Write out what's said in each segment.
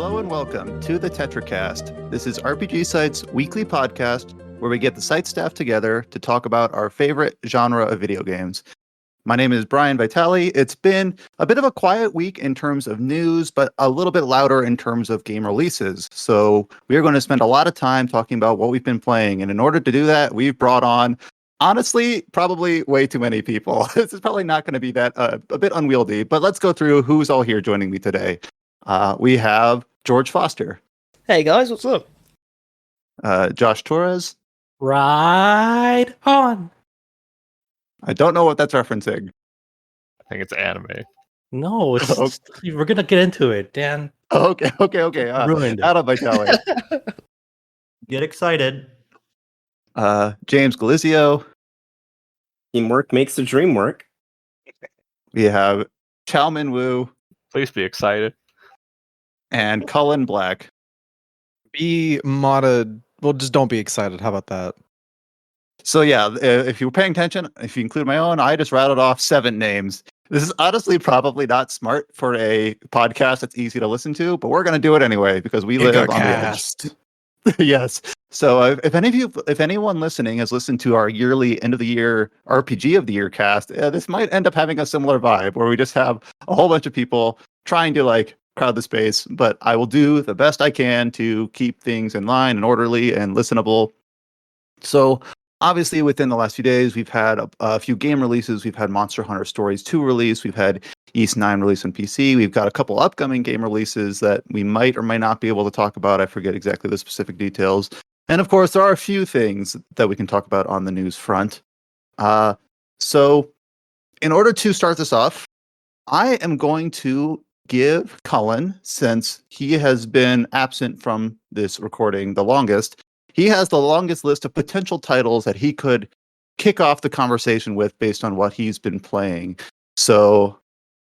Hello and welcome to the Tetracast. This is RPG Site's weekly podcast where we get the site staff together to talk about our favorite genre of video games. My name is Brian Vitale. It's been a bit of a quiet week in terms of news, but a little bit louder in terms of game releases. So we are going to spend a lot of time talking about what we've been playing. And in order to do that, we've brought on, honestly, probably way too many people. This is probably not going to be that a bit unwieldy, but let's go through who's all here joining me today. We have George Foster. Hey guys, what's up? Josh Torres. Ride on. I don't know what that's referencing. I think it's anime. No, we're gonna get into it, Dan. Okay. Ruined it. Adam Vitale. Get excited. James Galizio. Teamwork makes the dream work. We have Chao Min-woo Please be excited. and Cullen Black. Be modded. Well, just don't be excited. How about that? So yeah, if you were paying attention, if you include my own, I just rattled off 7 names. This is honestly probably not smart for a podcast that's easy to listen to, but we're going to do it anyway because we live on the edge. Yes. So if anyone listening has listened to our yearly end of the year RPG of the year cast, this might end up having a similar vibe where we just have a whole bunch of people trying to crowd the space, but I will do the best I can to keep things in line and orderly and listenable. So obviously within the last few days, we've had a few game releases. We've had Monster Hunter Stories 2 release. We've had Ys 9 release on PC. We've got a couple upcoming game releases that we might or might not be able to talk about. I forget exactly the specific details. And of course, there are a few things that we can talk about on the news front. So in order to start this off, I am going to give Cullen, since he has been absent from this recording the longest, he has the longest list of potential titles that he could kick off the conversation with based on what he's been playing. So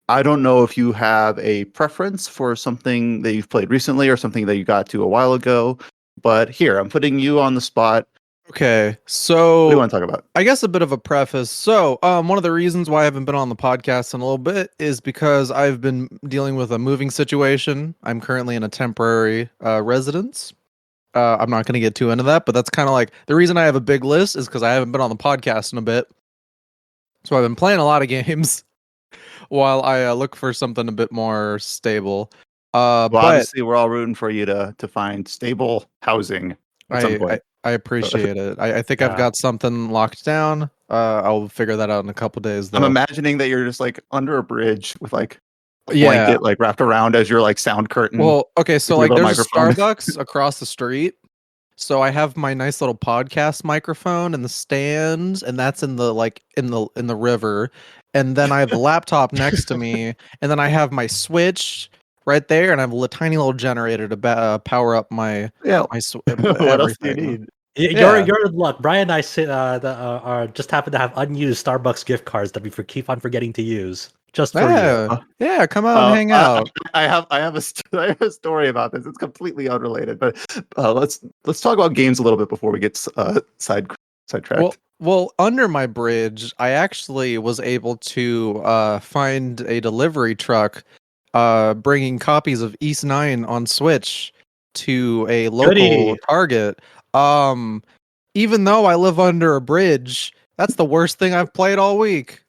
I don't know if you have a preference for something that you've played recently or something that you got to a while ago, but here, I'm putting you on the spot. Okay, so What do you want to talk about? I guess a bit of a preface. So, one of the reasons why I haven't been on the podcast in a little bit is because I've been dealing with a moving situation. I'm currently in a temporary residence. I'm not going to get too into that, but that's kind of like the reason I have a big list is because I haven't been on the podcast in a bit. So I've been playing a lot of games while I look for something a bit more stable. But Obviously, we're all rooting for you to find stable housing at some point. I appreciate it. I think I've got something locked down. I'll figure that out in a couple days, though. I'm imagining that you're just under a bridge with a blanket wrapped around as your sound curtain. Well, okay, so with your there's a microphone. Starbucks across the street. So I have my nice little podcast microphone and the stands, and that's in the in the river. And then I have the laptop next to me, and then I have my Switch right there, and I have a tiny little generator to power up my what else do you need? You're in luck. Brian and I just happen to have unused Starbucks gift cards that we keep on forgetting to use. Just for you. Yeah, come out and hang out. I have a story about this. It's completely unrelated, but let's talk about games a little bit before we get sidetracked. Well, under my bridge, I actually was able to find a delivery truck bringing copies of Ys 9 on Switch to a local Target. Even though I live under a bridge, that's the worst thing I've played all week.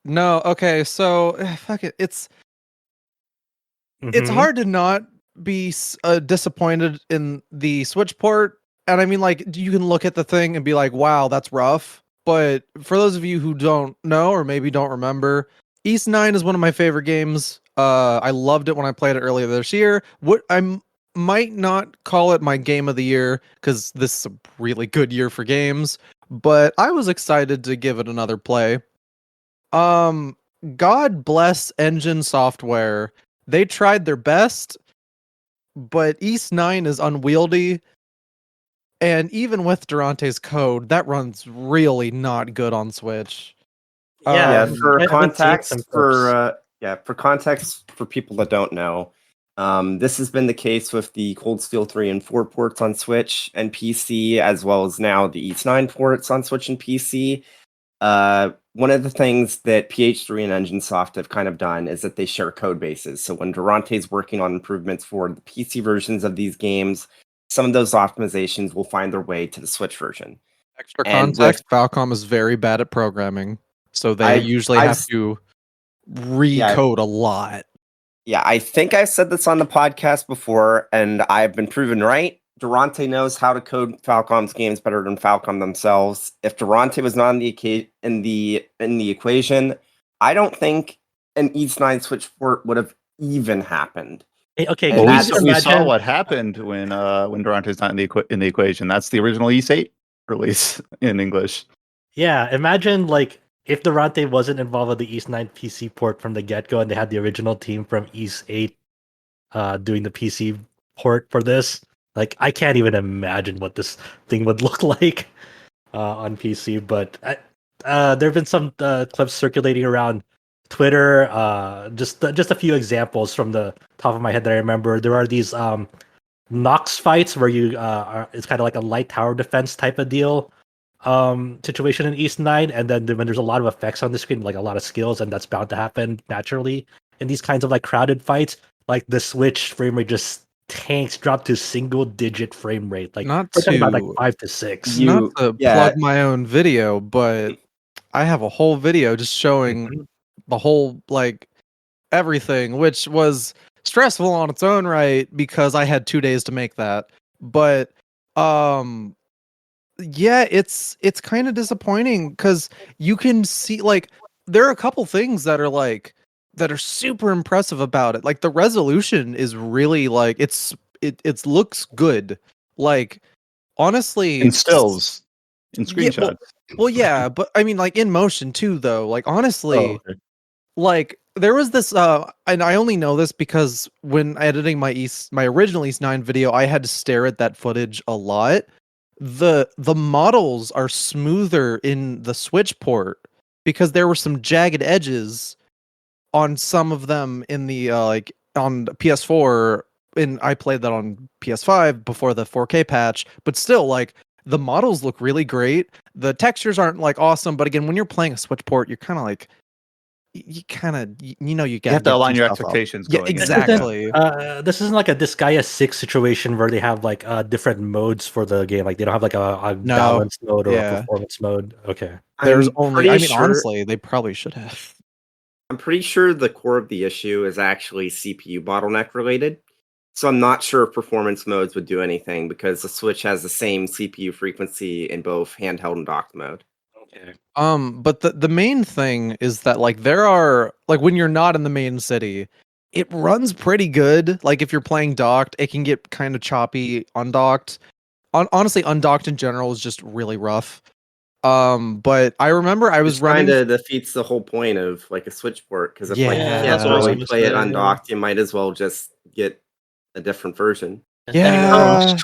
No, okay, so fuck it. It's hard to not be disappointed in the Switch port. And I mean, you can look at the thing and be like, wow, that's rough. But for those of you who don't know or maybe don't remember, Ys 9 is one of my favorite games. I loved it when I played it earlier this year. I might not call it my game of the year because this is a really good year for games, but I was excited to give it another play. God bless Engine Software. They tried their best, but Ys 9 is unwieldy. And even with Durante's code, that runs really not good on Switch. For context, for people that don't know, this has been the case with the Cold Steel 3 and 4 ports on Switch and PC, as well as now the Ys 9 ports on Switch and PC. one of the things that PH3 and NGINSoft have kind of done is that they share code bases. So when Durante's working on improvements for the PC versions of these games, some of those optimizations will find their way to the Switch version. Extra And context, Falcom is very bad at programming, so they usually have to recode a lot. Yeah, I think I said this on the podcast before, and I've been proven right. Durante knows how to code Falcom's games better than Falcom themselves. If Durante was not in the equation, I don't think an East 9 Switch port would have even happened. Okay, Well, can we saw what happened when Durante's not in the equation. That's the original East 8 release in English. Yeah, imagine like if Durante wasn't involved with the East 9 PC port from the get-go and they had the original team from East 8 doing the PC port for this. Like, I can't even imagine what this thing would look like on PC. But there have been some clips circulating around Twitter. Just a few examples from the top of my head that I remember. There are these Nox fights where you it's kind of like a light tower defense type of deal situation in East 9, and then when there's a lot of effects on the screen, like a lot of skills, and that's bound to happen naturally in these kinds of like crowded fights. Like the Switch frame rate just tanks, drop to single digit frame rate, like Not we're talking about like to 5 to 6. not to plug my own video, but I have a whole video just showing the whole like everything, which was stressful on its own right because I had 2 days to make that. But yeah, it's kind of disappointing because you can see like there are a couple things that are super impressive about it. Like the resolution is really like it looks good. Like honestly, In stills, in screenshots. well, yeah, but I mean like in motion too though. Like honestly, like there was this and I only know this because when editing my original East 9 video, I had to stare at that footage a lot. The models are smoother in the Switch port because there were some jagged edges on some of them in the like on PS4, and I played that on PS5 before the 4K patch, but still like the models look really great. The textures aren't like awesome, but again, when you're playing a Switch port, you're kind of like you have to align your expectations. Yeah, exactly. This isn't like a Disgaea 6 situation where they have like different modes for the game. Like they don't have like a balance mode or a performance mode. Okay. There's honestly, they probably should have. I'm pretty sure the core of the issue is actually CPU bottleneck related. So I'm not sure if performance modes would do anything because the Switch has the same CPU frequency in both handheld and docked mode. Okay. But the main thing is that like there are like when you're not in the main city, it runs pretty good. Like if you're playing docked, it can get kind of choppy undocked. Honestly, undocked in general is just really rough. But I remember I was running. Kind of defeats the whole point of like a Switch port because if like you can't really play it undocked, you might as well just get a different version. Yeah.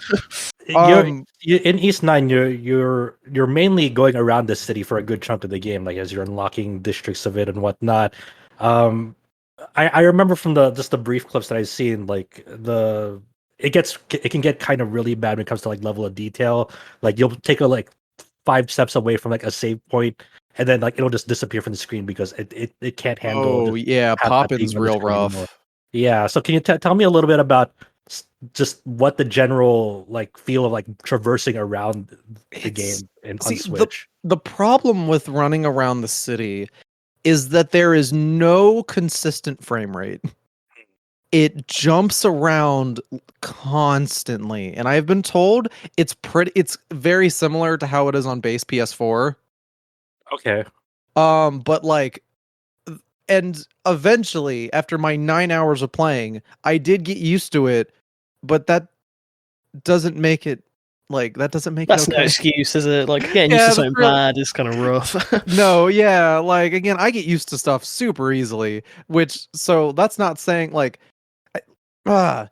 You're in East 9, you're mainly going around the city for a good chunk of the game, like as you're unlocking districts of it and whatnot. I remember from the brief clips that I've seen, like it can get kind of really bad when it comes to like level of detail. Like you'll take like 5 steps away from like a save point, and then like it'll just disappear from the screen because it can't handle. Oh yeah, Poppin's real rough. Anymore. Yeah, so can you tell me a little bit about just what the general like feel of like traversing around the game on Switch? The problem with running around the city is that there is no consistent frame rate. It jumps around constantly, and I've been told it's very similar to how it is on base PS4. Okay. But like, and eventually, after my 9 hours of playing, I did get used to it, but that doesn't make it like That's it okay. no excuse, is it? Like getting used to something bad is kind of rough. No, yeah, like again, I get used to stuff super easily, so that's not saying like, but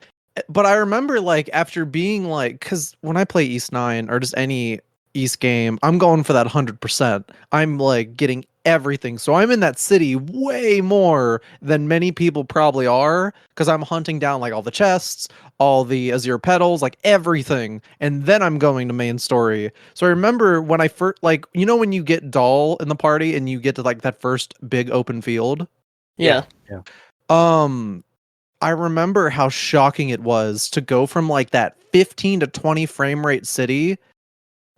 I remember like after being like, because when I play East 9 or just any East game, I'm going for that 100%. I'm like getting everything. So I'm in that city way more than many people probably are because I'm hunting down like all the chests, all the Azure petals, like everything. And then I'm going to main story. So I remember when I first, like, you know, when you get Doll in the party and you get to like that first big open field. Yeah. I remember how shocking it was to go from like that 15 to 20 frame rate city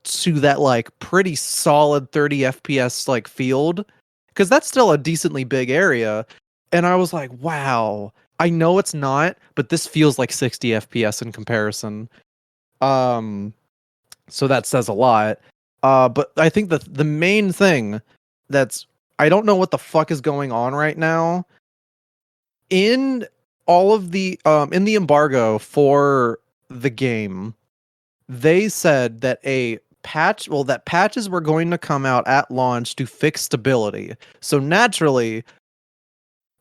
to that like pretty solid 30 FPS like field, because that's still a decently big area. And I was like, wow, I know it's not, but this feels like 60 FPS in comparison. So that says a lot. But I think the main thing that's, I don't know what the fuck is going on right now in all of the in the embargo for the game. They said that that patches were going to come out at launch to fix stability. So naturally,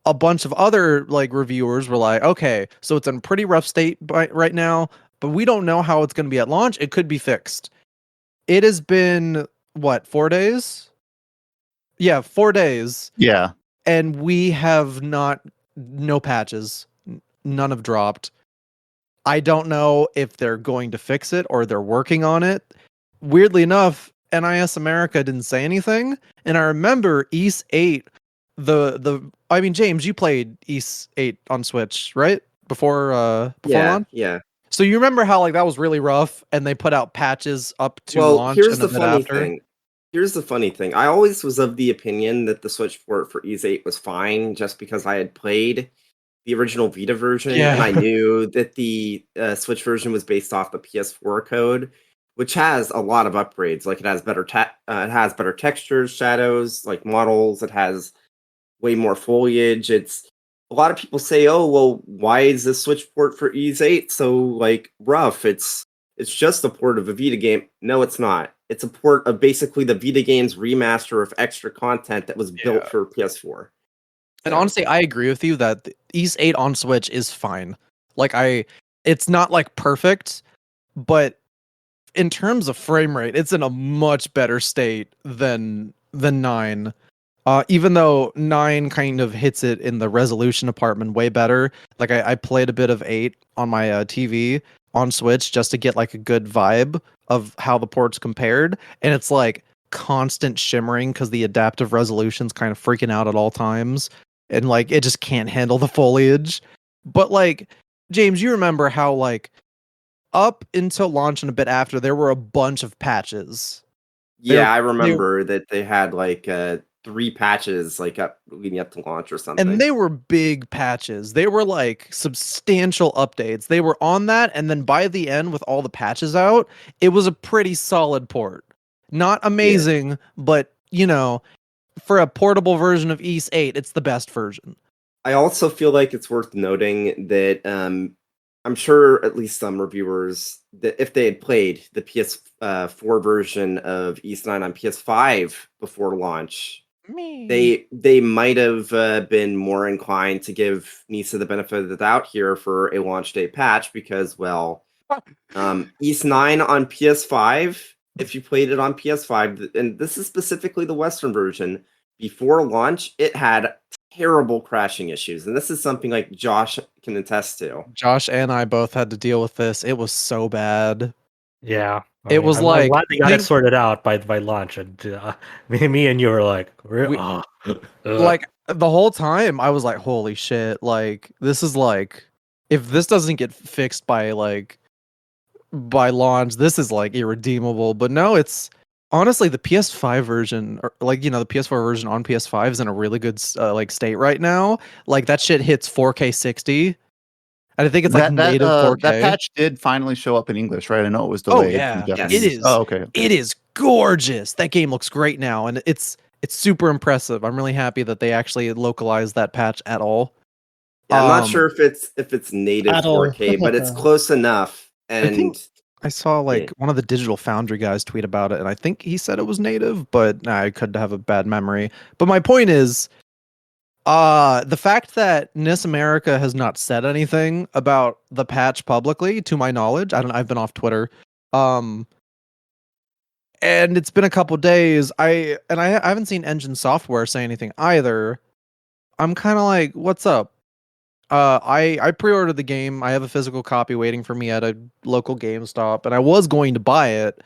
a bunch of other like reviewers were like, okay, so it's in pretty rough state right now, but we don't know how it's going to be at launch. It could be fixed. It has been what, 4 days? Yeah, 4 days. Yeah. And we have no patches. None have dropped. I don't know if they're going to fix it or they're working on it. Weirdly enough, NIS America didn't say anything. And I remember East 8, I mean, James, you played East 8 on Switch, right? Before launch? Yeah. So you remember how like that was really rough and they put out patches up to launch here's and the a bit funny after? thing. Here's the funny thing. I always was of the opinion that the Switch port for Ease 8 was fine just because I had played the original Vita version, and I knew that the Switch version was based off the PS4 code, which has a lot of upgrades. Like it has better textures, shadows, like models. It has way more foliage. It's a lot of people say, "Oh, well, why is the Switch port for Ease 8 so like rough?" It's just a port of a Vita game. No, it's not. It's a port of basically the Vita game's remaster of extra content that was built for PS4. And honestly, I agree with you that the East 8 on Switch is fine. Like it's not like perfect, but in terms of frame rate, it's in a much better state than 9. Even though 9 kind of hits it in the resolution department way better. Like I played a bit of 8 on my TV on Switch just to get like a good vibe of how the ports compared, and it's like constant shimmering because the adaptive resolution's kind of freaking out at all times, and like it just can't handle the foliage. But like, James, you remember how like up until launch and a bit after there were a bunch of patches. Yeah, I remember that they had like 3 patches like leading up to launch or something. And they were big patches. They were like substantial updates. They were on that, and then by the end, with all the patches out, it was a pretty solid port. Not amazing, but you know, for a portable version of East 8, it's the best version. I also feel like it's worth noting that I'm sure at least some reviewers, that if they had played the PS4 version of East 9 on PS5 before launch, they might have been more inclined to give Nisa the benefit of the doubt here for a launch day patch because, well, East 9 on PS5, if you played it on PS5, and this is specifically the Western version, before launch, it had terrible crashing issues. And this is something like Josh can attest to. Josh and I both had to deal with this. It was so bad. Yeah. I'm glad they got it sorted out by launch, and me and you were like, like the whole time I was like, holy shit, like this is like, if this doesn't get fixed by launch, this is like irredeemable. But no, it's honestly the PS5 version, or like, you know, the PS4 version on PS5 is in a really good like state right now. Like that shit hits 4K 60. And I think it's like native 4K. That patch did finally show up in English, right? I know it was delayed. Oh yeah, Yes. it is. Oh, okay. It is gorgeous. That game looks great now, and it's super impressive. I'm really happy that they actually localized that patch at all. Yeah, I'm not sure if it's native 4K, but it's close enough. And I saw like one of the Digital Foundry guys tweet about it, and I think he said it was native, but I could have a bad memory. But my point is, the fact that NIS America has not said anything about the patch publicly, to my knowledge, I've been off Twitter. and it's been a couple days. I haven't seen Engine Software say anything either. I'm kind of like, what's up? I pre-ordered the game. I have a physical copy waiting for me at a local GameStop, and I was going to buy it,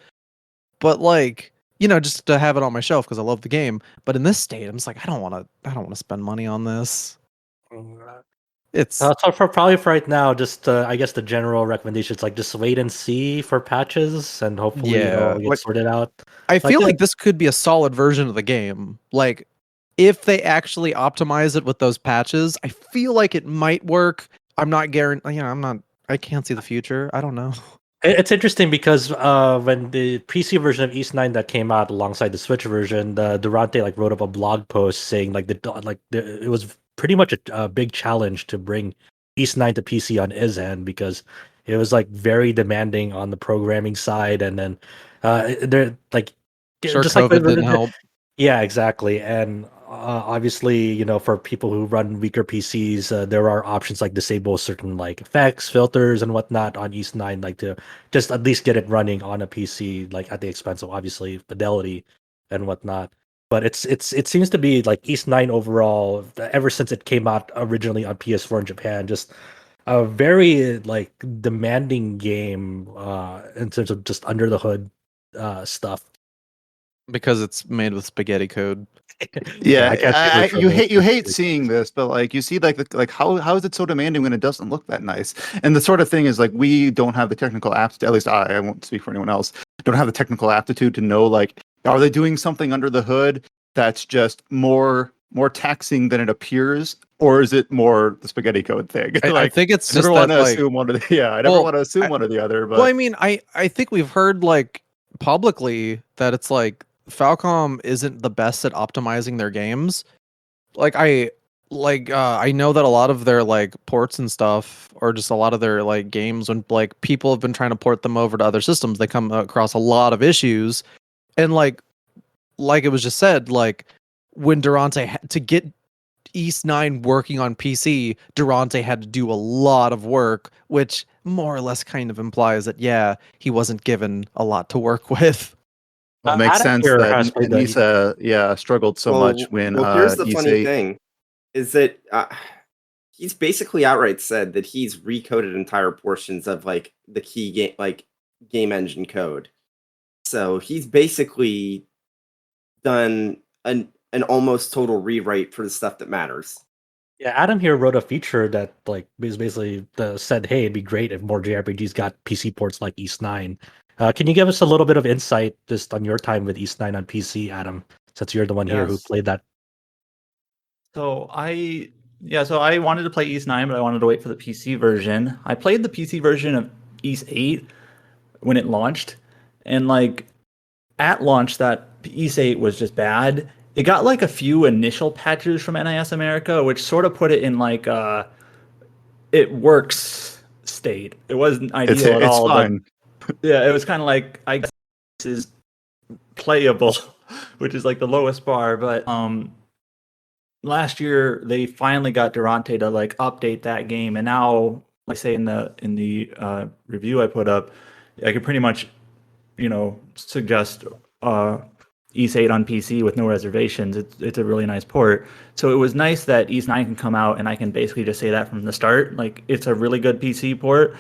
but like, just to have it on my shelf because I love the game. But in this state, I'm just like, I don't want to spend money on this. It's So probably for right now, just I guess the general recommendation is like just wait and see for patches, and hopefully Yeah, it'll get like, sorted out. I feel the- like this could be a solid version of the game. Like, if they actually optimize it with those patches, I feel like it might work. I'm not guaranteeing. I can't see the future. I don't know. It's interesting because when the PC version of East 9 that came out alongside the Switch version, Durante like wrote up a blog post saying it was pretty much a big challenge to bring East 9 to PC on his end because it was like very demanding on the programming side, and then they're like Sure, just COVID like didn't help. Yeah, exactly. And obviously, for people who run weaker PCs, there are options like disable certain like effects, filters, and whatnot on East 9, like to just at least get it running on a PC, like at the expense of obviously fidelity and whatnot. But it seems to be like East 9 overall, ever since it came out originally on PS4 in Japan, just a very like demanding game in terms of just under the hood stuff. Because it's made with spaghetti code. Yeah, I can't say much you for hate the- seeing this, but like you see like how is it so demanding when it doesn't look that nice? And the sort of thing is like we don't have the technical aptitude. At least I won't speak for anyone else. Don't have the technical aptitude to know like are they doing something under the hood that's just more taxing than it appears, or is it more the spaghetti code thing? I think it's I never just want that to like. assume one of the I never Well, want to assume I- one or the other. But Well, I mean, I think we've heard like publicly that it's like Falcom isn't the best at optimizing their games. Like I know that a lot of their like ports and stuff, or just a lot of their like games, when like people have been trying to port them over to other systems, they come across a lot of issues. And like it was just said, like when Durante to get East 9 working on PC, Durante had to do a lot of work, which more or less kind of implies that he wasn't given a lot to work with. it makes Adam sense here that has played the- Nisa struggled so much when here's the Ys funny 8 thing, is that he's basically outright said that he's recoded entire portions of like the key game engine code. So he's basically done an almost total rewrite for the stuff that matters. Yeah, Adam here wrote a feature that like is basically said, "Hey, it'd be great if more JRPGs got PC ports like East 9." Can you give us a little bit of insight just on your time with East 9 on PC, Adam? Since you're the one here who Yes. played that. So I wanted to play East 9, but I wanted to wait for the PC version. I played the PC version of East 8 when it launched, and like at launch that East 8 was just bad. It got like a few initial patches from NIS America, which sort of put it in like it works state. It wasn't ideal at it's all. fine. But yeah, it was kind of like I guess this is playable, which is like the lowest bar. But last year they finally got Durante to like update that game, and now like I say in the review I put up, I could pretty much suggest East 8 on PC with no reservations. It's a really nice port. So it was nice that East 9 can come out and I can basically just say that from the start. Like it's a really good PC port.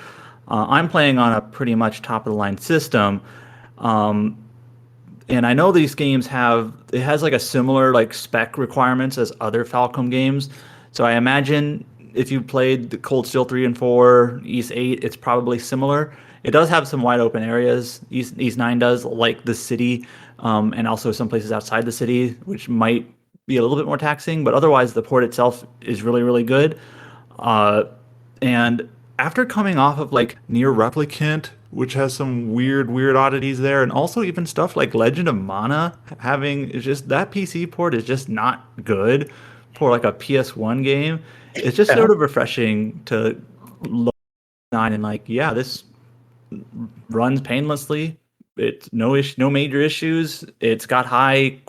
I'm playing on a pretty much top of the line system. And I know these games has like a similar like spec requirements as other Falcom games. So I imagine if you played the Cold Steel 3 and 4, East 8, it's probably similar. It does have some wide open areas. East 9 does, like the city, and also some places outside the city, which might be a little bit more taxing. But otherwise, the port itself is really, really good. And after coming off of like Near Replicant, which has some weird oddities there, and also even stuff like Legend of Mana, it's just that PC port is just not good for like a PS1 game. It's just sort of refreshing to look at 9 and like, yeah, this runs painlessly. It's no major issues. It's got high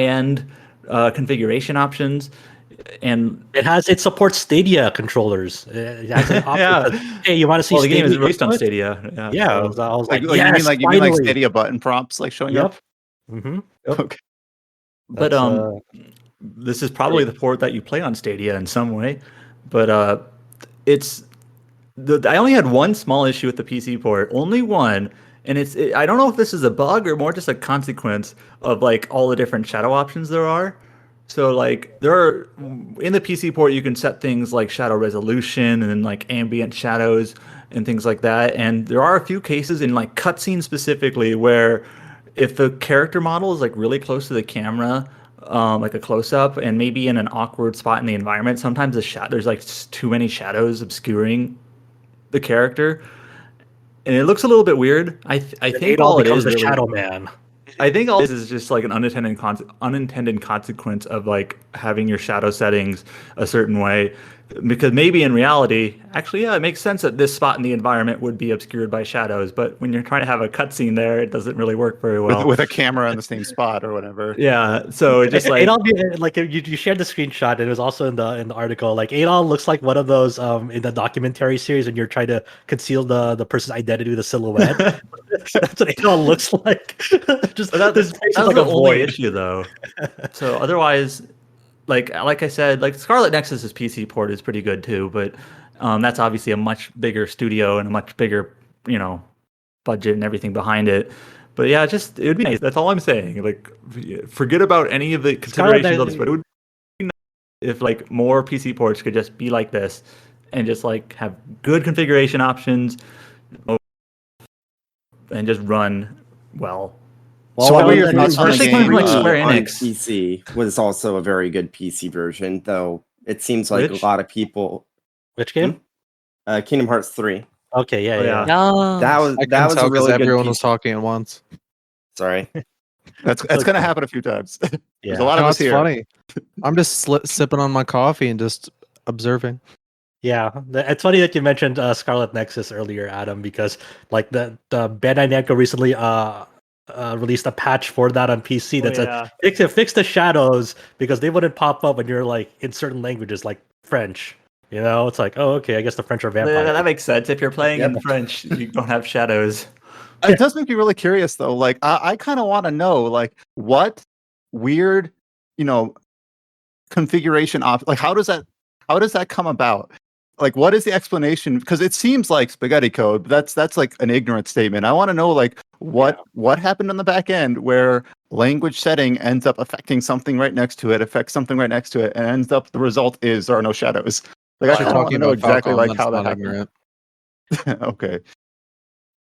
end configuration options. and It supports Stadia controllers. It has an option yeah. that, hey, you want to see Well, the game is Stadia released on input? Stadia. Yeah, I so- was like, you yes, mean you mean like finally. Stadia button prompts like showing Yep. up? Mm-hmm. Okay. but That's, this is probably the port that you play on Stadia in some way. But it's I only had one small issue with the PC port, only one, and I don't know if this is a bug or more just a consequence of like all the different shadow options there are. So like there are in the PC port you can set things like shadow resolution and then like ambient shadows and things like that. And there are a few cases in like cutscenes specifically where if the character model is like really close to the camera, like a close up, and maybe in an awkward spot in the environment, sometimes there's like too many shadows obscuring the character, and it looks a little bit weird. I think all it becomes is the really, Shadow Man. I think all this is just like an unintended consequence of like having your shadow settings a certain way, because maybe in reality, actually, yeah, it makes sense that this spot in the environment would be obscured by shadows, but when you're trying to have a cutscene there, it doesn't really work very well. With a camera in the same spot or whatever. Yeah, so it just like Like you shared the screenshot, and it was also in the article. Like Aion looks like one of those in the documentary series when you're trying to conceal the person's identity with a silhouette. That's what Aion looks like. Just this face is that's like the a only void. issue though. So otherwise, like I said, like Scarlet Nexus's PC port is pretty good too, but that's obviously a much bigger studio and a much bigger, budget and everything behind it. But yeah, it would be nice. That's all I'm saying. Like, forget about any of the considerations of this, but it would be nice if like more PC ports could just be like this and just like have good configuration options and just run well. So what were Final your Fantasy thoughts on the Especially game? like Square on Enix. PC was also a very good PC version, though it seems like Which? a lot of people. Which game? Kingdom Hearts 3. Okay, yeah, Oh, yeah. yeah. That was I that couldn't was tell a because really good everyone PC. was talking at once. Sorry. That's going to happen a few times. There's Yeah. a lot of No, us it's here. funny. I'm just sipping on my coffee and just observing. Yeah, it's funny that you mentioned Scarlet Nexus earlier, Adam, because like the Bandai Namco recently released a patch for that on PC that said fix the shadows because they wouldn't pop up when you're like in certain languages like French. It's like, oh, okay, I guess the French are vampires. That makes sense. If you're playing in Yep. French, you don't have shadows. It does make me really curious though. Like I kind of want to know like what weird, configuration like how does that come about? Like what is the explanation? Because it seems like spaghetti code, but that's like an ignorant statement. I want to know like what happened on the back end where language setting ends up affecting something right next to it, affects something right next to it, and ends up the result is there are no shadows. Like I You're kind of want to know exactly Falcom, like that's how that not happened. ignorant. Okay.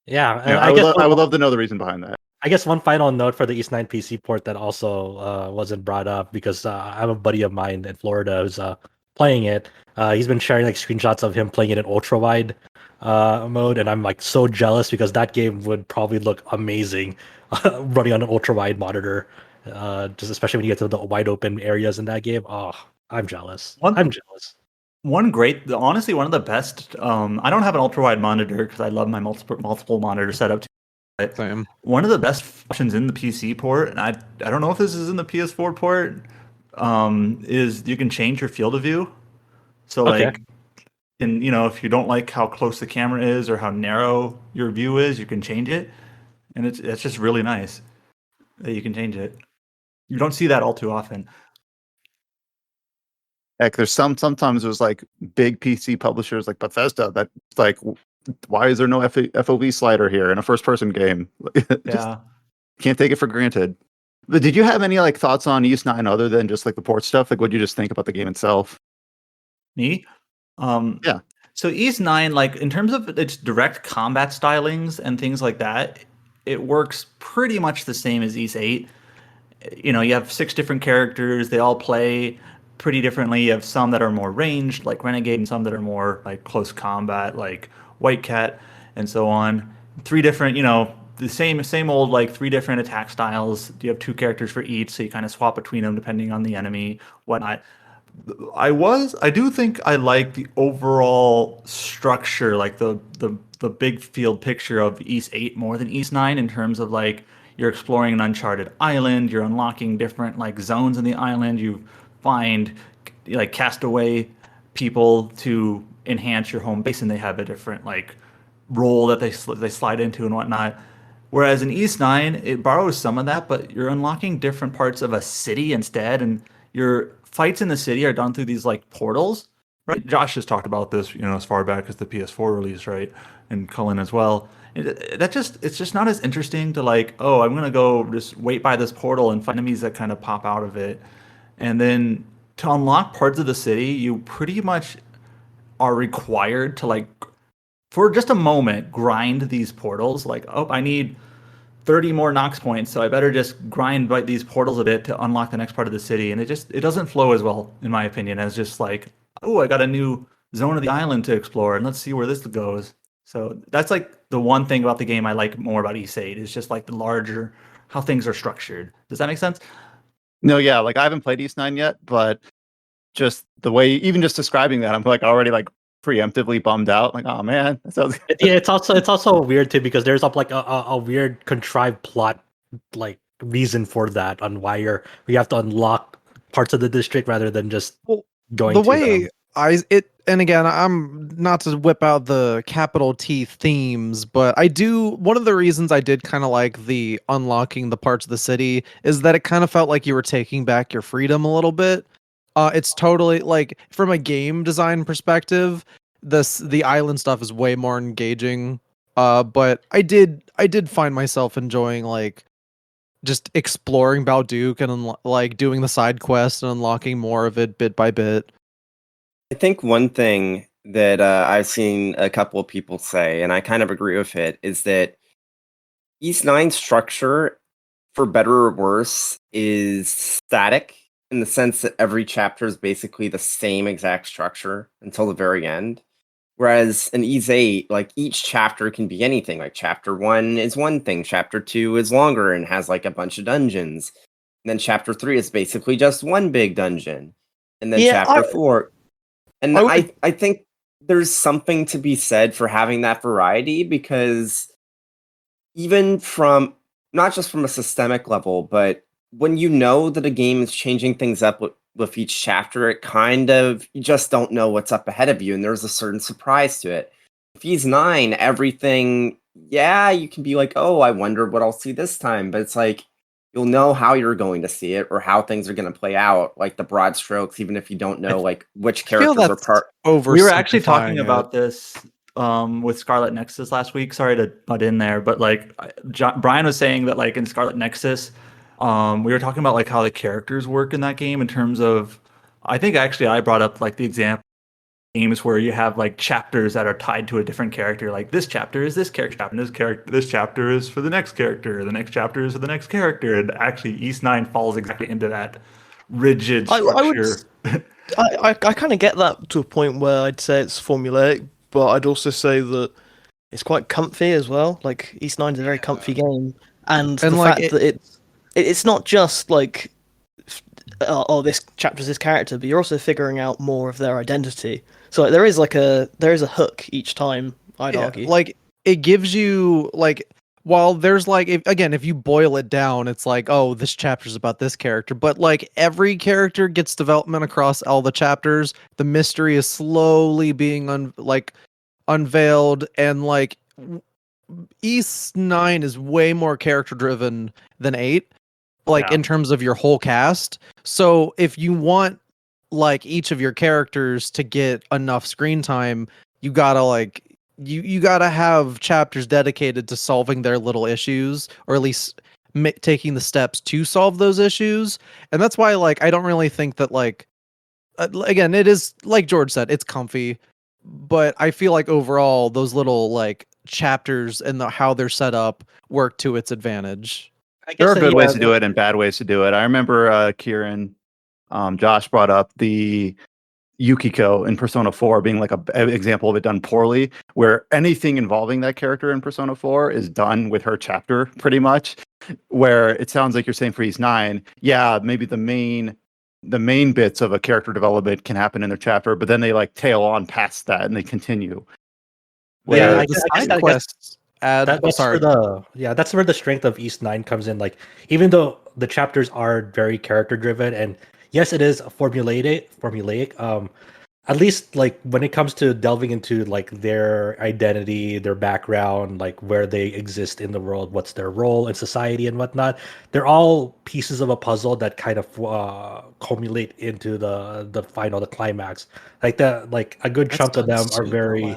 Yeah, Yeah, I would love to know the reason behind that. I guess one final note for the East 9 PC port that also wasn't brought up because I have a buddy of mine in Florida who's playing it. He's been sharing like screenshots of him playing it in ultra wide mode, and I'm like so jealous because that game would probably look amazing running on an ultra wide monitor. Just especially when you get to the wide open areas in that game. Oh, I'm jealous. I'm jealous. Honestly, one of the best. I don't have an ultra wide monitor because I love my multiple monitor setup. Same. One of the best options in the PC port, and I don't know if this is in the PS4 port, is you can change your field of view. So like, and if you don't like how close the camera is or how narrow your view is, you can change it, and it's just really nice that you can change it. You don't see that all too often. Heck, there's sometimes there's like big PC publishers like Bethesda that like why is there no FOV slider here in a first person game? Just can't take it for granted. But did you have any like thoughts on East 9 other than just like the port stuff? Like what did you just think about the game itself? Me? Yeah. So East 9, like in terms of its direct combat stylings and things like that, it works pretty much the same as East 8. You have 6 different characters, they all play pretty differently. You have some that are more ranged, like Renegade, and some that are more like close combat, like White Cat, and so on. 3 different, the same old like 3 different attack styles. You have 2 characters for each, so you kind of swap between them depending on the enemy, whatnot. I do think I like the overall structure, like the big field picture of East 8 more than East 9 in terms of like you're exploring an uncharted island, you're unlocking different like zones in the island, you find like castaway people to enhance your home base, and they have a different like role that they slide into and whatnot. Whereas in East 9, it borrows some of that, but you're unlocking different parts of a city instead, and your fights in the city are done through these like portals, right? Josh has talked about this, as far back as the PS4 release, right? And Cullen as well. It's just not as interesting to like, oh, I'm gonna go just wait by this portal and find enemies that kind of pop out of it, and then to unlock parts of the city, you pretty much are required to like, for just a moment, grind these portals. Like, oh, I need 30 more Nox points, so I better just grind by these portals a bit to unlock the next part of the city. And it doesn't flow as well, in my opinion, as just like, oh, I got a new zone of the island to explore, and let's see where this goes. So that's like the one thing about the game I like more about East 8 is just like the larger, how things are structured. Does that make sense? No, yeah, like I haven't played East 9 yet, but just the way, even just describing that, I'm like already like preemptively bummed out. Like, oh man, that sounds Yeah, it's also weird too because there's like a weird contrived plot like reason for that on why you have to unlock parts of the district rather than just going the to way them. And again, I'm not to whip out the capital T themes, but one of the reasons I did kind of like the unlocking the parts of the city is that it kind of felt like you were taking back your freedom a little bit. It's totally like from a game design perspective, the island stuff is way more engaging. But I did find myself enjoying like just exploring Balduke and like doing the side quest and unlocking more of it bit by bit. I think one thing that I've seen a couple of people say, and I kind of agree with it, is that East 9 structure, for better or worse, is static in the sense that every chapter is basically the same exact structure until the very end. Whereas in East 8, like each chapter can be anything. Like chapter 1 is one thing, chapter 2 is longer and has like a bunch of dungeons. And then chapter 3 is basically just one big dungeon. And then chapter 4. And I think there's something to be said for having that variety because even from, not just from a systemic level, but when you know that a game is changing things up with each chapter, it kind of, you just don't know what's up ahead of you, and there's a certain surprise to it. If East 9, everything, yeah, you can be like, oh, I wonder what I'll see this time, but it's like, you'll know how you're going to see it or how things are going to play out, like the broad strokes, even if you don't know like which characters are part. We were actually talking about this with Scarlet Nexus last week. Sorry to butt in there, but like Brian was saying that like in Scarlet Nexus, we were talking about like how the characters work in that game in terms of, I think actually I brought up like the example games where you have like chapters that are tied to a different character. Like this chapter is this character, and this chapter is for the next character, the next chapter is for the next character, and actually East 9 falls exactly into that rigid structure. I kind of get that to a point where I'd say it's formulaic, but I'd also say that it's quite comfy as well. Like East 9 is a very comfy game, and the like fact that it's not just like this chapter's this character, but you're also figuring out more of their identity. So like, there is a hook each time. I'd argue. Like it gives you like, while there's like, if you boil it down, it's like, oh, this chapter's about this character, but like every character gets development across all the chapters. The mystery is slowly being unveiled, and like East 9 is way more character driven than 8, like in terms of your whole cast. So if you want like each of your characters to get enough screen time, you gotta like you gotta have chapters dedicated to solving their little issues, or at least taking the steps to solve those issues. And that's why like I don't really think that like again, it is like George said, it's comfy, but I feel like overall those little like chapters and how they're set up work to its advantage. There are good ways to do it and bad ways to do it. I remember Kieran, Josh brought up the Yukiko in Persona 4 being like an example of it done poorly, where anything involving that character in Persona 4 is done with her chapter pretty much, where it sounds like you're saying for East 9, yeah, maybe the main bits of a character development can happen in their chapter, but then they like tail on past that and they continue. Yeah, the side quests that's where the strength of East 9 comes in. Like, even though the chapters are very character driven and yes, it is formulaic. At least like when it comes to delving into like their identity, their background, like where they exist in the world, what's their role in society and whatnot, they're all pieces of a puzzle that kind of culminate into the climax. Like a good That's chunk of done them are super very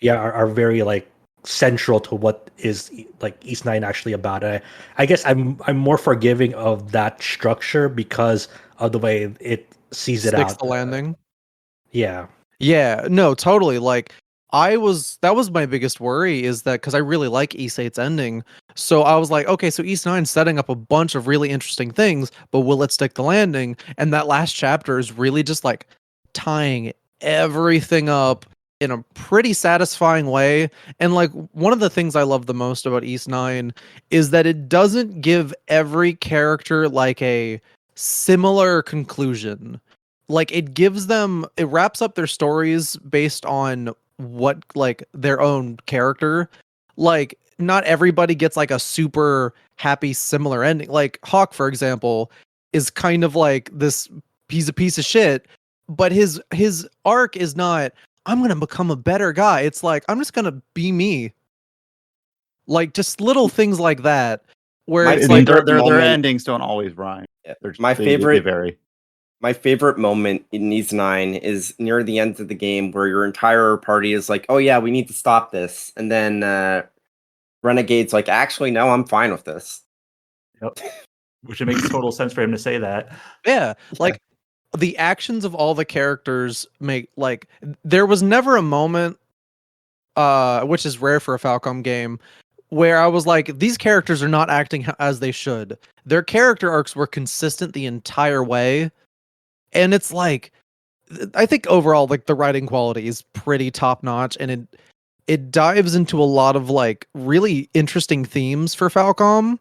well. are very like central to what is like East Nine actually about. And I guess I'm more forgiving of that structure because of the way it sees it Sticks out. the landing. Yeah. Yeah, no, totally. Like that was my biggest worry is that because I really like East 8's ending. So I was like, okay, so East 9's setting up a bunch of really interesting things, but will it stick the landing? And that last chapter is really just like tying everything up in a pretty satisfying way. And like one of the things I love the most about East 9 is that it doesn't give every character like a similar conclusion. Like it wraps up their stories based on what like their own character. Like not everybody gets like a super happy similar ending. Like Hawk, for example, is kind of like this, he's a piece of shit, but his arc is not I'm gonna become a better guy. It's like I'm just gonna be me. Like just little things like that where My I it's mean, like favorite their moment- endings don't always rhyme. Yeah. They're, My they favorite vary. My favorite moment in these 9 is near the end of the game where your entire party is like, "Oh yeah, we need to stop this," and then Renegade's like, "Actually, no, I'm fine with this." Yep. Which it makes total sense for him to say that. yeah, like the actions of all the characters make like there was never a moment which is rare for a Falcom game where I was like these characters are not acting as they should. Their character arcs were consistent the entire way, and it's like I think overall like the writing quality is pretty top notch, and it dives into a lot of like really interesting themes for Falcom.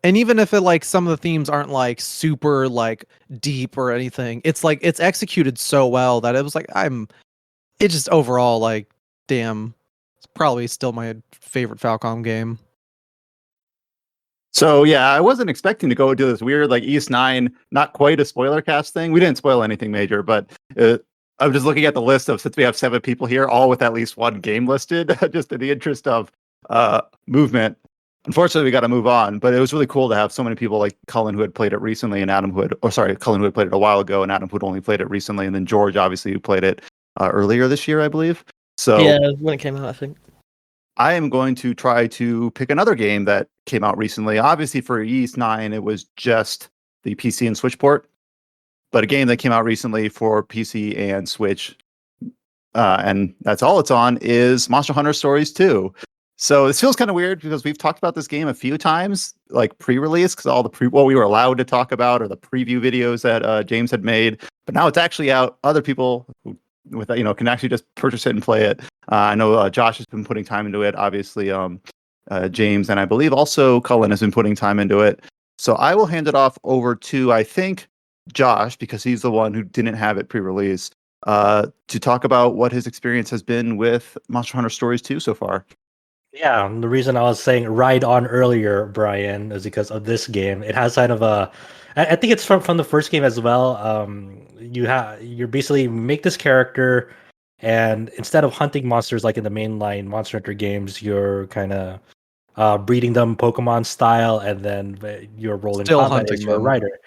And even if it like some of the themes aren't like super like deep or anything, it's like it's executed so well that it was like it just overall like damn, it's probably still my favorite Falcom game. So yeah, I wasn't expecting to go do this weird like East 9, not quite a spoiler cast thing. We didn't spoil anything major, but I'm just looking at the list of since we have 7 people here, all with at least one game listed, just in the interest of movement. Unfortunately, we got to move on, but it was really cool to have so many people like Cullen who had played it recently and Cullen who had played it a while ago and Adam who'd only played it recently, and then George obviously who played it earlier this year, I believe. So Yeah, when it came out, I think. I am going to try to pick another game that came out recently. Obviously, for East 9, it was just the PC and Switch port, but a game that came out recently for PC and Switch, and that's all it's on, is Monster Hunter Stories 2. So this feels kind of weird because we've talked about this game a few times, like pre-release, because all the what we were allowed to talk about or the preview videos that James had made, but now it's actually out. Other people who with can actually just purchase it and play it. I know Josh has been putting time into it. Obviously, James and I believe also Cullen has been putting time into it. So I will hand it off over to I think Josh because he's the one who didn't have it pre-release to talk about what his experience has been with Monster Hunter Stories 2 so far. Yeah, and the reason I was saying ride on earlier, Brian, is because of this game. It has kind of a, I think it's from the first game as well. You're basically make this character, and instead of hunting monsters like in the mainline Monster Hunter games, you're kind of breeding them Pokemon style, and then you're rolling Still combat hunting as your them. rider.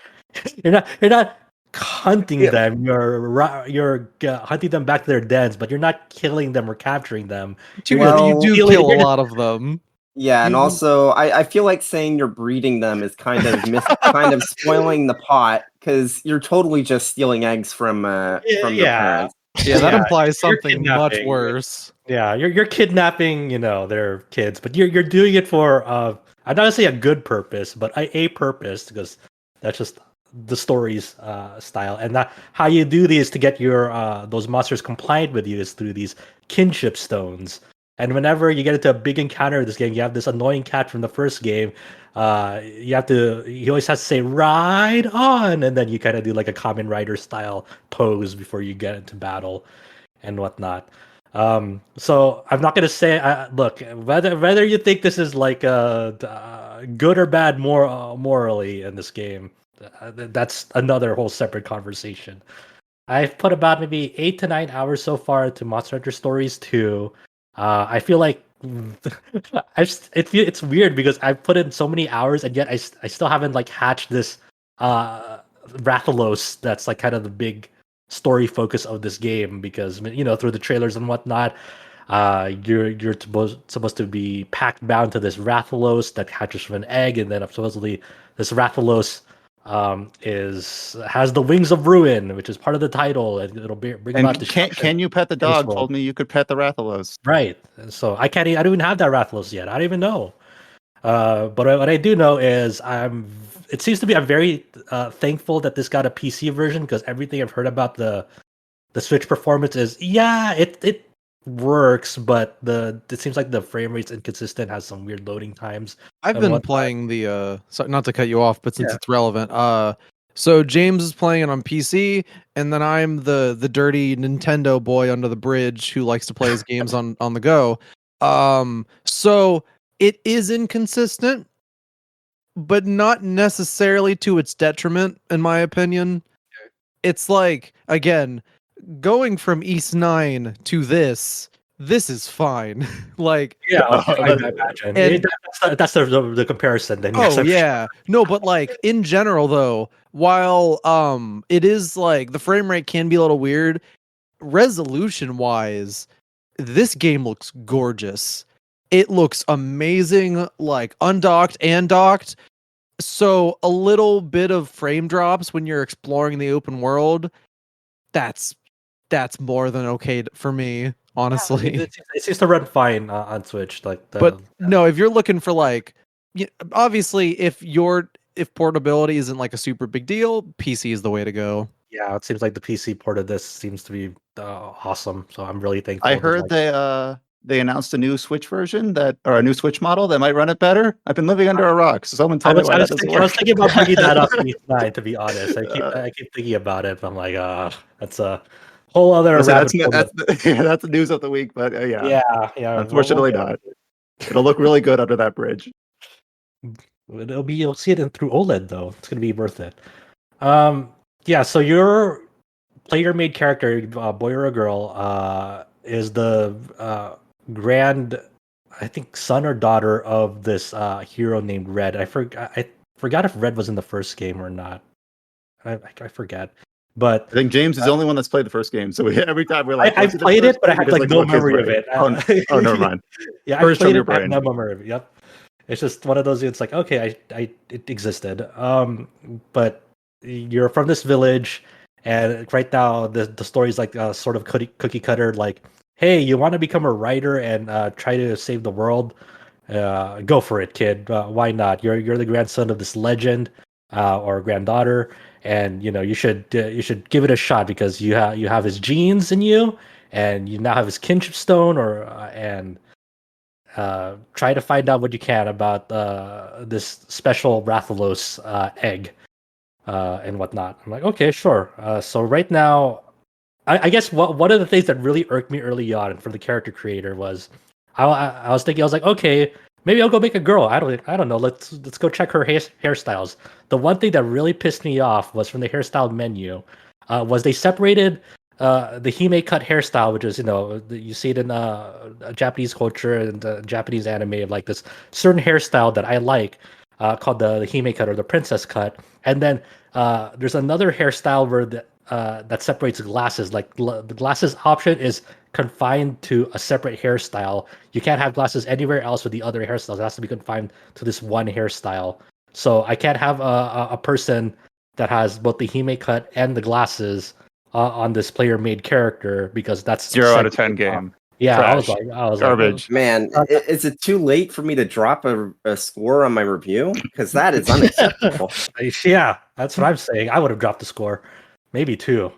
You're not hunting them. You're hunting them back to their dens, but you're not killing them or capturing them. You Well, do You're kill a just- lot of them. Yeah, and You- also I feel like saying you're breeding them is kind of kind of spoiling the pot because you're totally just stealing eggs from their yeah. parents. Yeah, that Yeah, implies you're something much kidnapping. worse. Yeah, you're kidnapping, their kids, but you're doing it for I'm not gonna say a good purpose, but a purpose because that's just the story's style. And that how you do these to get your those monsters compliant with you is through these kinship stones. And whenever you get into a big encounter in this game, you have this annoying cat from the first game. He always has to say "ride on," and then you kind of do like a Kamen Rider style pose before you get into battle and whatnot. So I'm not gonna say. Look, whether you think this is like good or bad morally in this game, that's another whole separate conversation. I've put about maybe 8 to 9 hours so far to Monster Hunter Stories 2. I feel like it's weird because I've put in so many hours and yet I still haven't like hatched this Rathalos that's like kind of the big story focus of this game, because through the trailers and whatnot, you're supposed to be packed bound to this Rathalos that hatches from an egg, and then supposedly this Rathalos has the wings of ruin, which is part of the title, and it'll bring about destruction. Can you pet the dog? Told me you could pet the Rathalos. Right. So I don't even have that Rathalos yet. I don't even know. But what I do know is it seems to be I'm very thankful that this got a PC version, because everything I've heard about the Switch performance is it works, but it seems like the frame rate's inconsistent, has some weird loading times. I've been playing so not to cut you off, but since it's relevant, so James is playing it on PC, and then I'm the dirty Nintendo boy under the bridge who likes to play his games on the go. So it is inconsistent, but not necessarily to its detriment, in my opinion. It's like, again, going from East 9 to this is fine. Like, I imagine. And that's the comparison then. No, but like in general though, while it is like the frame rate can be a little weird, resolution wise, this game looks gorgeous. It looks amazing, like undocked and docked. So a little bit of frame drops when you're exploring the open world, that's more than okay for me, honestly. It seems to run fine on Switch. No, if you're looking for like, obviously, if portability isn't like a super big deal, PC is the way to go. Yeah, it seems like the PC port of this seems to be awesome. So I'm really thankful. I heard they announced a new Switch version or a new Switch model that might run it better. I've been living under a rock, so someone tell me why that doesn't work. I was thinking about bringing that up tonight, to be honest. I keep thinking about it, but I'm like, that's a whole other. That's the news of the week, but yeah. Unfortunately, not. It'll look really good under that bridge. You'll see it through OLED though. It's gonna be worth it. So your player-made character, boy or a girl, is the grand, I think, son or daughter of this hero named Red. I forgot if Red was in the first game or not. I forget. But I think James is the only one that's played the first game. So every time we're like, I played it, but I had like no memory of it. Oh, never mind. Yeah, I played it, but I had no memory of it. Yep. It's just one of those. It's like, okay, it existed. But you're from this village, and right now the story is like sort of cookie cutter. Like, hey, you want to become a writer and try to save the world? Go for it, kid. Why not? You're the grandson of this legend, or granddaughter, and you should give it a shot, because you have his genes in you, and you now have his kinship stone, and try to find out what you can about this special Rathalos egg and whatnot. I'm like, okay, sure. So right now, I guess one of the things that really irked me early on for the character creator was I was thinking, I was like, okay, maybe I'll go make a girl. I don't know. Let's go check her hairstyles. The one thing that really pissed me off was from the hairstyle menu was they separated the hime cut hairstyle, which is you see it in Japanese culture and Japanese anime, of like this certain hairstyle that I like called the hime cut or the princess cut, and then there's another hairstyle where that separates glasses. Like the glasses option is confined to a separate hairstyle. You can't have glasses anywhere else with the other hairstyles. It has to be confined to this one hairstyle. So I can't have a person that has both the hime cut and the glasses on this player-made character, because that's 0 out of 10 game. Yeah, Trash. I was Garbage. Man, is it too late for me to drop a score on my review? Because that is unacceptable. Yeah, that's what I'm saying. I would have dropped the score, maybe 2.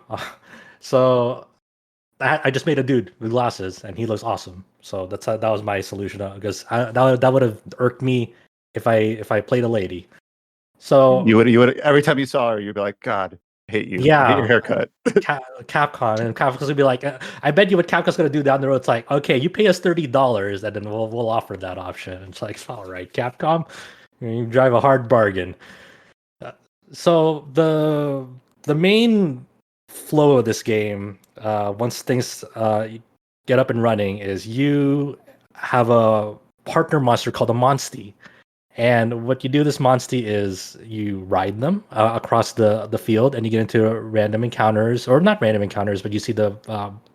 So I just made a dude with glasses, and he looks awesome. So that was my solution, because that would have irked me if I played a lady. So you would every time you saw her, you'd be like, God, I hate you. Yeah, I hate your haircut. Capcom, and Capcom's gonna be like, I bet you what Capcom's gonna do down the road. It's like, okay, you pay us $30, and then we'll offer that option. It's like, all right, Capcom, you drive a hard bargain. So the main flow of this game, once things get up and running, is you have a partner monster called a Monstie. And what you do with this Monstie is you ride them across the field, and you get into random encounters, or not random encounters, but you see the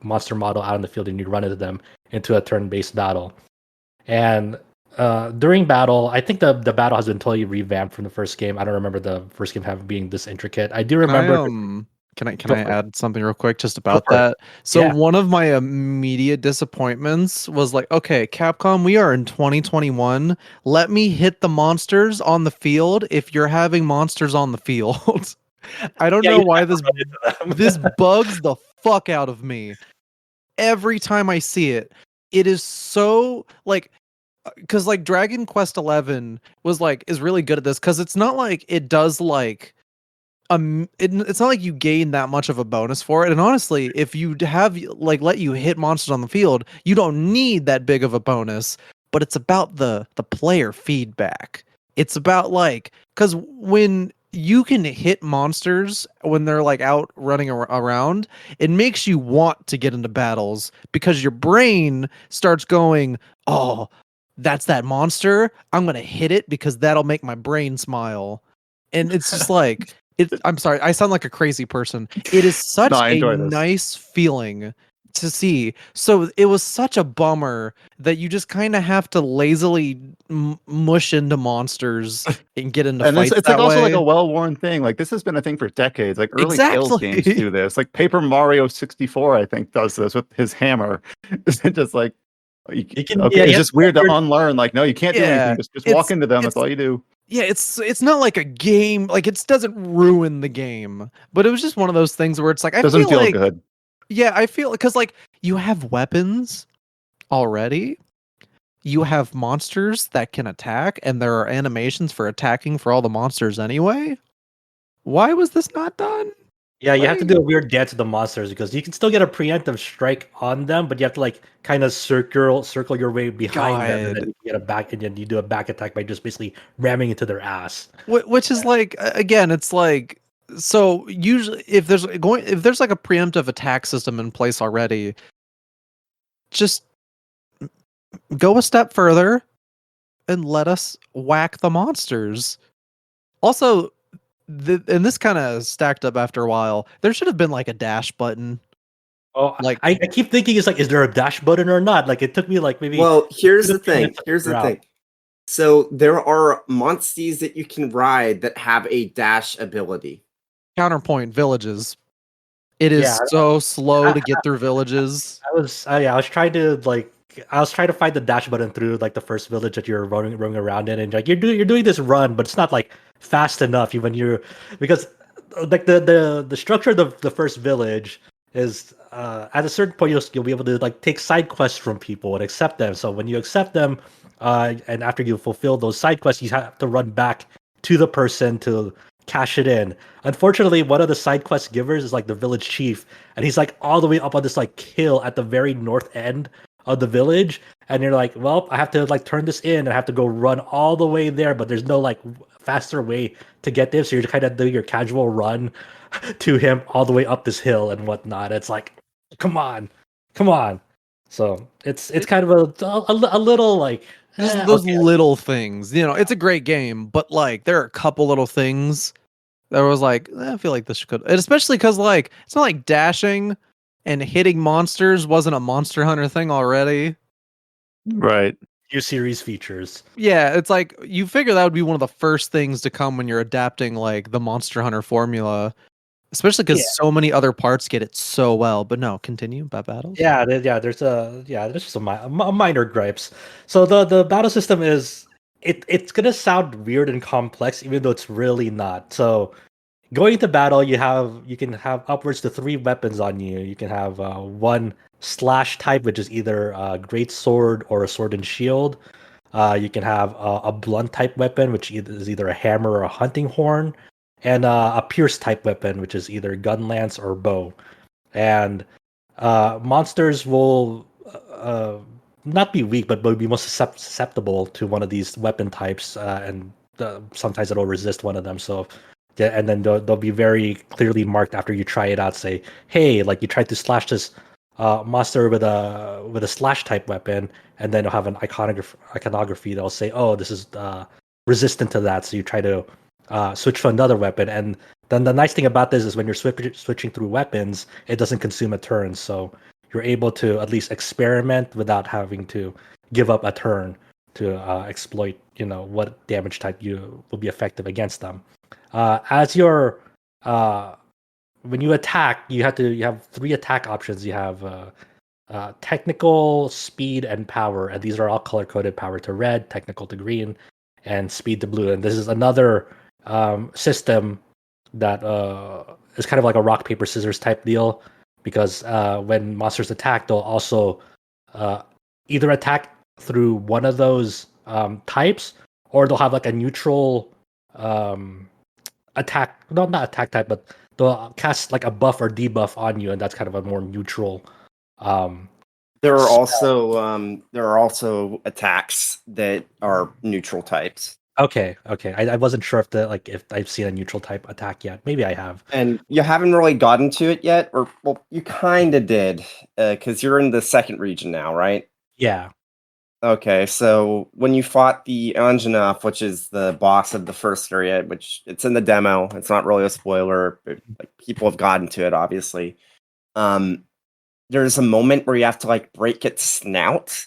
monster model out in the field, and you run into them into a turn-based battle. And during battle, I think the battle has been totally revamped from the first game. I don't remember the first game having being this intricate. I do remember. Can I Go for it. add something real quick just about for it. that? So Yeah. one of my immediate disappointments was like, okay, Capcom, we are in 2021. Let me hit the monsters on the field if you're having monsters on the field. I don't Yeah, know you why have to this run into them. this bugs the fuck out of me. Every time I see it, it is so like because like Dragon Quest 11 was like is really good at this because it's not like it does like it's not like you gain that much of a bonus for it. And honestly, if you have like let you hit monsters on the field, you don't need that big of a bonus. But it's about the player feedback. It's about like because when you can hit monsters when they're like out running around, it makes you want to get into battles because your brain starts going, oh, that's that monster. I'm gonna hit it because that'll make my brain smile. And it's just like I'm sorry, I sound like a crazy person. It is such I a enjoy this. nice feeling to see. So it was such a bummer that you just kind of have to lazily mush into monsters and get into And fights it's that like also like way. a well-worn thing. Like this has been a thing for decades. Like early Tales Exactly. games do this. Like Paper Mario 64, I think, does this with his hammer. It's just like You can- okay, yeah, you it's have just weird to to- unlearn. Like, no, you can't do Yeah, anything. Just walk into them. That's it's all you do. yeah, it's not like a game. Like it doesn't ruin the game, but it was just one of those things where it's like I Doesn't feel feel like good. yeah, I feel because like you have weapons already. You have monsters that can attack, and there are animations for attacking for all the monsters anyway. Why was this not done? Yeah, you have to Like- do a weird dance with the monsters because you can still get a preemptive strike on them, but you have to like kind of circle your way behind them, and then God. you get a back, and then you do a back attack by just basically ramming into their ass. Which is like again, it's like so usually if there's like a preemptive attack system in place already, just go a step further and let us whack the monsters. Also, and this kind of stacked up after a while. There should have been like a dash button. Oh, Like- I keep thinking it's like, is there a dash button or not? Like it took me like maybe. Well, here's two the to 3 thing. minutes to Here's the figure out. thing. So there are monsties that you can ride that have a dash ability. Counterpoint villages. It is Yeah, so slow to get through villages. I was trying to find the dash button through like the first village that you're running around in, and like you're doing this run, but it's not like fast enough even because like the structure of the first village is at a certain point you'll be able to like take side quests from people and accept them. So when you accept them, and after you fulfill those side quests, you have to run back to the person to cash it in. Unfortunately, one of the side quest givers is like the village chief, and he's like all the way up on this like hill at the very north end of the village, and you're like, well, I have to like turn this in and I have to go run all the way there, but there's no like faster way to get there, so you're kind of doing your casual run to him all the way up this hill and whatnot. It's like, come on. So it's kind of a little like Just those okay. little things. You know, it's a great game, but like there are a couple little things that was like, I feel like this could, and especially because like it's not like dashing and hitting monsters wasn't a Monster Hunter thing already. Right. New series features. Yeah, it's like you figure that would be one of the first things to come when you're adapting like the Monster Hunter formula, especially because so many other parts get it so well. But no, continue by battles. There's just some minor gripes. So the battle system is it's gonna sound weird and complex, even though it's really not. So going into battle, you can have upwards to 3 weapons on you. You can have one slash type, which is either a great sword or a sword and shield. You can have a blunt type weapon, which is either a hammer or a hunting horn, and a pierce type weapon, which is either gun lance or bow. And monsters will not be weak, but will be most susceptible to one of these weapon types, and sometimes it'll resist one of them. So Yeah, and then they'll be very clearly marked after you try it out. Say, hey, like you tried to slash this monster with a slash type weapon, and then you'll have an iconography that'll say, oh, this is resistant to that. So you try to switch to another weapon, and then the nice thing about this is when you're switching through weapons, it doesn't consume a turn, so you're able to at least experiment without having to give up a turn to exploit, what damage type you will be effective against them. As your when you attack, you have 3 attack options. You have technical, speed, and power, and these are all color coded: power to red, technical to green, and speed to blue. And this is another system that is kind of like a rock paper scissors type deal, because when monsters attack, they'll also either attack through one of those types, or they'll have like a neutral attack. No, not attack type, but they'll cast like a buff or debuff on you, and that's kind of a more neutral. There are also attacks that are neutral types. Okay. I wasn't sure if I've seen a neutral type attack yet. Maybe I have. And you haven't really gotten to it yet, or well, you kind of did, because you're in the second region now, right? Yeah. Okay, so when you fought the Anjanath, which is the boss of the first area, which it's in the demo, it's not really a spoiler, but like people have gotten to it, obviously. There's a moment where you have to like break its snout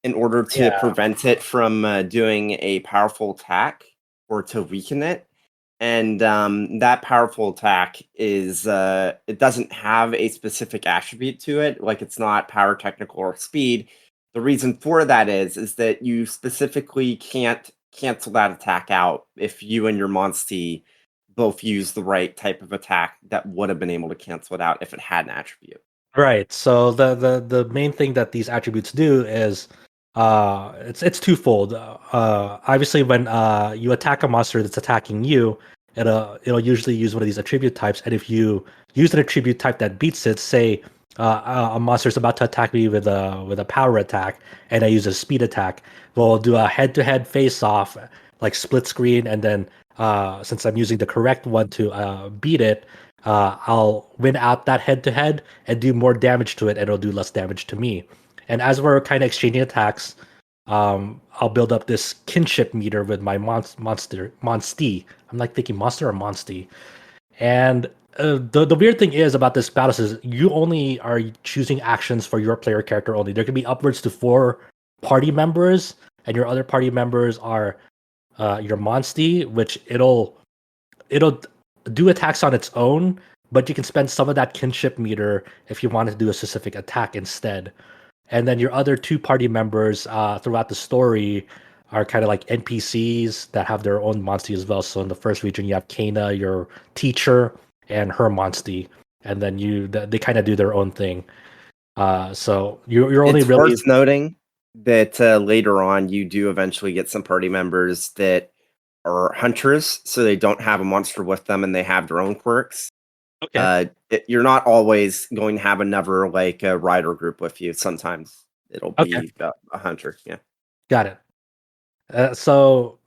in order to prevent it from doing a powerful attack or to weaken it. And that powerful attack is it doesn't have a specific attribute to it, like it's not power, technical, or speed. The reason for that is that you specifically can't cancel that attack out if you and your Monstie both use the right type of attack that would have been able to cancel it out if it had an attribute. Right. So the main thing that these attributes do is it's twofold. Obviously, when you attack a monster that's attacking you, it'll usually use one of these attribute types, and if you use an attribute type that beats it, say a monster is about to attack me with a power attack, and I use a speed attack, we'll do a head-to-head face-off, like split screen, and then since I'm using the correct one to beat it, I'll win out that head-to-head and do more damage to it, and it'll do less damage to me. And as we're kind of exchanging attacks, I'll build up this kinship meter with my Monstie. I'm like thinking monster or Monstie. And the weird thing is about this battle is you only are choosing actions for your player character only. There can be upwards to 4 party members, and your other party members are your Monstie, which it'll do attacks on its own, but you can spend some of that kinship meter if you want to do a specific attack instead. And then your other 2 party members throughout the story are kind of like NPCs that have their own Monstie as well. So in the first region, you have Kana, your teacher, and her Monstie, and then they kind of do their own thing. So you're only it's really worth noting that later on you do eventually get some party members that are hunters, so they don't have a monster with them and they have their own quirks. okay. You're not always going to have another like a rider group with you. Sometimes it'll be a hunter. Yeah, Got it. So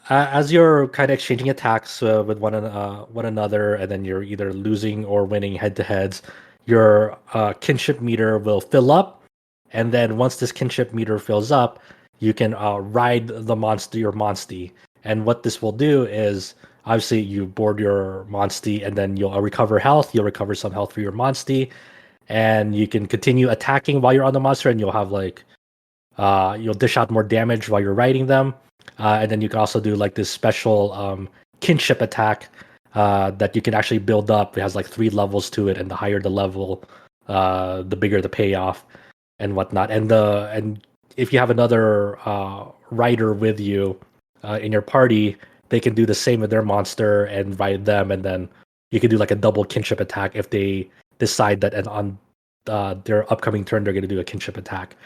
as you're kind of exchanging attacks with one another, and then you're either losing or winning head-to-heads, your kinship meter will fill up, and then once this kinship meter fills up, you can ride the monster, your Monstie. And what this will do is, obviously, you board your Monstie, and then you'll recover health. You'll recover some health for your Monstie, and you can continue attacking while you're on the monster, and you'll have like you'll dish out more damage while you're riding them. And then you can also do like this special kinship attack that you can actually build up. It has like 3 levels to it, and the higher the level, the bigger the payoff and whatnot. And if you have another rider with you in your party, they can do the same with their monster and ride them, and then you can do like a double kinship attack if they decide that on their upcoming turn they're going to do a kinship attack.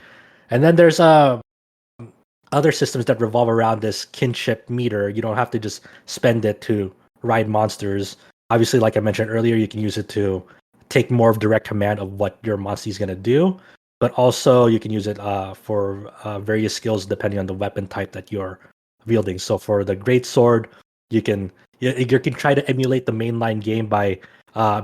And then there's other systems that revolve around this kinship meter. You don't have to just spend it to ride monsters. Obviously, like I mentioned earlier, you can use it to take more of direct command of what your Monstie is going to do, but also you can use it for various skills depending on the weapon type that you're wielding. So for the great sword, you can try to emulate the mainline game by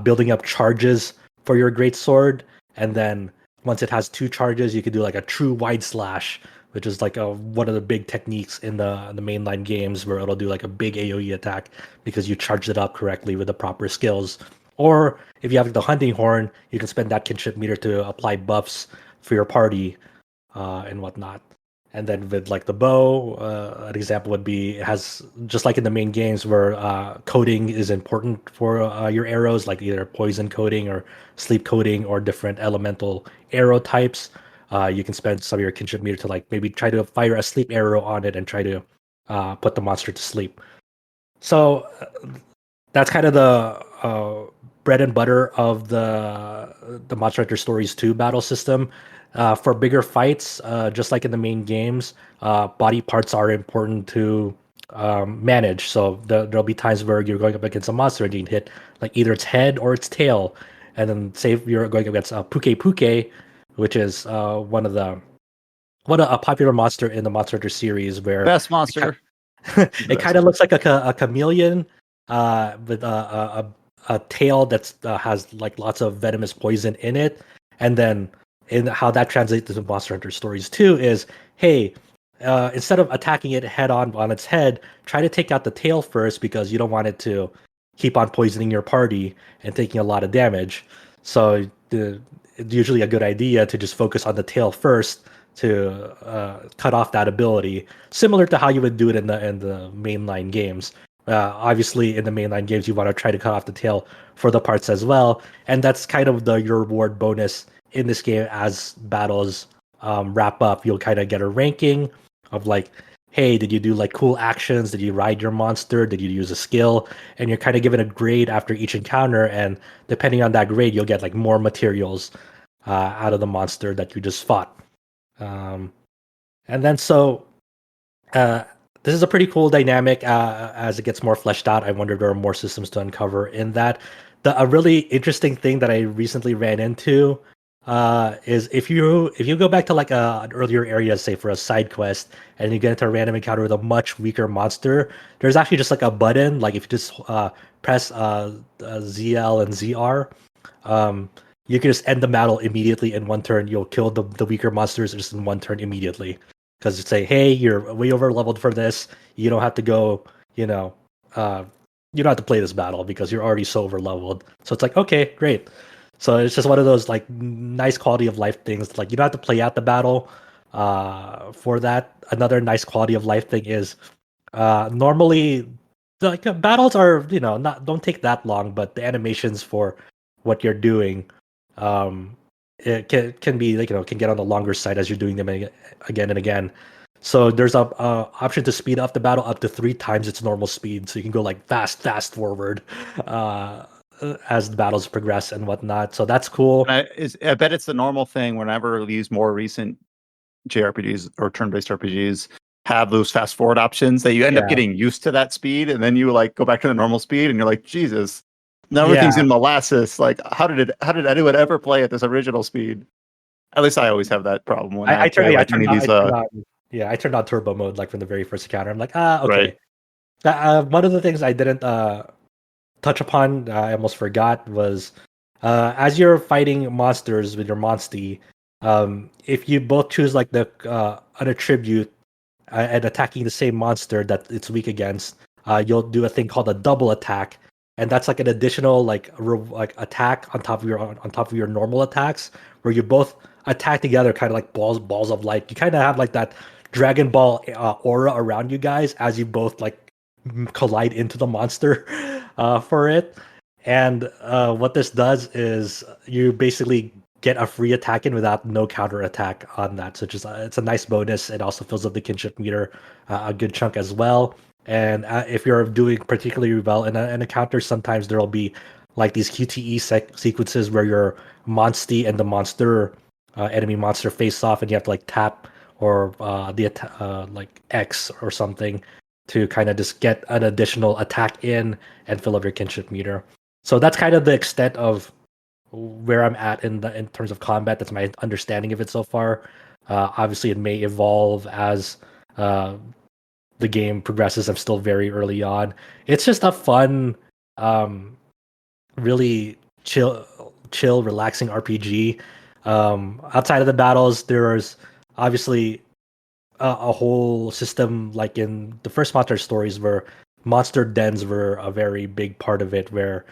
building up charges for your great sword, and then once it has 2 charges, you can do like a true wide slash, which is like one of the big techniques in the mainline games, where it'll do like a big AoE attack because you charged it up correctly with the proper skills. Or if you have the hunting horn, you can spend that kinship meter to apply buffs for your party and whatnot. And then with like the bow, an example would be, it has, just like in the main games where coating is important for your arrows, like either poison coating or sleep coating or different elemental arrow types. You can spend some of your kinship meter to like maybe try to fire a sleep arrow on it and try to put the monster to sleep. So that's kind of the bread and butter of the Monster Hunter Stories 2 battle system. For bigger fights, just like in the main games, body parts are important to manage. So there'll be times where you're going up against a monster and you can hit like either its head or its tail. And then say if you're going against Puke Puke, which is one of a popular monster in the Monster Hunter series, where Best monster. it kind of looks like a chameleon with a tail that has like lots of venomous poison in it. And then in how that translates to Monster Hunter Stories 2 is, hey, instead of attacking it head on its head, try to take out the tail first, because you don't want it to keep on poisoning your party and taking a lot of damage. So it's usually a good idea to just focus on the tail first to cut off that ability, similar to how you would do it in the mainline games. Obviously, in the mainline games, you want to try to cut off the tail for the parts as well, and that's kind of your reward bonus in this game. As battles wrap up, you'll kind of get a ranking of like, hey, did you do like cool actions? Did you ride your monster? Did you use a skill? And you're kind of given a grade after each encounter, and depending on that grade, you'll get like more materials out of the monster that you just fought. And then this is a pretty cool dynamic. As it gets more fleshed out, I wonder if there are more systems to uncover in that. A really interesting thing that I recently ran into is if you go back to like an earlier area, say for a side quest, and you get into a random encounter with a much weaker monster, there's actually just like a button, like if you just press ZL and ZR, you can just end the battle immediately in one turn. You'll kill the weaker monsters just in one turn immediately. Because you say, hey, you're way over leveled for this. You don't have to go, you don't have to play this battle because you're already so over leveled. So it's like, okay, great. So it's just one of those like nice quality of life things. Like you don't have to play out the battle for that. Another nice quality of life thing is normally like battles are, don't take that long, but the animations for what you're doing it can be like, can get on the longer side as you're doing them again and again. So there's a option to speed up the battle up to 3 times its normal speed, so you can go like fast forward as the battles progress and whatnot. So that's cool. And I bet it's the normal thing whenever these more recent JRPGs or turn-based RPGs have those fast forward options, that you end up getting used to that speed, and then you like go back to the normal speed and you're like, Jesus, now everything's in molasses. Like, how did anyone ever play at this original speed? At least I always have that problem when I turned on turbo mode like from the very first encounter. I'm like, okay. Right. One of the things I didn't touch upon, I almost forgot, was as you're fighting monsters with your Monstie, if you both choose like the unattribute and attacking the same monster that it's weak against, you'll do a thing called a double attack. And that's like an additional like attack on top of your normal attacks, where you both attack together, kind of like balls of light. You kind of have like that Dragon Ball aura around you guys as you both like collide into the monster for it. And what this does is you basically get a free attack in without no counter attack on that. So it's a nice bonus. It also fills up the kinship meter a good chunk as well. And if you're doing particularly well in an encounter, sometimes there'll be like these QTE sequences where your Monstie and the monster, enemy monster, face off, and you have to like tap or like X or something to kind of just get an additional attack in and fill up your kinship meter. So that's kind of the extent of where I'm at in terms of combat. That's my understanding of it so far. Obviously, it may evolve as the game progresses. I'm still very early on. It's just a fun, really chill, relaxing RPG. Outside of the battles, there's obviously a whole system like in the first Monster stories where monster dens were a very big part of it, where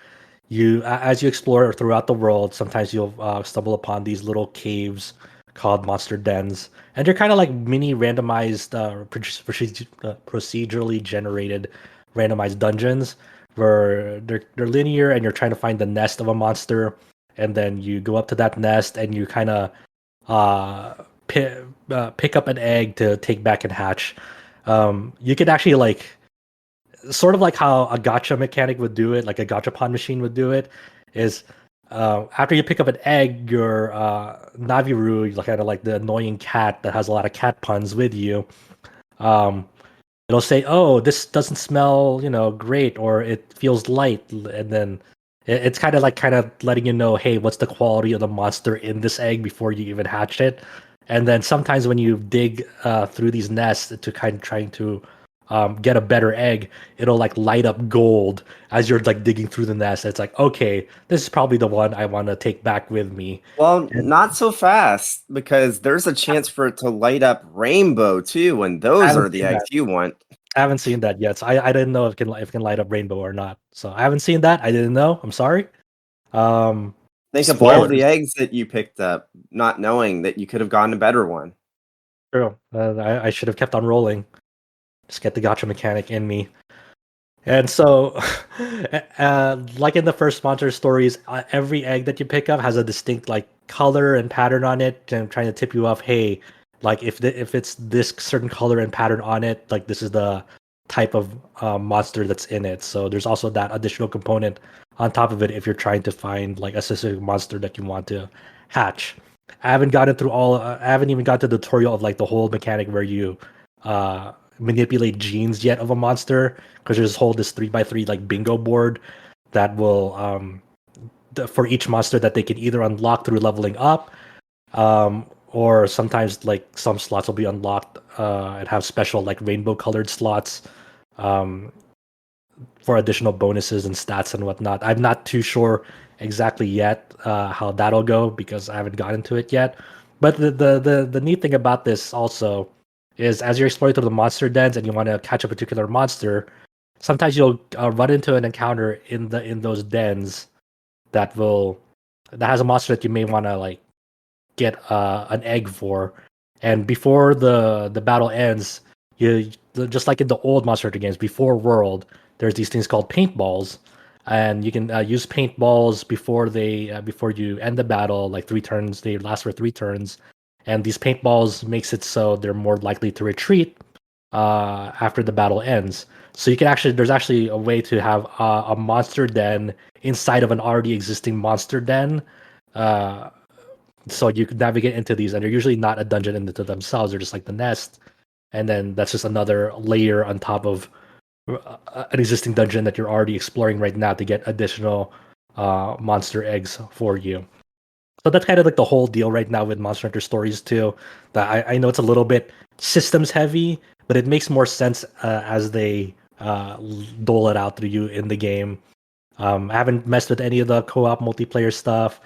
as you explore throughout the world, sometimes you'll stumble upon these little caves called monster dens, and they're kind of like mini randomized, procedurally generated randomized dungeons where they're linear, and you're trying to find the nest of a monster, and then you go up to that nest and you kind of pick up an egg to take back and hatch. You could actually like sort of like how a gacha mechanic would do it, like a gachapon machine would do it, is after you pick up an egg, your Naviru, kind of like the annoying cat that has a lot of cat puns with you, it'll say, "Oh, this doesn't smell, great," or "It feels light," and then it's kind of letting you know, "Hey, what's the quality of the monster in this egg before you even hatch it?" And then sometimes when you dig through these nests to kind of trying to get a better egg, it'll like light up gold as you're like digging through the nest. It's like, okay, this is probably the one I want to take back with me. Well, not so fast, because there's a chance for it to light up rainbow too, and those are the eggs you want. I haven't seen that yet, so I didn't know if it can light up rainbow or not. So I haven't seen that. I didn't know. I'm sorry. Think of all the eggs that you picked up, not knowing that you could have gotten a better one. True. I should have kept on rolling. Just get the gacha mechanic in me. And so, like in the first Monster stories, every egg that you pick up has a distinct like color and pattern on it, and trying to tip you off. Hey, like if it's this certain color and pattern on it, like this is the type of monster that's in it. So there's also that additional component on top of it if you're trying to find like a specific monster that you want to hatch. I haven't gotten through I haven't even got to the tutorial of like the whole mechanic where you manipulate genes yet of a monster, because there's this 3x3 like bingo board that will for each monster that they can either unlock through leveling up, or sometimes like some slots will be unlocked and have special like rainbow colored slots for additional bonuses and stats and whatnot. I'm not too sure exactly yet how that'll go because I haven't gotten to it yet. But the neat thing about this also is as you're exploring through the monster dens and you want to catch a particular monster, sometimes you'll run into an encounter in those dens that has a monster that you may want to like get an egg for, and before the battle ends, you just like in the old Monster Hunter games before World, there's these things called paintballs, and you can use paintballs before you end the battle, like 3 turns. They last for 3 turns. And these paintballs makes it so they're more likely to retreat after the battle ends. So you can there's actually a way to have a monster den inside of an already existing monster den. So you can navigate into these, and they're usually not a dungeon into themselves. They're just like the nest, and then that's just another layer on top of an existing dungeon that you're already exploring right now to get additional monster eggs for you. So that's kind of like the whole deal right now with Monster Hunter Stories 2. That I know it's a little bit systems heavy, but it makes more sense as they dole it out to you in the game. I haven't messed with any of the co-op multiplayer stuff.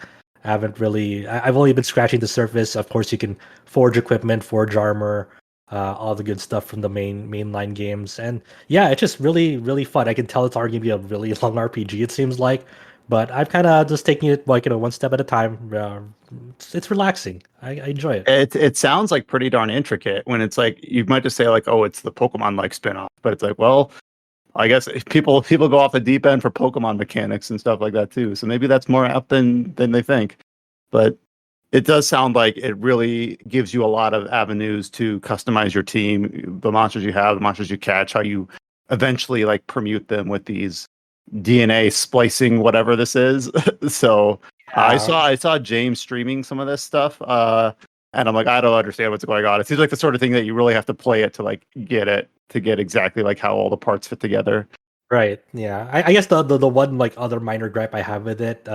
I've only been scratching the surface. Of course, you can forge equipment, forge armor, all the good stuff from the mainline games. And yeah, it's just really, really fun. I can tell it's already going to be a really long RPG, it seems like. But I've kind of just taking it like one step at a time. It's relaxing. I enjoy it. It sounds like pretty darn intricate when it's like you might just say like, oh, it's the Pokemon like spinoff, but it's like, well, I guess people go off the deep end for Pokemon mechanics and stuff like that too. So maybe that's more apt than they think. But it does sound like it really gives you a lot of avenues to customize your team, the monsters you have, the monsters you catch, how you eventually like permute them with these DNA splicing, whatever this is. So I saw James streaming some of this stuff, and I'm like, I don't understand what's going on. It seems like the sort of thing that you really have to play it to like get exactly like how all the parts fit together. Right. Yeah. I guess the one like other minor gripe I have with it,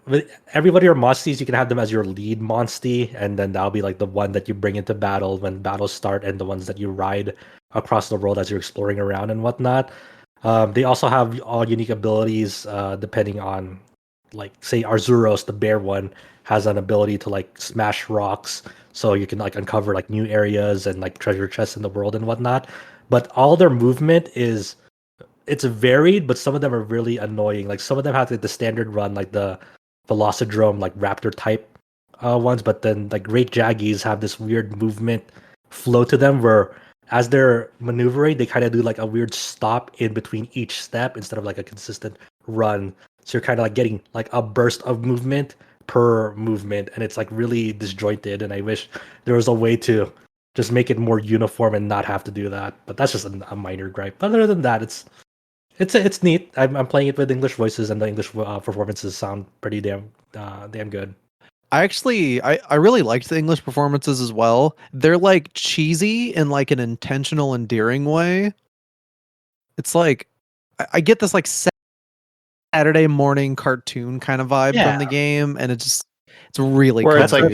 with everybody are monsties, you can have them as your lead monstie, and then that'll be like the one that you bring into battle when battles start, and the ones that you ride across the world as you're exploring around and whatnot. They also have all unique abilities depending on, like, say Arzuros, the bear one, has an ability to like smash rocks, so you can like uncover like new areas and like treasure chests in the world and whatnot. But all their movement is it's varied, but some of them are really annoying. Like some of them have like the standard run, like the Velocidrome, like Raptor type ones, but then like Great Jaggies have this weird movement flow to them where as they're maneuvering, they kind of do like a weird stop in between each step instead of like a consistent run. So you're kind of like getting like a burst of movement per movement, and it's like really disjointed. And I wish there was a way to just make it more uniform and not have to do that. But that's just a minor gripe. But other than that, it's neat. I'm playing it with English voices, and the English performances sound pretty damn good. I really liked the English performances as well. They're like cheesy in like an intentional, endearing way. It's like I get this like Saturday morning cartoon kind of vibe from the game, and it's really where cool. it's like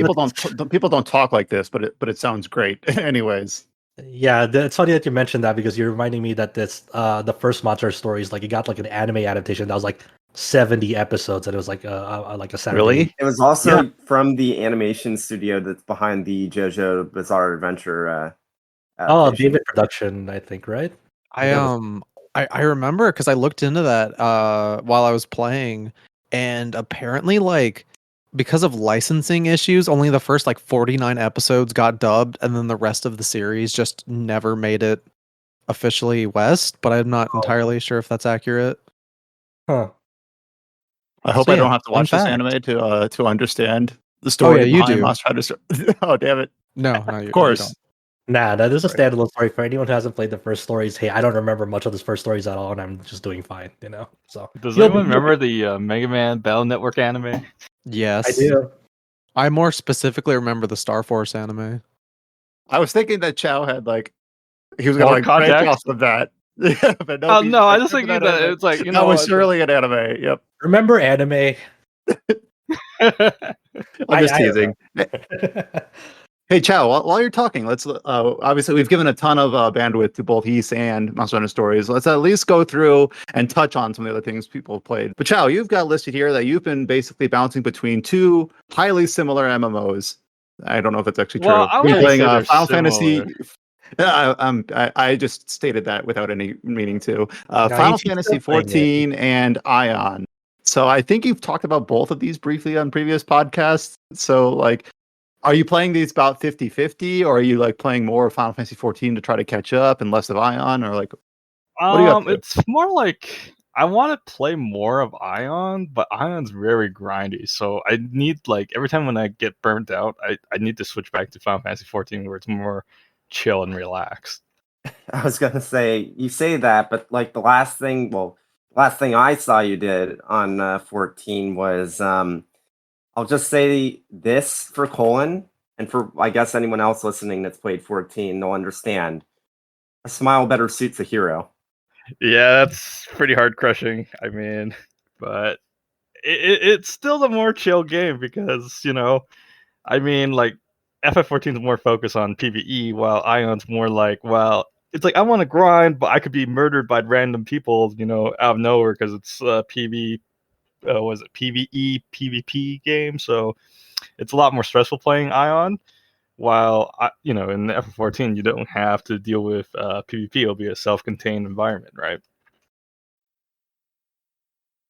people don't talk like this, but it sounds great anyways. Yeah, it's funny that you mentioned that because you're reminding me that this the first Monster Stories, like it got like an anime adaptation that was like 70 episodes, and it was like a Saturday. Really? It was also from the animation studio that's behind the JoJo Bizarre Adventure. David Production, I think, right? I remember because I looked into that while I was playing, and apparently like because of licensing issues, only the first like 49 episodes got dubbed, and then the rest of the series just never made it officially west. But I'm not entirely sure if that's accurate. Huh. I hope So, I yeah, don't have to fun watch this fact. anime to understand the story you behind do. Monster Hunter. Oh, damn it! No, you Of course. don't. Nah, that is a standalone story for anyone who hasn't played the first stories. Hey, I don't remember much of the first stories at all, and I'm just doing fine, you know. So Does anyone remember the Mega Man Battle Network anime? Yes, I do. I more specifically remember the Star Force anime. I was thinking that Chao had like he was gonna More like branch context? off of that. Yeah, but no, Oh he's no, I like, just think "Remember that anime?" it's like that was surely an anime. Yep. Remember anime? I'm just I teasing. Hey, Chao, while you're talking, let's obviously we've given a ton of bandwidth to both Ys and Monster Hunter Stories. Let's at least go through and touch on some of the other things people have played. But Chao, you've got listed here that you've been basically bouncing between two highly similar MMOs. I don't know if it's actually true. Well, I You've been wouldn't playing say they're Final similar. Fantasy. I just stated that without any meaning to. No, Final he's Fantasy still playing it. XIV and Aion. So I think you've talked about both of these briefly on previous podcasts. So like, are you playing these about 50-50, or are you like playing more of Final Fantasy XIV to try to catch up and less of Aion, or like what are you up to? It's more like I want to play more of Aion, but Ion's very grindy. So I need like every time when I get burnt out, I need to switch back to Final Fantasy XIV where it's more chill and relaxed. I was gonna say you say that, but like the last thing I saw you did on 14 was I'll just say this for Colin, and for I guess anyone else listening that's played 14, they'll understand. A smile better suits a hero. Yeah, that's pretty hard crushing. I mean, but it's still the more chill game because, I mean, like, FF14 is more focused on PvE, while Ion's more like, well, it's like, I want to grind, but I could be murdered by random people, out of nowhere because it's PvE, PvP game, so it's a lot more stressful playing Ion. While in FF14 you don't have to deal with PvP; it'll be a self-contained environment, right?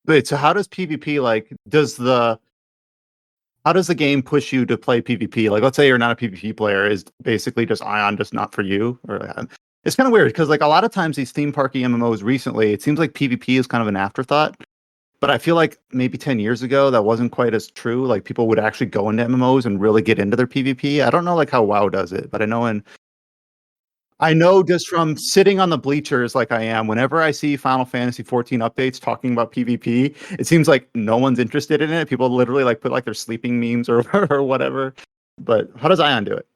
Wait, so how does PvP how does the game push you to play PvP? Like, let's say you're not a PvP player, is basically just Ion just not for you? Or it's kind of weird because like a lot of times these theme parky MMOs recently, it seems like PvP is kind of an afterthought. But I feel like maybe 10 years ago that wasn't quite as true. Like people would actually go into MMOs and really get into their PvP. I don't know like how WoW does it, but I know just from sitting on the bleachers like I am, whenever I see Final Fantasy 14 updates talking about PvP, it seems like no one's interested in it. People literally like put like their sleeping memes or or whatever. But how does Ion do it?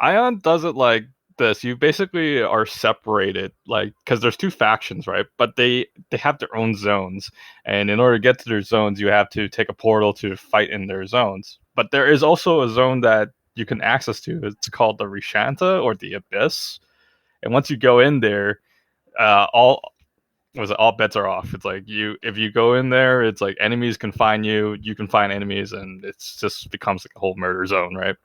Ion does it like this. You basically are separated, like, because there's two factions, right? But they have their own zones, and in order to get to their zones, you have to take a portal to fight in their zones. But there is also a zone that you can access to. It's called the Rishanta or the Abyss, and once you go in there, all bets are off. It's like if you go in there, it's like enemies can find you, you can find enemies, and it's just becomes like a whole murder zone, right?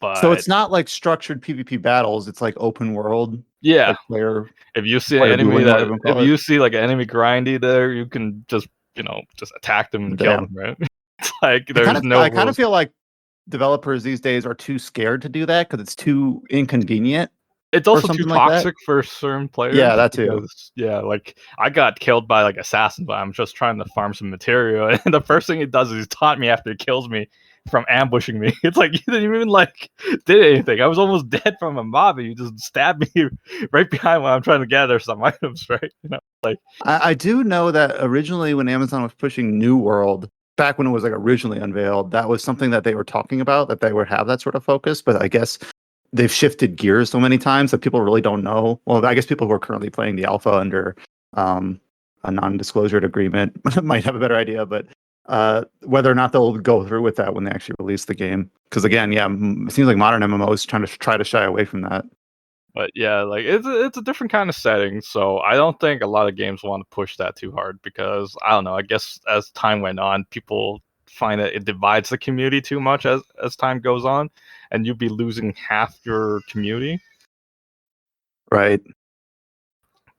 But So it's not like structured PvP battles. It's like open world. yeah, Like player. if you see an player enemy dueling, whatever you if call you see like an enemy grindy there, you can just attack them and kill Damn. them, right? It's like there's I kind of rules. feel like developers these days are too scared to do that because it's too inconvenient. It's also too something like that. toxic for certain players. Yeah, that too. Because, like I got killed by like assassin, but I'm just trying to farm some material, and the first thing it does is taunt me after it kills me from ambushing me. It's like you didn't even like did anything. I was almost dead from a mob, and you just stabbed me right behind when I'm trying to gather some items, right? Like I do know that originally when Amazon was pushing New World, back when it was like originally unveiled, that was something that they were talking about, that they would have that sort of focus. But I guess they've shifted gears so many times that people really don't know. Well, I guess people who are currently playing the alpha under a non-disclosure agreement might have a better idea, but whether or not they'll go through with that when they actually release the game. Because again, it seems like modern MMOs try to shy away from that. But yeah, like it's a different kind of setting, so I don't think a lot of games want to push that too hard because I don't know. I guess as time went on, people find that it divides the community too much as time goes on, and you'd be losing half your community. Right.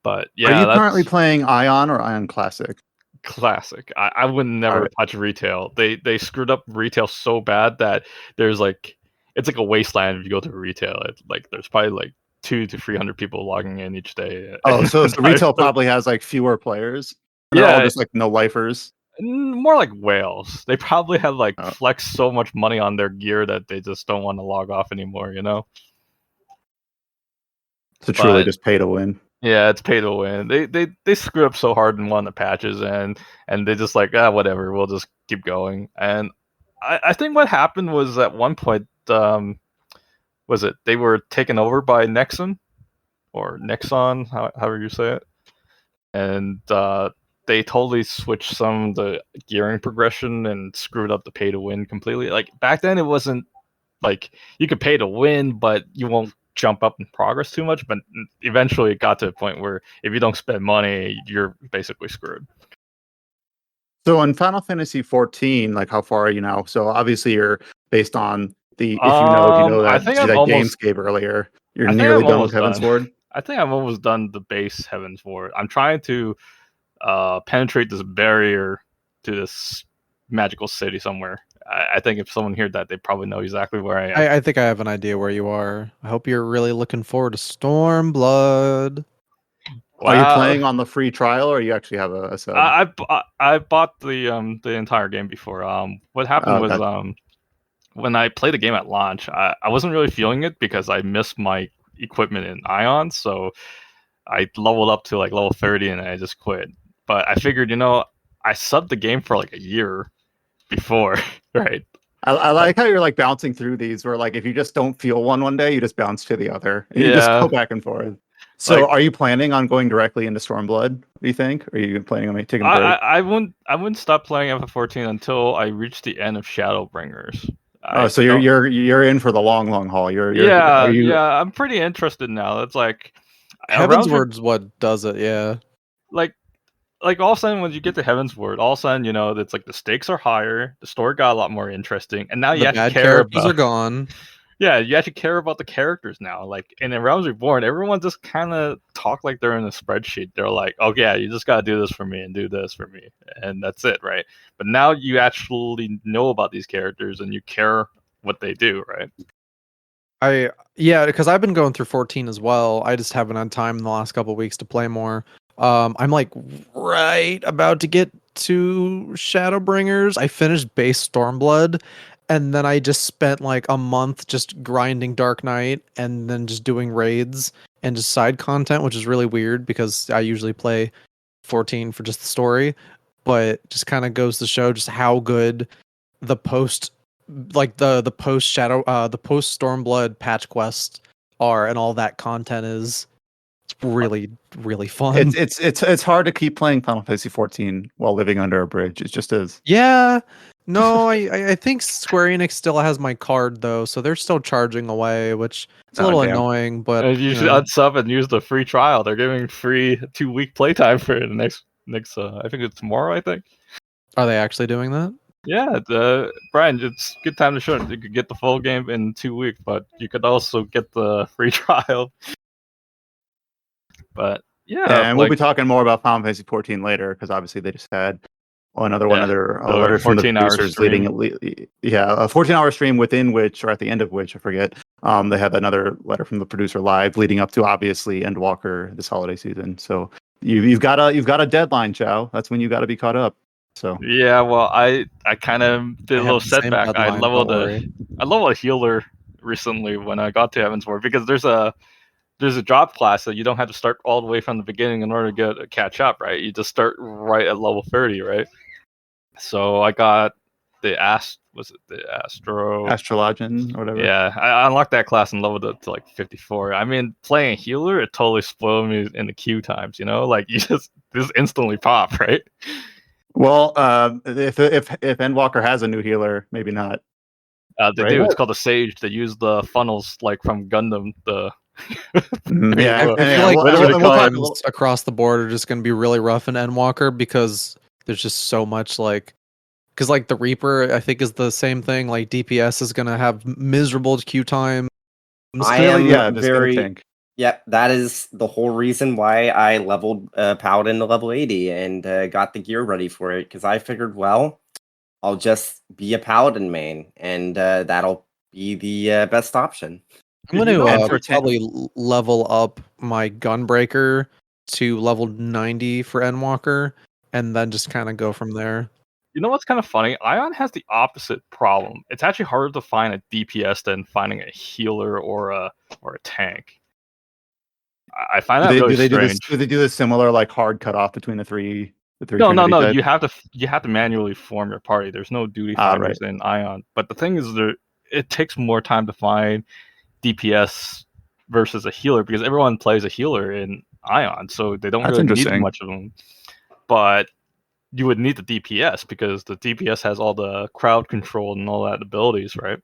But yeah, are you currently playing Aion or Aion Classic? Classic. I would never touch retail. They screwed up retail so bad that there's like it's like a wasteland if you go to retail. There's probably like 200 to 300 people logging in each day. Oh, so retail probably has like fewer players. And they're all just like no lifers. More like whales. They probably have like flexed so much money on their gear that they just don't want to log off anymore, So truly just pay to win. Yeah, it's pay to win. They screwed up so hard in one of the patches and they just like, whatever, we'll just keep going. And I think what happened was at one point, was it they were taken over by Nexon or Nexon, however you say it. And they totally switched some of the gearing progression and screwed up the pay to win completely. Like back then, it wasn't like you could pay to win, but you won't jump up in progress too much. But eventually, it got to a point where if you don't spend money, you're basically screwed. So in Final Fantasy XIV, like how far are you now? So obviously, you're based on the if you know that, I think I'm almost Gamescape earlier. You're nearly done with Heaven's Ward. I think I'm almost done the base Heaven's Ward. I'm trying to penetrate this barrier to this magical city somewhere. I think if someone heard that, they probably know exactly where I am. I think I have an idea where you are. I hope you're really looking forward to Stormblood. Are you playing on the free trial, or you actually have a sub? I bought the entire game before. What happened was when I played the game at launch, I wasn't really feeling it because I missed my equipment in Aion, so I leveled up to like level 30 and I just quit. But I figured, I subbed the game for like a year before, right? I like how you're like bouncing through these where like if you just don't feel one day, you just bounce to the other. And you just go back and forth. So are you planning on going directly into Stormblood, do you think? Or are you planning on taking a break? I wouldn't stop playing FF14 until I reach the end of Shadowbringers. So you're in for the long haul. I'm pretty interested now. It's like Heaven's Word's what does it, yeah. Like all of a sudden when you get to Heaven's Word, all of a sudden, it's like the stakes are higher, the story got a lot more interesting, and now you actually care characters about are gone. Yeah, you actually care about the characters now. Like in Realms Reborn, everyone just kind of talk like they're in a spreadsheet. They're like, "Oh yeah, you just gotta do this for me and do this for me, and that's it, right?" But now you actually know about these characters and you care what they do, right? Because I've been going through 14 as well. I just haven't had time in the last couple of weeks to play more. I'm like right about to get to Shadowbringers. I finished base Stormblood, and then I just spent like a month just grinding Dark Knight and then just doing raids and just side content, which is really weird because I usually play 14 for just the story, but just kind of goes to show just how good the post Stormblood patch quest are and all that content is. It's really, really fun. It's hard to keep playing Final Fantasy 14 while living under a bridge. It just is. Yeah. No, I think Square Enix still has my card though, so they're still charging away, which is a little damn. annoying. But And you should unsub and use the free trial. They're giving free 2-week playtime for the next. I think it's tomorrow. I think. are they actually doing that? Yeah, Brian, it's a good time to show it. You could get the full game in 2 weeks, but you could also get the free trial. But yeah, And we'll be talking more about Final Fantasy 14 later because obviously they just had another the letter from the 14-hour producers stream. a 14-hour stream within which, or at the end of which, I forget. They had another letter from the producer live leading up to obviously Endwalker this holiday season. So you've got a deadline, Chao. That's when you got to be caught up. So Yeah, well, I kind of did I a have little the same setback. I deadline, leveled don't worry. a healer recently when I got to Heavensward because there's a drop class that you don't have to start all the way from the beginning in order to catch up, right? You just start right at level 30, right? So I got the Astrologian or whatever. Yeah, I unlocked that class and leveled it to like 54. I mean, playing a healer, it totally spoiled me in the queue times, Like you just instantly pop, right? Well, if Endwalker has a new healer, maybe not. They Right. do. It's called the Sage. They use the funnels like from Gundam. Yeah, I and feel yeah, like we'll talk a times little- across the board are just going to be really rough in Endwalker because there's just so much because like the Reaper I think is the same thing. Like DPS is going to have miserable queue time. I am just get a very. tank. Yep, that is the whole reason why I leveled Paladin to level 80 and got the gear ready for it, because I figured, well, I'll just be a Paladin main, and that'll be the best option. I'm going And to for probably level up my Gunbreaker to level 90 for Endwalker and then just kind of go from there. You know what's kind of funny? Aion has the opposite problem. It's actually harder to find a DPS than finding a healer or a tank. I find that really strange. Do they do this similar like hard cutoff between the three? No. Trinity types? You have to manually form your party. There's no duty finders in Aion. But the thing is, it takes more time to find DPS versus a healer because everyone plays a healer in Aion, so they don't That's really need interesting. much of them. But you would need the DPS because the DPS has all the crowd control and all that abilities, right?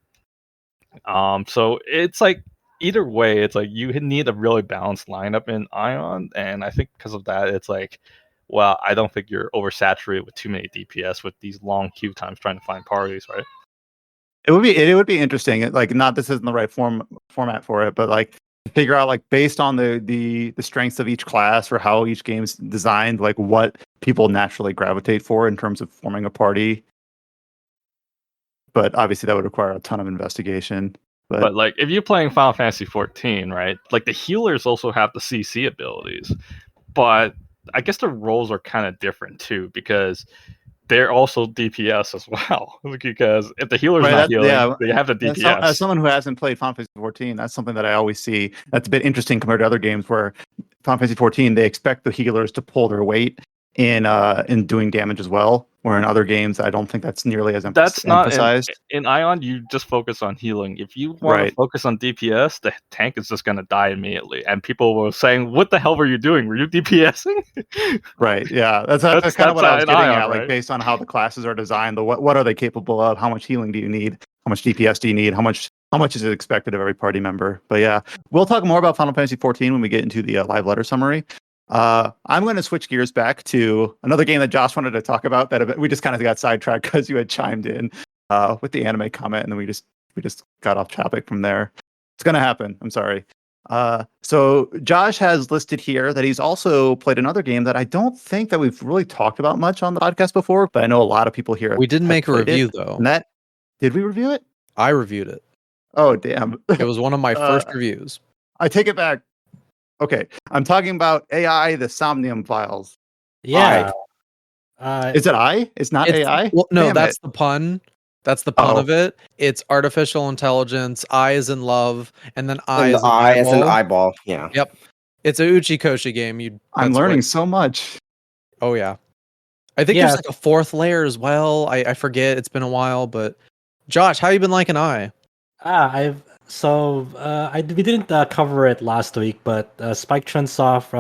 So it's like either way, it's like you need a really balanced lineup in Aion, and I think because of that, it's like, well, I don't think you're oversaturated with too many DPS with these long queue times trying to find parties, right? It would be interesting. Like, not this isn't the right format for it, but like figure out like based on the strengths of each class or how each game's designed, like what people naturally gravitate for in terms of forming a party. But obviously that would require a ton of investigation. But like if you're playing Final Fantasy XIV, right? Like the healers also have the CC abilities, but I guess their roles are kind of different too because they're also DPS as well. Because if the healer's not healing, they have the DPS. As someone who hasn't played Final Fantasy XIV, that's something that I always see. That's a bit interesting compared to other games where Final Fantasy XIV they expect the healers to pull their weight in doing damage as well. Where in other games, I don't think that's nearly as That's not emphasized. in Aion. You just focus on healing. If you want to focus on DPS, the tank is just going to die immediately. And people were saying, "What the hell were you doing? Were you DPSing?" Right. Yeah. That's kind of what I was getting Aion, at. Like right? based on how the classes are designed, what are they capable of? How much healing do you need? How much DPS do you need? How much is it expected of every party member? But yeah, we'll talk more about Final Fantasy XIV when we get into the live letter summary. I'm going to switch gears back to another game that Josh wanted to talk about that we just kind of got sidetracked because you had chimed in with the anime comment, and then we just got off topic from there. It's going to happen. I'm sorry. So Josh has listed here that he's also played another game that I don't think that we've really talked about much on the podcast before, but I know a lot of people here. We didn't make a review though. And did we review it? I reviewed it. Oh damn! It was one of my first reviews. I take it back. Okay, I'm talking about AI, the Somnium Files. Yeah. Is it I? It's not AI? Well, no, Damn that's it. the pun. That's the pun of it. It's artificial intelligence. I is in love, and then I And is the eye an as an eyeball. eyeball. Yeah. Yep. It's a Uchikoshi game. I'm learning so much. Oh yeah. I think there's like a fourth layer as well. I forget. It's been a while, but Josh, how you been liking I? I've We didn't cover it last week, but Spike Chunsoft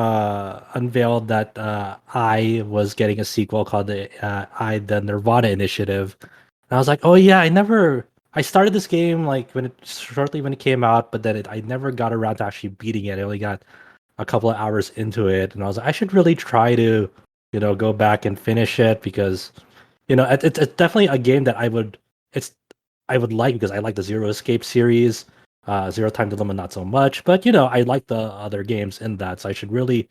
unveiled that I was getting a sequel called the Nirvana Initiative. And I was like, oh yeah, I started this game like shortly when it came out, but then I never got around to actually beating it. I only got a couple of hours into it, and I was like, I should really try to, go back and finish it because, it's definitely a game that I would like because I like the Zero Escape series. Zero Time Dilemma not so much, but I like the other games in that, so I should really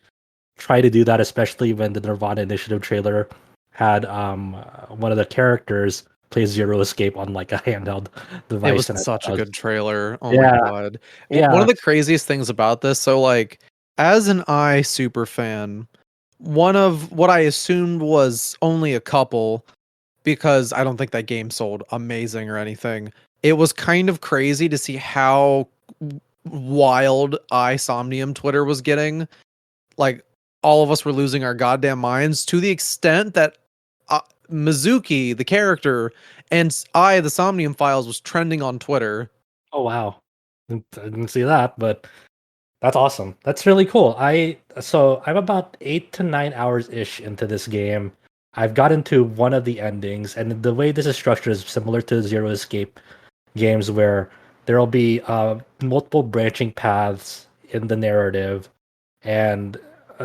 try to do that, especially when the Nirvana Initiative trailer had one of the characters play Zero Escape on like a handheld device. It was and such a good trailer. Oh Yeah. my god. Yeah. One of the craziest things about this, so like as an super fan, one of what I assumed was only a couple, because I don't think that game sold amazing or anything. It was kind of crazy to see how wild Somnium Twitter was getting. Like, all of us were losing our goddamn minds to the extent that Mizuki, the character, and the Somnium Files was trending on Twitter. Oh wow, I didn't see that, but that's awesome. That's really cool. I'm about 8 to 9 hours ish into this game. I've gotten to one of the endings, and the way this is structured is similar to Zero Escape games, where there'll be multiple branching paths in the narrative, and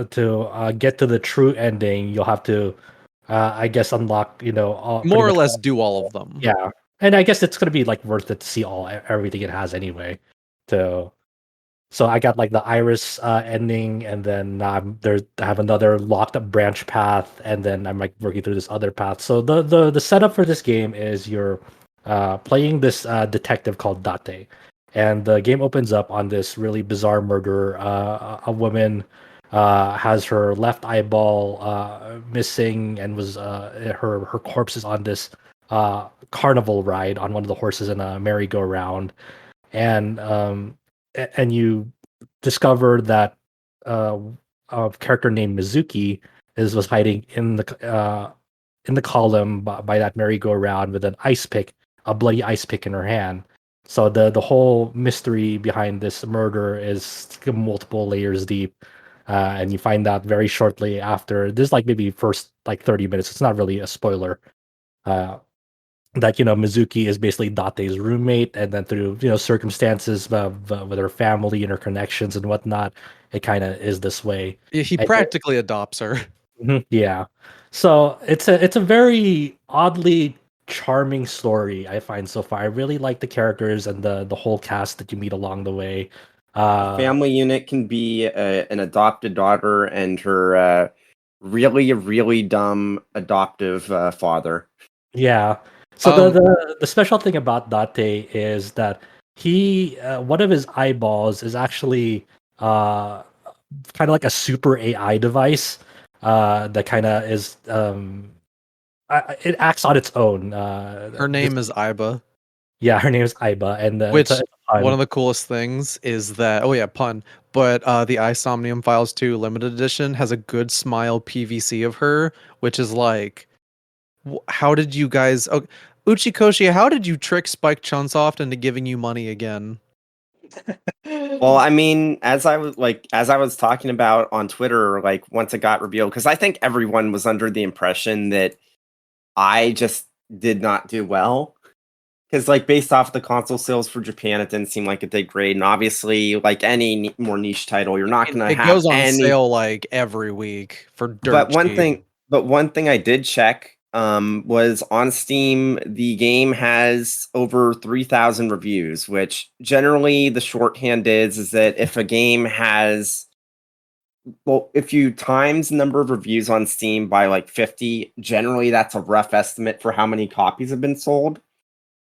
to get to the true ending, you'll have to, I guess, unlock, More or less do all of them. Yeah, and I guess it's gonna be like worth it to see everything it has anyway. So I got like the Iris ending, and then I have another locked up branch path, and then I'm like working through this other path. So the setup for this game is you're playing this detective called Date, and the game opens up on this really bizarre murder. A woman has her left eyeball missing, and was her corpse is on this carnival ride on one of the horses in a merry-go-round, and you discover that a character named Mizuki was hiding in the column by that merry-go-round with an ice pick, a bloody ice pick in her hand. So the whole mystery behind this murder is multiple layers deep, and you find out very shortly after. This like maybe first like 30 minutes. It's not really a spoiler. That Mizuki is basically Date's roommate, and then through circumstances with her family and her connections and whatnot, it kind of is this way. He practically adopts her. Yeah, so it's a very oddly charming story I find so far. I really like the characters and the whole cast that you meet along the way. Family unit can be an adopted daughter and her really, really dumb adoptive father. Yeah. So the special thing about Date is that he one of his eyeballs is actually kind of like a super AI device that kind of is it acts on its own. Her name is Iba. Yeah, her name is Iba, and Which one of the coolest things is that pun. But the Somnium Files 2 limited edition has a good smile PVC of her, which is like, how did you guys? Oh, Uchikoshi, how did you trick Spike Chunsoft into giving you money again? Well, I mean, as I was talking about on Twitter, like once it got revealed, because I think everyone was under the impression that I just did not do well. Because like based off the console sales for Japan, it didn't seem like it did great, and obviously, like any more niche title, you're not going to have. It goes on sale like every week for dirt. But one thing I did check was on Steam. The game has over 3,000 reviews, which generally the shorthand is that if a game has, if you times the number of reviews on Steam by like 50, generally that's a rough estimate for how many copies have been sold.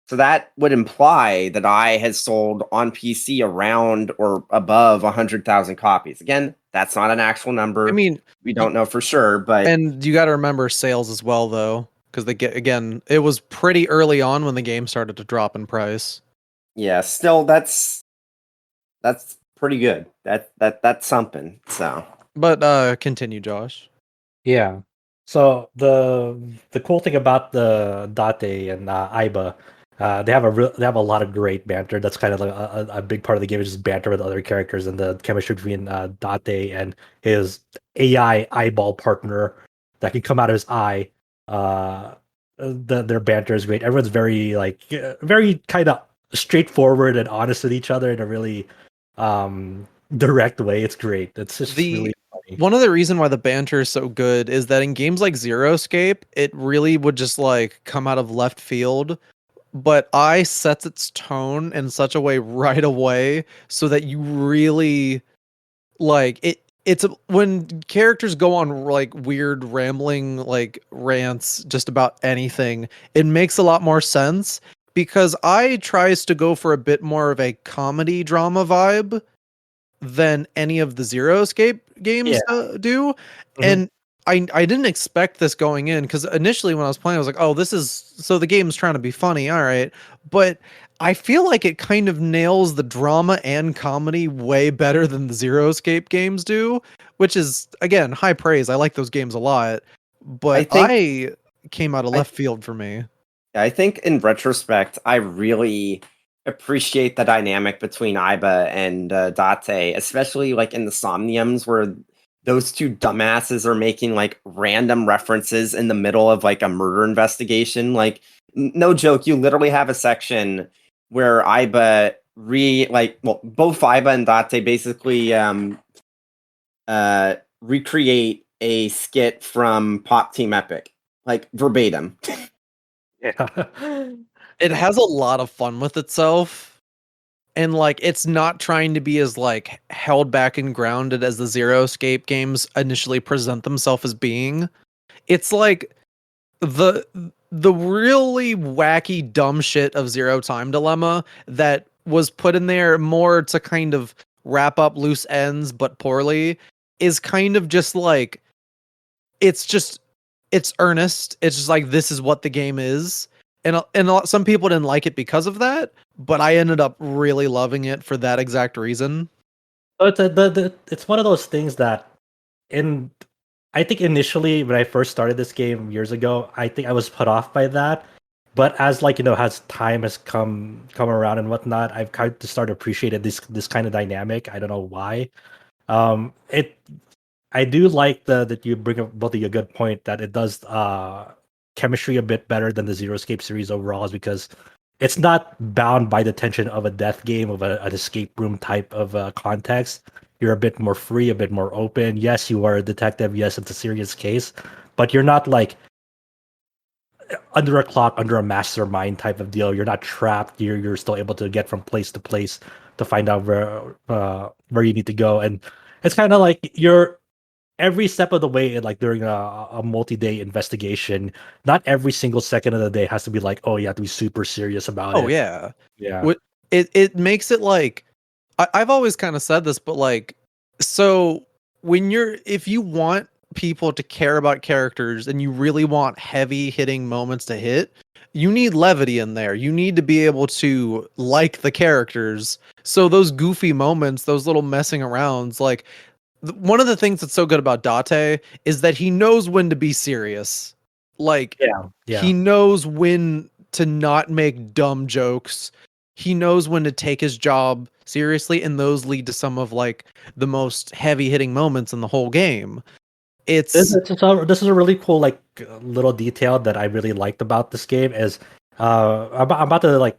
So that would imply that I has sold on PC around or above 100,000 copies. Again, that's not an actual number. I mean, we don't know for sure, but and you got to remember sales as well, though, because it was pretty early on when the game started to drop in price. Yeah, still that's pretty good. That's something. So, but continue, Josh. Yeah. So the cool thing about the Date and Iba They have they have a lot of great banter. That's kind of like a big part of the game is just banter with other characters and the chemistry between Date and his AI eyeball partner that can come out of his eye. Their banter is great. Everyone's very very kind of straightforward and honest with each other in a really direct way. It's great. It's just really funny. One of the reason why the banter is so good is that in games like Zero Escape, it really would just like come out of left field. But I sets its tone in such a way right away so that you really like it. When characters go on like weird rambling like rants just about anything, it makes a lot more sense because I tries to go for a bit more of a comedy drama vibe than any of the Zero Escape games do. And I didn't expect this going in because initially when I was playing, I was like, oh, this is so the game's trying to be funny. All right. But I feel like it kind of nails the drama and comedy way better than the Zero Escape games do, which is, again, high praise. I like those games a lot. But I came out of left field for me. I think in retrospect, I really appreciate the dynamic between Aiba and Date, especially like in the Somniums where those two dumbasses are making like random references in the middle of like a murder investigation. Like, no joke, you literally have a section where Aiba both Aiba and Date basically recreate a skit from Pop Team Epic, like verbatim. It has a lot of fun with itself. And like it's not trying to be as like held back and grounded as the Zero Escape games initially present themselves as being. It's like the really wacky dumb shit of Zero Time Dilemma that was put in there more to kind of wrap up loose ends but poorly is kind of just like it's earnest. It's just like this is what the game is. And some people didn't like it because of that, but I ended up really loving it for that exact reason. It's one of those things that I think initially when I first started this game years ago, I think I was put off by that. But as as time has come around and whatnot, I've kind of started appreciating this kind of dynamic. I don't know why. I do like that you bring up both of you a good point that it does chemistry a bit better than the Zero Escape series overall, is because it's not bound by the tension of a death game of an escape room type of context. You're a bit more free, a bit more open. Yes, you are a detective. Yes, it's a serious case, but you're not like under a clock, under a mastermind type of deal. You're not trapped. You're still able to get from place to place to find out where you need to go, and it's kind of like you're every step of the way, like during a multi-day investigation, not every single second of the day has to be like, oh, you have to be super serious about it. Oh yeah. Yeah. It makes it like I've always kind of said this, but like, so if you want people to care about characters and you really want heavy hitting moments to hit, you need levity in there. You need to be able to like the characters. So those goofy moments, those little messing arounds, like one of the things that's so good about Date is that he knows when to be serious. Like, he knows when to not make dumb jokes. He knows when to take his job seriously, and those lead to some of like the most heavy hitting moments in the whole game. This is a really cool like little detail that I really liked about this game is I'm about to like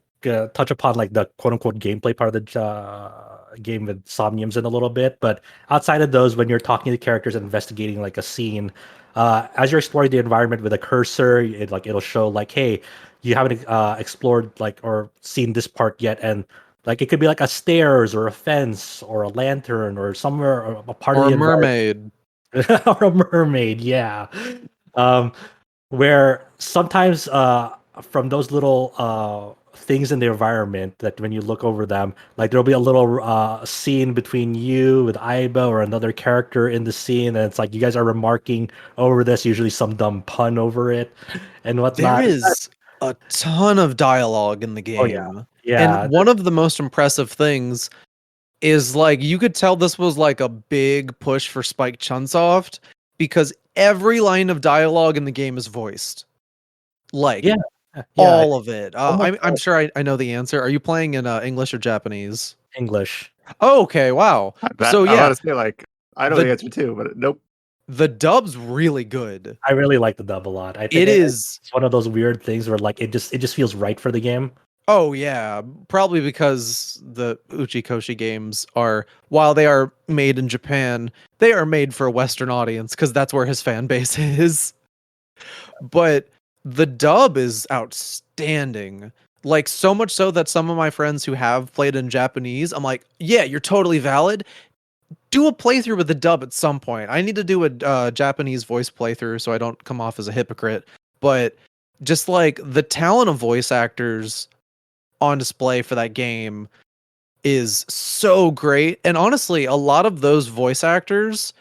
touch upon like the quote unquote gameplay part of the game with Somniums in a little bit, but outside of those, when you're talking to characters and investigating like a scene, as you're exploring the environment with a cursor, it'll show like, hey, you haven't explored like or seen this part yet, and like it could be like a stairs or a fence or a lantern or somewhere or a part or of a mermaid or a mermaid, yeah. Where sometimes from those little things in the environment that when you look over them, like there'll be a little scene between you with Aiba or another character in the scene, and it's like you guys are remarking over this, usually some dumb pun over it and whatnot. There is a ton of dialogue in the game. Oh, yeah. And one of the most impressive things is like you could tell this was like a big push for Spike Chunsoft because every line of dialogue in the game is voiced. Like Yeah, All of it. almost I'm sure I know the answer. Are you playing in English or Japanese? English. Oh, okay, wow. So I'm about yeah, to say like I know the the answer too, but nope. the dub's really good. I really like the dub a lot. I think It is. it's one of those weird things where like it just feels right for the game. Oh yeah, probably because the Uchikoshi games are, while they are made in Japan, they are made for a Western audience because that's where his fan base is. But the dub is outstanding. Like so much so that some of my friends who have played in Japanese, I'm like, yeah, you're totally valid. Do a playthrough with the dub at some point. I need to do a Japanese voice playthrough so I don't come off as a hypocrite. But just like the talent of voice actors on display for that game is so great. And honestly, a lot of those voice actors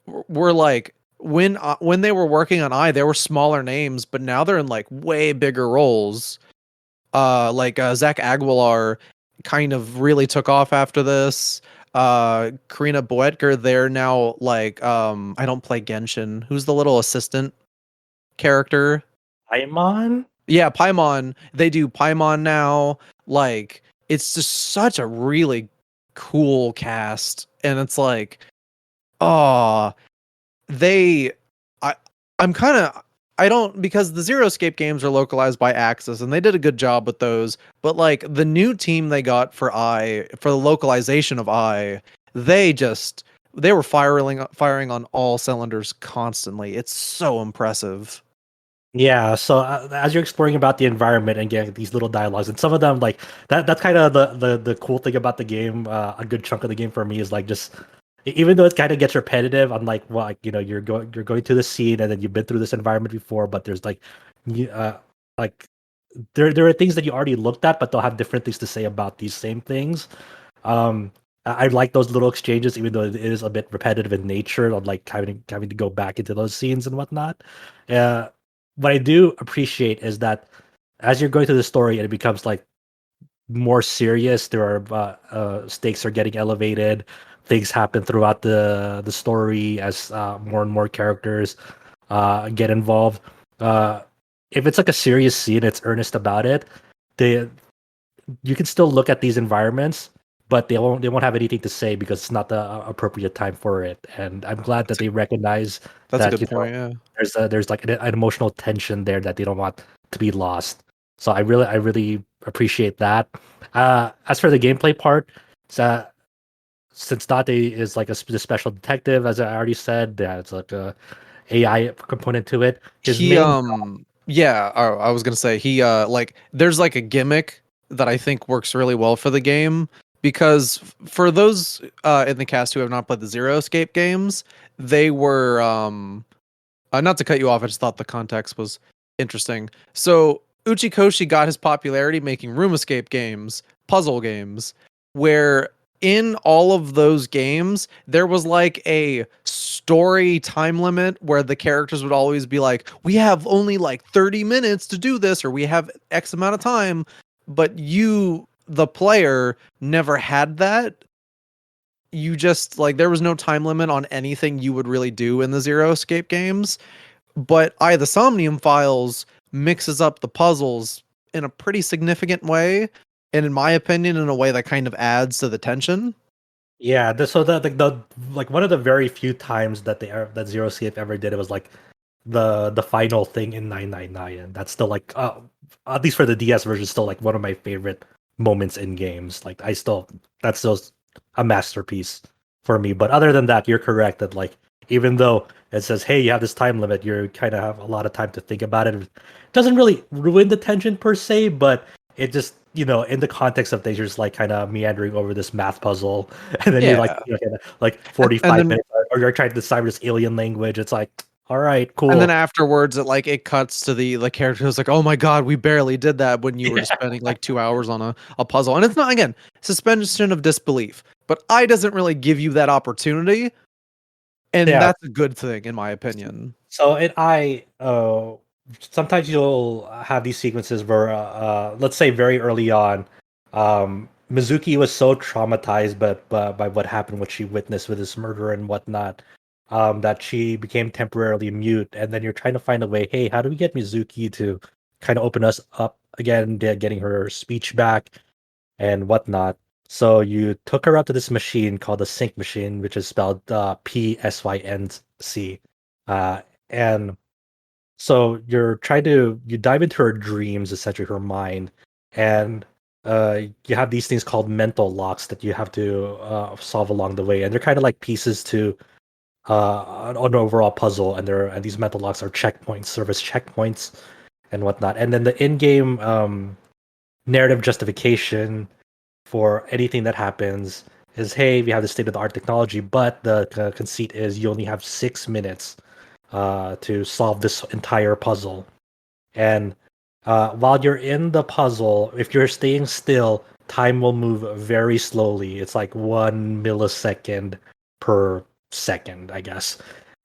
were like when they were working on they were smaller names, but now they're in like way bigger roles. Zach Aguilar kind of really took off after this. Karina Boetker, they're now like I don't play Genshin. Who's the little assistant character? Paimon? Yeah, Paimon. They do Paimon now. Like, it's just such a really cool cast. And it's like, oh, they I'm kind of I don't, because the Zero Escape games are localized by Axis and they did a good job with those, but like the new team they got for for the localization of they were firing on all cylinders constantly. It's so impressive. Yeah, so as you're exploring about the environment and getting these little dialogues, and some of them like that's kind of the cool thing about the game. A good chunk of the game for me is like just even though it kind of gets repetitive, I'm like, well, like, you're going to the scene and then you've been through this environment before, but there's like, like there are things that you already looked at, but they'll have different things to say about these same things. I like those little exchanges, even though it is a bit repetitive in nature. Of like having to go back into those scenes and whatnot. What I do appreciate is that as you're going through the story and it becomes like more serious, there are stakes are getting elevated. Things happen throughout the story as more and more characters get involved. If it's like a serious scene, it's earnest about it. They You can still look at these environments, but they won't have anything to say because it's not the appropriate time for it. And I'm glad that they recognize That's that a good point. Yeah. there's like an emotional tension there that they don't want to be lost. So I really appreciate that. As for the gameplay part, so, since Date is like the special detective, as I already said, it's like a AI component to it. His He main yeah, I was gonna say he like there's like a gimmick that I think works really well for the game, because for those in the cast who have not played the Zero Escape games, they were not to cut you off, I just thought the context was interesting. So Uchikoshi got his popularity making room escape games, puzzle games, where in all of those games, there was like a story time limit where the characters would always be like, we have only like 30 minutes to do this, or we have X amount of time. But you, the player, never had that. You just like, there was no time limit on anything you would really do in the Zero Escape games. But the Somnium Files mixes up the puzzles in a pretty significant way, and in my opinion, in a way that kind of adds to the tension. Yeah, so the like one of the very few times that that Zero Escape ever did it was like the final thing in 999, and that's still like at least for the DS version, still like one of my favorite moments in games. Like that's still a masterpiece for me. But other than that, you're correct that like even though it says, hey, you have this time limit, you kind of have a lot of time to think about it. It doesn't really ruin the tension per se, but it just, in the context of things, you're just like kind of meandering over this math puzzle, and then you're like, Yeah. kinda, like 45 then, minutes, or you're trying to decipher this alien language. It's like, all right, cool. And then afterwards, it cuts to the character who's like, "Oh my god, we barely did that," when you were spending like 2 hours on a puzzle. And it's not, again, suspension of disbelief, but doesn't really give you that opportunity, and Yeah. that's a good thing in my opinion. So sometimes you'll have these sequences where, let's say very early on, Mizuki was so traumatized by what happened, what she witnessed with his murder and whatnot, that she became temporarily mute. And then you're trying to find a way, hey, how do we get Mizuki to kind of open us up again, getting her speech back and whatnot. So you took her up to this machine called the Sync machine, which is spelled PSYNC. And so you dive into her dreams, essentially her mind, and you have these things called mental locks that you have to solve along the way, and they're kind of like pieces to an overall puzzle, and these mental locks are checkpoints, service checkpoints, and whatnot. And then the in-game narrative justification for anything that happens is, hey, we have the state of the art technology, but the conceit is you only have 6 minutes to solve this entire puzzle. And while you're in the puzzle, if you're staying still, time will move very slowly. It's like 1 millisecond per second, I guess.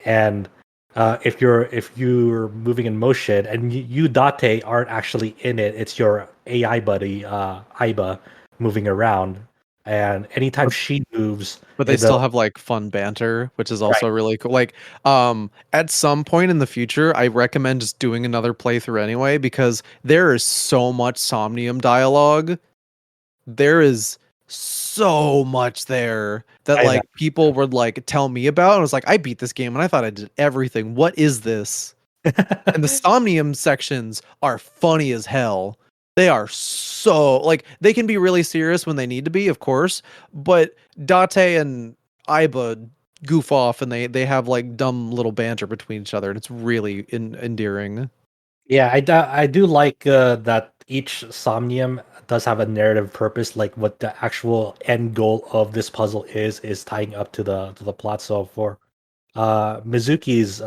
And if you're moving in motion, and you Date aren't actually in it, it's your AI buddy Aiba moving around, and anytime she moves, But they still have like fun banter, which is also really cool. Like, at some point in the future, I recommend just doing another playthrough anyway, because there is so much Somnium dialogue. There is so much there that I like people would like tell me about. And I was like, I beat this game and I thought I did everything. What is this? And the Somnium sections are funny as hell. They are so like they can be really serious when they need to be, of course, but Date and Aiba goof off and they have like dumb little banter between each other, and it's really endearing. Yeah, I do like that each Somnium does have a narrative purpose, like what the actual end goal of this puzzle is tying up to the plot. So for Mizuki's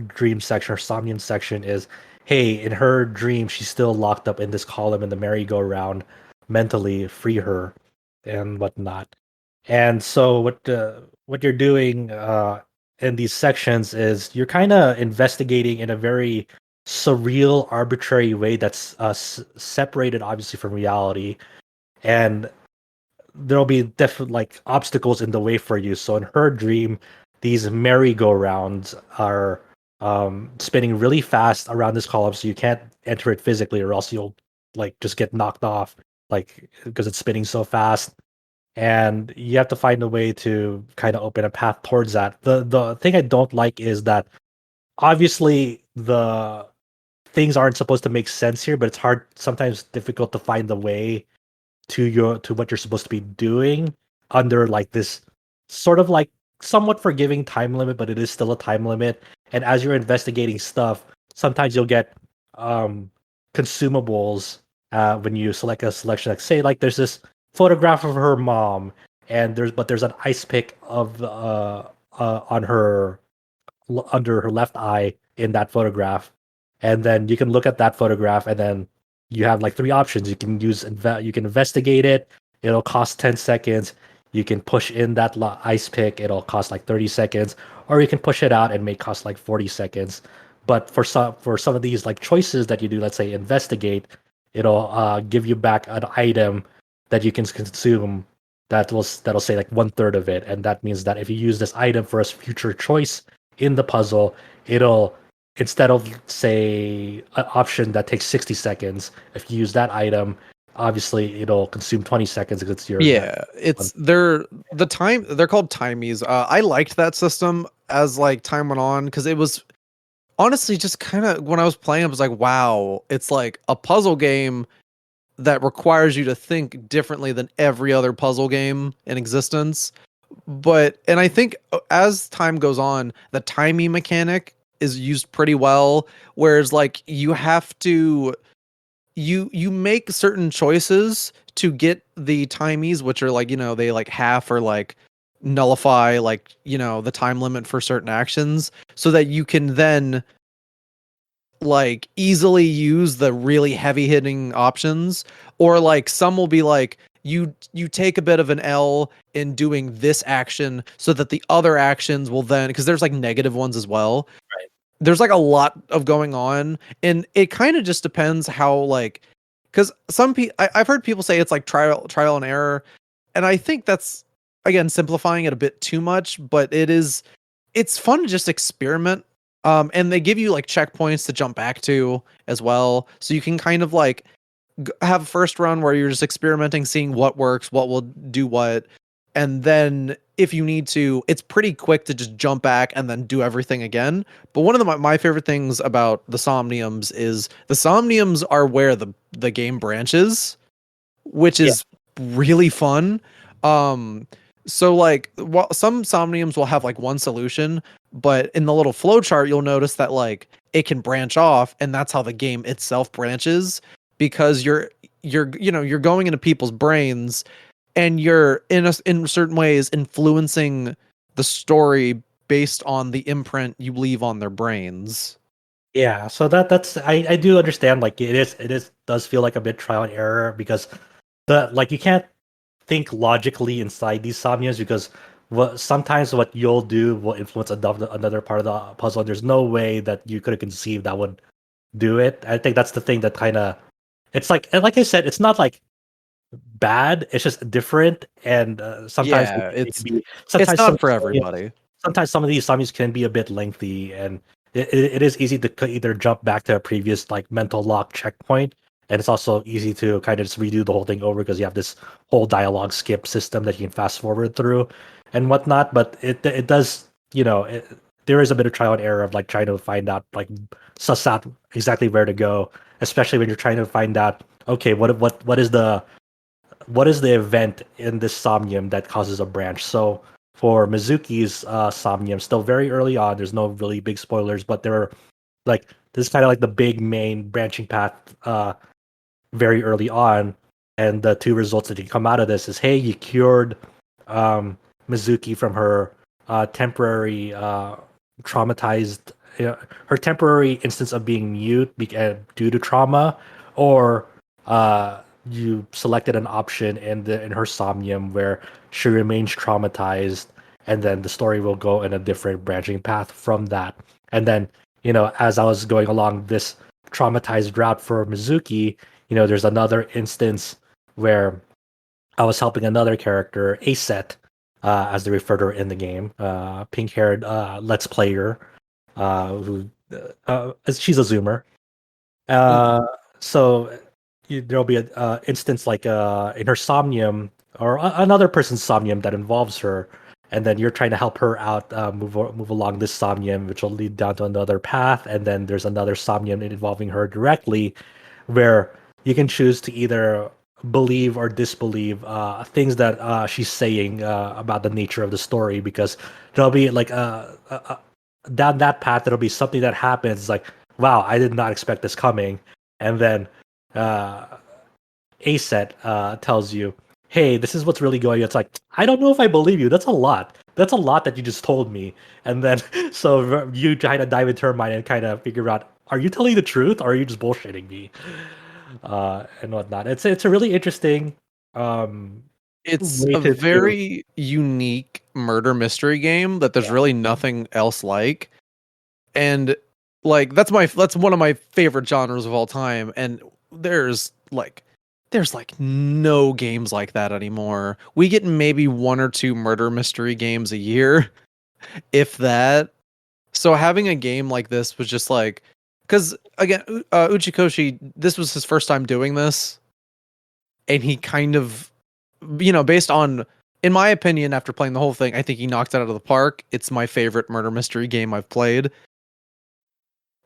dream section or Somnium section is, hey, in her dream she's still locked up in this column in the merry-go-round. Mentally free her and whatnot. And so what you're doing in these sections is you're kind of investigating in a very surreal, arbitrary way that's separated obviously from reality, and there'll be different like obstacles in the way for you. So in her dream, these merry-go-rounds are spinning really fast around this column, so you can't enter it physically, or else you'll like just get knocked off, like because it's spinning so fast. And you have to find a way to kind of open a path towards that. The thing I don't like is that obviously the things aren't supposed to make sense here, but it's hard, sometimes difficult to find the way to what you're supposed to be doing under like this sort of like somewhat forgiving time limit, but it is still a time limit. And as you're investigating stuff, sometimes you'll get consumables when you select a selection. Like say like there's this photograph of her mom, and there's an ice pick of on her under her left eye in that photograph, and then you can look at that photograph, and then you have like three options. You can you can investigate it. It'll cost 10 seconds. You can push in that ice pick. It'll cost like 30 seconds, or you can push it out and may cost like 40 seconds. But for some of these like choices that you do, let's say investigate, it'll give you back an item that you can consume that'll say like 1/3 of it, and that means that if you use this item for a future choice in the puzzle, it'll, instead of say an option that takes 60 seconds, if you use that item, obviously it'll consume 20 seconds because it's your they're called timies. I liked that system as like time went on, because it was honestly just kind of, when I was playing, I was like, wow, it's like a puzzle game that requires you to think differently than every other puzzle game in existence. And I think as time goes on, the timing mechanic is used pretty well, whereas like you have to you make certain choices to get the timies, which are like, they like half or like nullify like, the time limit for certain actions, so that you can then like easily use the really heavy hitting options. Or like some will be like, you take a bit of an L in doing this action, so that the other actions will then, because there's like negative ones as well. Right. There's like a lot of going on, and it kind of just depends how like, because some people, I've heard people say it's like trial and error, and I think that's again simplifying it a bit too much. But it's fun to just experiment And they give you like checkpoints to jump back to as well, so you can kind of like have a first run where you're just experimenting, seeing what works, what will do what, and then if you need to, it's pretty quick to just jump back and then do everything again. But one of my favorite things about the Somniums is the Somniums are where the game branches, which is really fun. So like some Somniums will have like one solution, but in the little flowchart you'll notice that like it can branch off, and that's how the game itself branches, because you're going into people's brains, and you're in certain ways influencing the story based on the imprint you leave on their brains. Yeah, so that's I do understand, like it does feel like a bit trial and error, because you can't think logically inside these Somniums, because sometimes what you'll do will influence another part of the puzzle. There's no way that you could have conceived that would do it. I think that's the thing that kind of, it's like I said, it's not like bad, it's just different, and sometimes it's sometimes not for everybody. Sometimes some of these Somniums can be a bit lengthy, and it is easy to either jump back to a previous like mental lock checkpoint, and it's also easy to kind of just redo the whole thing over because you have this whole dialogue skip system that you can fast forward through and whatnot. But it does, there is a bit of trial and error of like trying to find out, like suss out exactly where to go, especially when you're trying to find out, okay, what is the event in this Somnium that causes a branch. So for Mizuki's Somnium, still very early on, there's no really big spoilers, but there are like, this is kind of like the big main branching path very early on, and the two results that can come out of this is, hey, you cured Mizuki from her temporary traumatized, her temporary instance of being mute due to trauma, or you selected an option in her Somnium where she remains traumatized, and then the story will go in a different branching path from that. And then, as I was going along this traumatized route for Mizuki, there's another instance where I was helping another character, Aset, as they refer to her in the game, pink-haired Let's Player, who she's a Zoomer. So there'll be an instance like in her Somnium, or another person's Somnium that involves her, and then you're trying to help her out, move along this Somnium, which will lead down to another path, and then there's another Somnium involving her directly, where you can choose to either believe or disbelieve things that she's saying about the nature of the story, because there'll be like down that path, there'll be something that happens like, wow, I did not expect this coming, and then Aset tells you, hey, this is what's really going on. It's like, I don't know if I believe you. That's a lot that you just told me. And then so you try to dive into her mind and kind of figure out, are you telling the truth or are you just bullshitting me, and whatnot. It's a really interesting it's a very unique murder mystery game that there's really nothing else like, and like that's one of my favorite genres of all time, and there's no games like that anymore. We get maybe one or two murder mystery games a year, if that. So having a game like this was just like, because again, Uchikoshi, this was his first time doing this, and he kind of, based on, in my opinion, after playing the whole thing, I think he knocked it out of the park. It's my favorite murder mystery game I've played.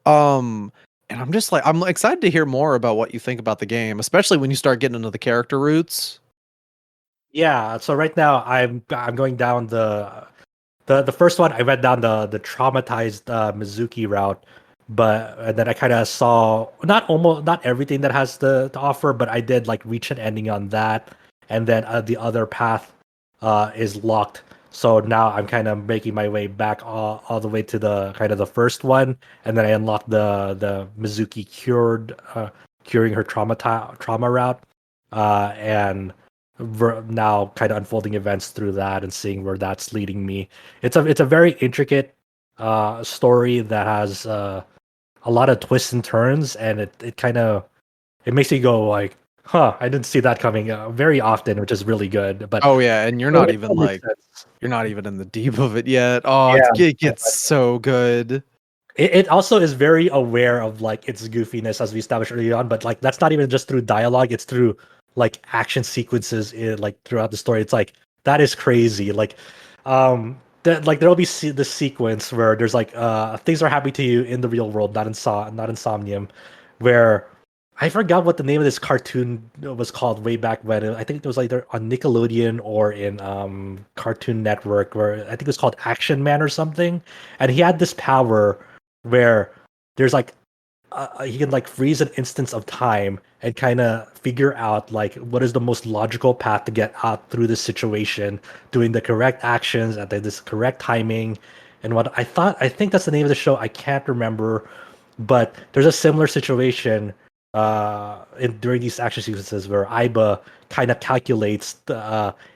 And I'm just like, I'm excited to hear more about what you think about the game, especially when you start getting into the character roots. Yeah, so right now I'm going down the first one. I went down the traumatized Mizuki route, but then I kind of saw not everything that has to offer, but I did like reach an ending on that, and then the other path is locked. So now I'm kind of making my way back all the way to the kind of the first one, and then I unlocked the Mizuki curing her trauma route, and now kind of unfolding events through that and seeing where that's leading me. It's a very intricate story that has a lot of twists and turns, and it kind of, it makes you go like, huh, I didn't see that coming very often, which is really good. But oh yeah, and you're not even in the deep of it yet. Oh, yeah, it gets so good. It also is very aware of like its goofiness as we established early on, but like that's not even just through dialogue, it's through like action sequences like throughout the story. It's like that is crazy. Like that like there'll be this sequence where there's like things are happening to you in the real world, not in Somnium, where I forgot what the name of this cartoon was called way back when. I think it was either on Nickelodeon or in Cartoon Network, where I think it was called Action Man or something. And he had this power where there's like he can like freeze an instance of time and kind of figure out like what is the most logical path to get out through this situation, doing the correct actions at this correct timing. And what I think that's the name of the show. I can't remember, but there's a similar situation during these action sequences where Aiba kind of calculates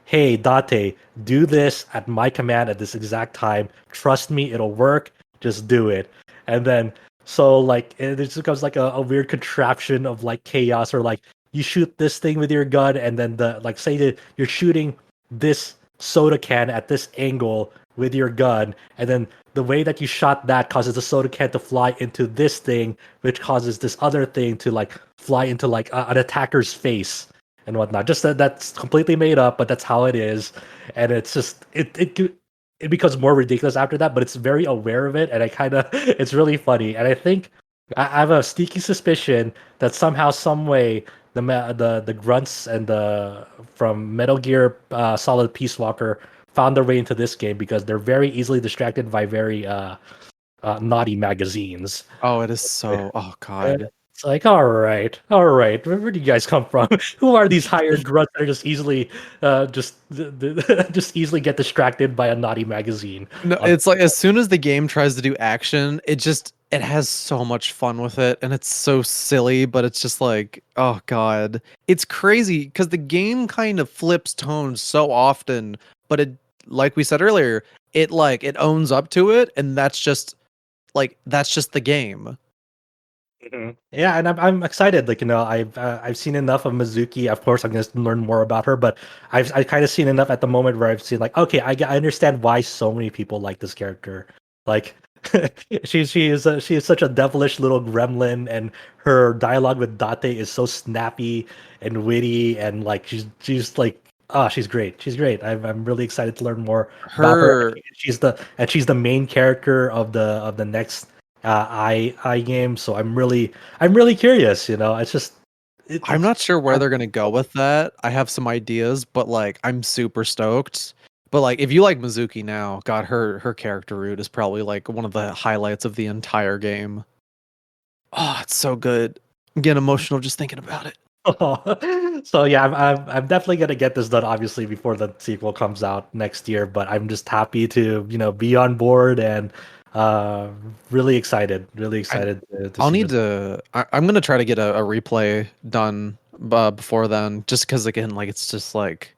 hey Date, do this at my command at this exact time, trust me, it'll work, just do it. And then so like it just becomes like a weird contraption of like chaos, or like you shoot this thing with your gun and then the like say that you're shooting this soda can at this angle with your gun, and then the way that you shot that causes the soda can to fly into this thing, which causes this other thing to like fly into like an attacker's face and whatnot. Just that's completely made up, but that's how it is, and it's just it becomes more ridiculous after that. But it's very aware of it, and I kind of it's really funny, and I think I have a sneaky suspicion that somehow, some way, the grunts and the from Metal Gear Solid Peace Walker found their way into this game because they're very easily distracted by very naughty magazines. Oh, it is so. Oh God. It's like, all right, where do you guys come from? Who are these hired grunts that are just easily, just easily get distracted by a naughty magazine? No, it's like as soon as the game tries to do action, it has so much fun with it, and it's so silly, but it's just like, oh God, it's crazy because the game kind of flips tones so often, but it, like we said earlier, it owns up to it, and that's just the game. Yeah, and I'm excited. Like I've seen enough of Mizuki. Of course, I'm going to learn more about her, but I've kind of seen enough at the moment where I've seen like, okay, I understand why so many people like this character. Like she is such a devilish little gremlin, and her dialogue with Date is so snappy and witty, and like she's like, oh, she's great. She's great. I'm really excited to learn more about her. She's the main character of the next I game. So I'm really curious. It's just I'm not sure where they're gonna go with that. I have some ideas, but like I'm super stoked. But like if you like Mizuki now, God, her character route is probably like one of the highlights of the entire game. Oh, it's so good. I'm getting emotional just thinking about it. So yeah, I'm definitely gonna get this done, obviously, before the sequel comes out next year. But I'm just happy to be on board, and really excited to I'll see need this. I'm gonna try to get a replay done before then, just because again, like it's just like,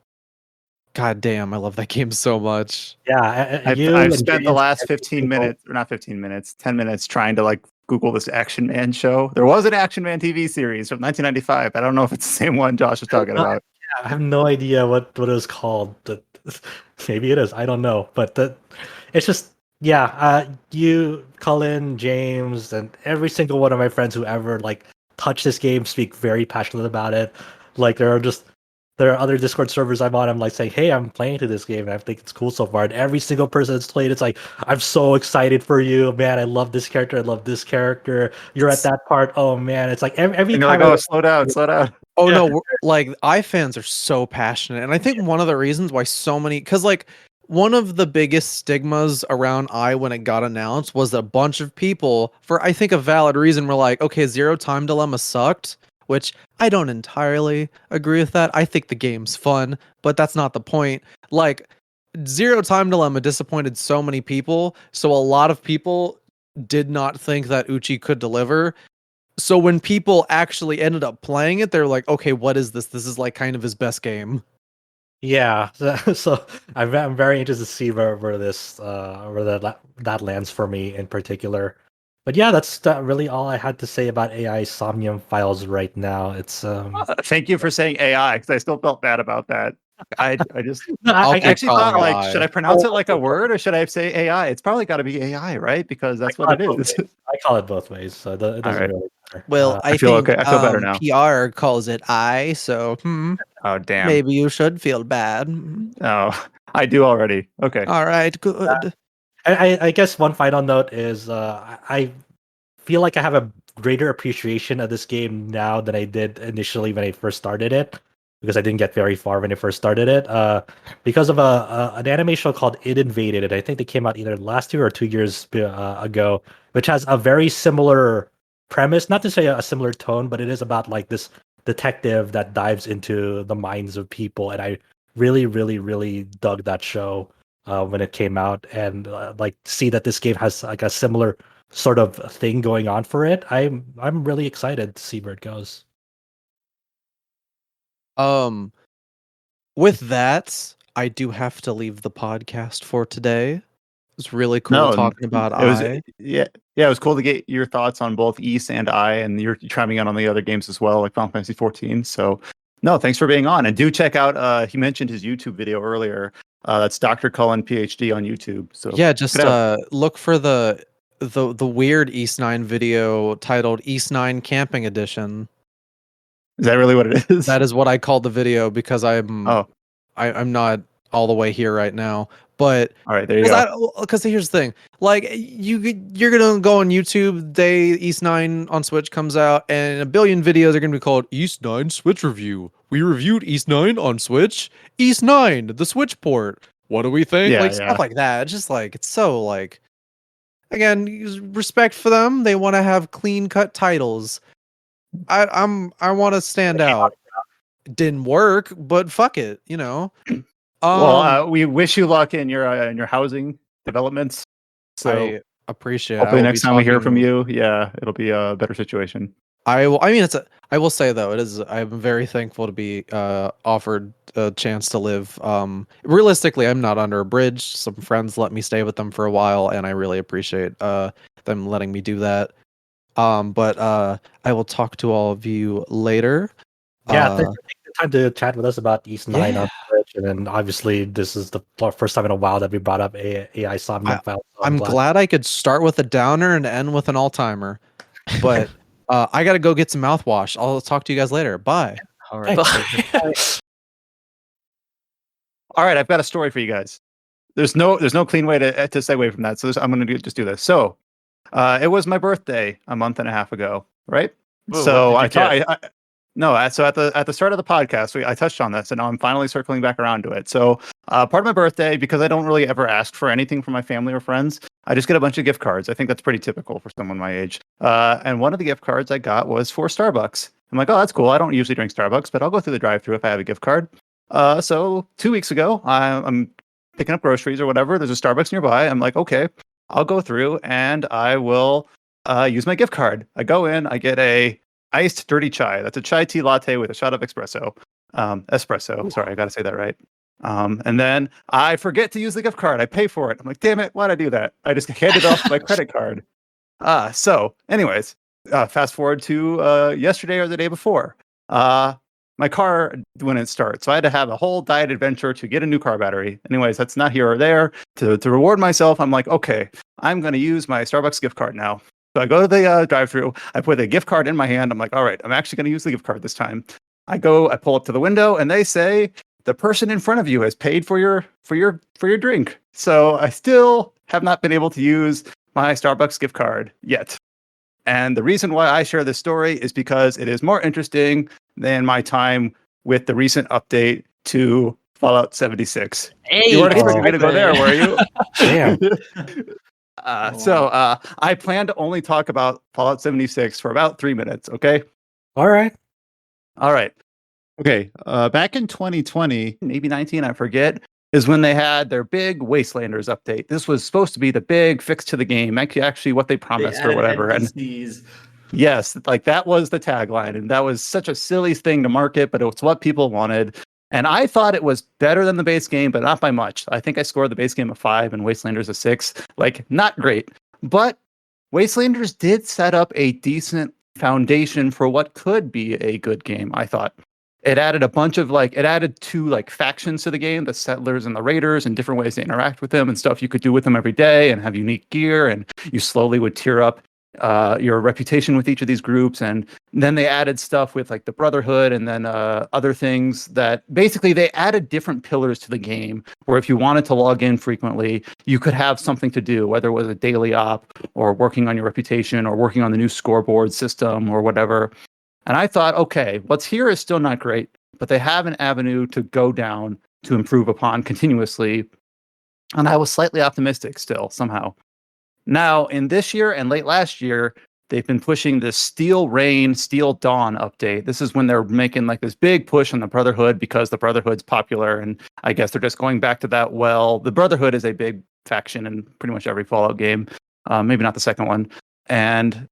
God damn, I love that game so much. Yeah, I've spent the last 15 minutes, or not 15 minutes, 10 minutes trying to like Google this Action Man show. There was an Action Man TV series from 1995. I don't know if it's the same one Josh was talking about. I have no idea what it was called. Maybe it is. I don't know. But it's just, yeah. You, Cullen, James, and every single one of my friends who ever like touch this game speak very passionately about it. Like there are other Discord servers I'm on. I'm like saying, "Hey, I'm playing to this game, and I think it's cool so far." And every single person that's played, it's like, "I'm so excited for you, man! I love this character. I love this character. You're at that part. Oh man, it's like every And you're time." like, oh, slow down, slow down. Oh Yeah. no, like fans are so passionate, and I think one of the reasons why so many, because like one of the biggest stigmas around when it got announced was a bunch of people, for I think a valid reason, were like, okay, Zero Time Dilemma sucked, which I don't entirely agree with that. I think the game's fun, but that's not the point. Like Zero Time Dilemma disappointed so many people, so a lot of people did not think that Uchi could deliver. So when people actually ended up playing it, they're like, okay, what is this? This is like kind of his best game. Yeah, so I'm very interested to see where that lands for me in particular. But yeah, that's really all I had to say about AI Somnium Files right now. It's Thank you for saying AI, because I still felt bad about that. I just No, I'll I keep actually thought calling it like, I. should I pronounce it like a word or should I say AI? It's probably got to be AI, right? Because that's what it is. I call it both ways, so it doesn't right. really matter. Well, I feel think okay. I feel better now. PR calls it I, so Oh damn. maybe you should feel bad. Oh, I do already. Okay. All right, good. I guess one final note is I feel like I have a greater appreciation of this game now than I did initially when I first started it, because I didn't get very far when I first started it. Because of an anime show called It Invaded, and I think they came out either last year or 2 years ago, which has a very similar premise. Not to say a similar tone, but it is about like this detective that dives into the minds of people, and I really, really, really dug that show when it came out, and like see that this game has like a similar sort of thing going on for it. I'm really excited to see where it goes. With that, I do have to leave the podcast for today. It was really cool No, talking about it was I. yeah. It was cool to get your thoughts on both East and I, and you're chiming in on the other games as well, like Final Fantasy XIV. So, no, thanks for being on, and do check out. He mentioned his YouTube video earlier. That's Dr. Cullen PhD on YouTube. So Yeah, check just it out. look for the weird East 9 video titled East 9 Camping Edition. Is that really what it is? That is what I called the video because Oh, I'm not all the way here right now. But all right. There you go. because here's the thing, like you're gonna go on YouTube, day East 9 on Switch comes out, and a billion videos are gonna be called East 9 Switch Review. We reviewed East 9 on Switch. East 9, the Switch port. What do we think? Yeah, Like yeah. stuff like that. It's just like it's so like again, respect for them. They want to have clean cut titles. I want to stand out. Didn't work, but fuck it, you know. Well, we wish you luck in your housing developments. So I appreciate it. hopefully I will next be time we hear from talking- you, yeah, it'll be a better situation. I mean, I will say though, it is. I'm very thankful to be offered a chance to live. Realistically, I'm not under a bridge. Some friends let me stay with them for a while, and I really appreciate them letting me do that. But I will talk to all of you later. Yeah, thanks for taking the time to chat with us about East 9 Yeah. on Twitch. And then obviously this is the first time in a while that we brought up AI Somnium Files. So I'm glad I could start with a downer and end with an all-timer. But I gotta go get some mouthwash. I'll talk to you guys later. Bye. All right. All right, I've got a story for you guys. There's no clean way to segue from that, so I'm going to just do this. So, it was my birthday a month and a half ago, right? Ooh, So what did you at the start of the podcast, I touched on this, and now I'm finally circling back around to it. So, part of my birthday, because I don't really ever ask for anything from my family or friends, I just get a bunch of gift cards. I think that's pretty typical for someone my age. And one of the gift cards I got was for Starbucks. I'm like, oh, that's cool. I don't usually drink Starbucks, but I'll go through the drive-thru if I have a gift card. So 2 weeks ago, I'm picking up groceries or whatever. There's a Starbucks nearby. I'm like, okay, I'll go through and I will use my gift card. I go in, I get a iced dirty chai. That's a chai tea latte with a shot of espresso. Espresso. Sorry, I got to say that right. And then I forget to use the gift card. I pay for it. I'm like, damn it, why'd I do that? I just handed off my credit card. So anyways, fast forward to yesterday or the day before. My car wouldn't start, so I had to have a whole diet adventure to get a new car battery. Anyways, that's not here or there. To reward myself, I'm like, okay, I'm going to use my Starbucks gift card now. So I go to the drive-thru. I put the gift card in my hand. I'm like, all right, I'm actually going to use the gift card this time. I pull up to the window, and they say the person in front of you has paid for your drink. So I still have not been able to use my Starbucks gift card yet. And the reason why I share this story is because it is more interesting than my time with the recent update to Fallout 76. Hey, You weren't good expecting me to go there, were you? Damn. So I plan to only talk about Fallout 76 for about 3 minutes, okay? All right. All right. Okay. Back in 2020, maybe 19, I forget, is when they had their big Wastelanders update. This was supposed to be the big fix to the game, actually what they promised or whatever. And yes, like that was the tagline, and that was such a silly thing to market, but it's what people wanted. And I thought it was better than the base game, but not by much. I think I scored the base game a 5 and Wastelanders a 6. Like, not great. But Wastelanders did set up a decent foundation for what could be a good game, I thought. It added a bunch of like, it added 2 like factions to the game, the settlers and the raiders, and different ways to interact with them and stuff you could do with them every day and have unique gear. And you slowly would tier up your reputation with each of these groups. And then they added stuff with like the Brotherhood and then other things that basically they added different pillars to the game where if you wanted to log in frequently, you could have something to do, whether it was a daily op or working on your reputation or working on the new scoreboard system or whatever. And I thought, okay, what's here is still not great, but they have an avenue to go down to improve upon continuously. And I was slightly optimistic still, somehow. Now, in this year and late last year, they've been pushing this Steel Rain, Steel Dawn update. This is when they're making like this big push on the Brotherhood because the Brotherhood's popular. And I guess they're just going back to that. Well, the Brotherhood is a big faction in pretty much every Fallout game, maybe not the second one. And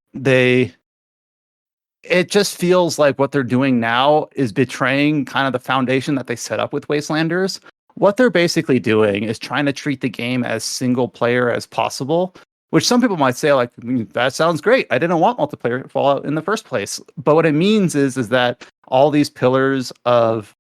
it just feels like what they're doing now is betraying kind of the foundation that they set up with Wastelanders. What they're basically doing is trying to treat the game as single player as possible, which some people might say, like, that sounds great. I didn't want multiplayer Fallout in the first place. But what it means is that all these pillars of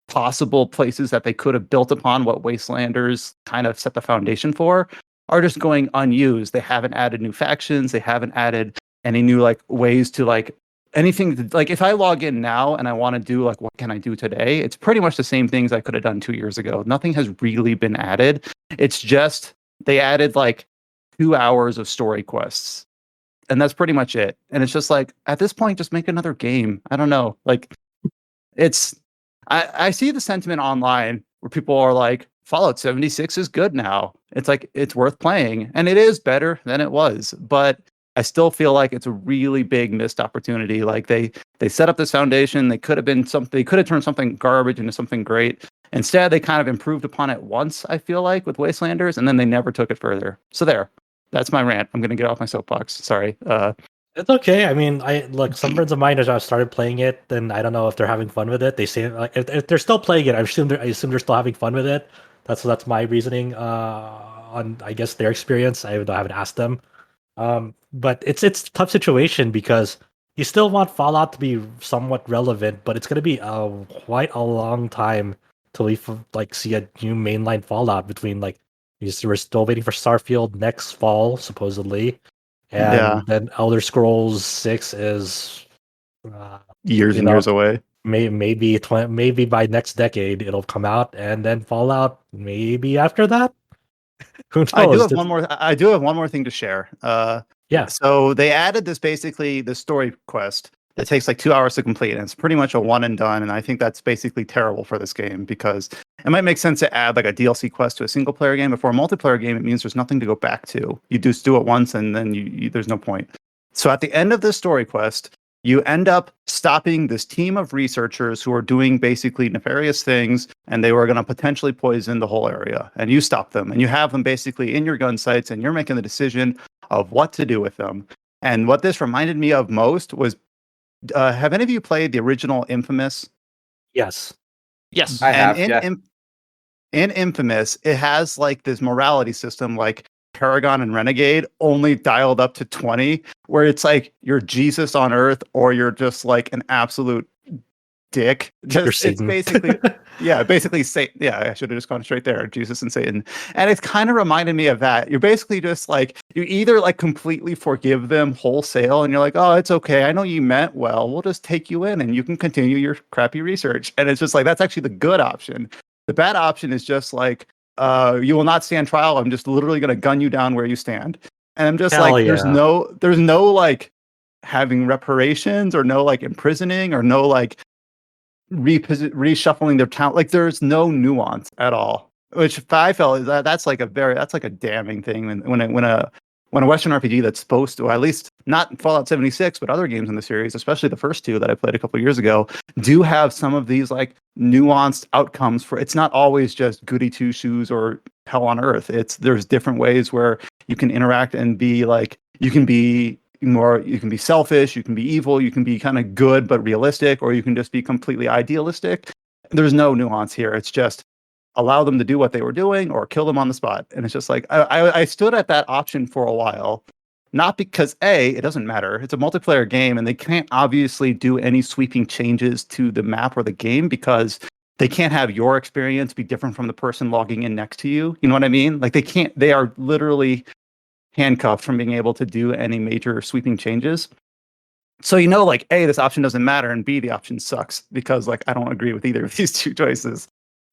possible places that they could have built upon what Wastelanders kind of set the foundation for are just going unused. They haven't added new factions. They haven't added any new like ways to like anything. Like if I log in now and I want to do like what can I do today, it's pretty much the same things I could have done 2 years ago. Nothing has really been added. It's just they added like 2 hours of story quests, and that's pretty much it. And it's just like at this point, just make another game. I don't know. Like it's I see the sentiment online where people are like, Fallout 76 is good now. It's like it's worth playing, and it is better than it was, but I still feel like it's a really big missed opportunity. Like they set up this foundation. They could have been something. They could have turned something garbage into something great. Instead, they kind of improved upon it once. I feel like with Wastelanders, and then they never took it further. So that's my rant. I'm gonna get off my soapbox. Sorry. It's okay. I mean, some friends of mine have started playing it, and I don't know if they're having fun with it. They say like if they're still playing it, I assume they're still having fun with it. That's my reasoning on I guess their experience. I haven't asked them. But it's a tough situation because you still want Fallout to be somewhat relevant, but it's going to be quite a long time till we see a new mainline Fallout between we're still waiting for Starfield next fall supposedly, and then Elder Scrolls 6 is years and years away. Maybe by next decade it'll come out, and then Fallout maybe after that. Who knows? I do have one more thing to share. Yeah. So they added this story quest that takes like 2 hours to complete, and it's pretty much a one and done. And I think that's basically terrible for this game because it might make sense to add like a DLC quest to a single player game, but for a multiplayer game, it means there's nothing to go back to. You just do it once, and then you there's no point. So at the end of this story quest, you end up stopping this team of researchers who are doing basically nefarious things, and they were going to potentially poison the whole area. And you stop them, and you have them basically in your gun sights, and you're making the decision of what to do with them. And what this reminded me of most was, have any of you played the original Infamous? Yes. I have. In Infamous, it has like this morality system, like Paragon and Renegade, only dialed up to 20, where it's like you're Jesus on Earth or you're just like an absolute dick. It's basically basically Satan. Yeah, I should have just gone straight there, Jesus and Satan. And it's kind of reminded me of that. You're basically just like you either like completely forgive them wholesale and you're like, oh, it's okay, I know you meant well, we'll just take you in and you can continue your crappy research. And it's just like that's actually the good option. The bad option is just like you will not stand trial. I'm just literally going to gun you down where you stand. And I'm just there's no like having reparations or no like imprisoning or no like reshuffling their talent. Like there's no nuance at all, which I felt is that's like a damning thing when a Western RPG that's supposed to, or at least not Fallout 76, but other games in the series, especially the first two that I played a couple years ago, do have some of these like nuanced outcomes for. It's not always just goody two shoes or hell on earth. There's different ways where you can interact and be like you can be selfish, you can be evil, you can be kind of good but realistic, or you can just be completely idealistic. There's no nuance here. It's just allow them to do what they were doing or kill them on the spot. And it's just like I stood at that option for a while, Not because it doesn't matter. It's a multiplayer game, and they can't obviously do any sweeping changes to the map or the game because they can't have your experience be different from the person logging in next to you. You know what I mean? Like they can't. They are literally handcuffed from being able to do any major sweeping changes. So like A, this option doesn't matter, and B, the option sucks because like I don't agree with either of these two choices.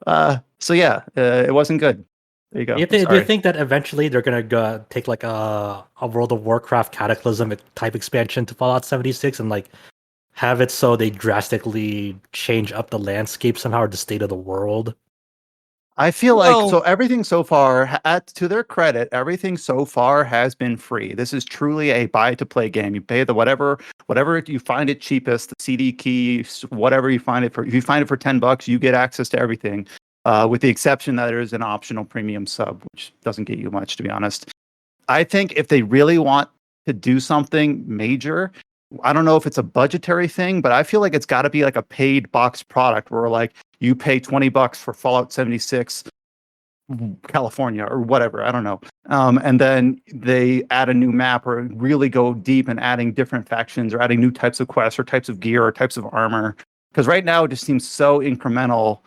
So yeah, it wasn't good. There you go. Do you think that eventually they're gonna go take like a World of Warcraft Cataclysm type expansion to Fallout 76 and like have it so they drastically change up the landscape somehow or the state of the world? I feel like so everything so far, to their credit, everything so far has been free. This is truly a buy to play game. You pay the whatever you find it cheapest, the CD key, whatever you find it for. If you find it for $10, you get access to everything, with the exception that there is an optional premium sub, which doesn't get you much, to be honest. I think if they really want to do something major, I don't know if it's a budgetary thing, but I feel like it's got to be like a paid box product where like you pay $20 for Fallout 76 California or whatever. I don't know. And then they add a new map or really go deep in adding different factions or adding new types of quests or types of gear or types of armor. Because right now it just seems so incremental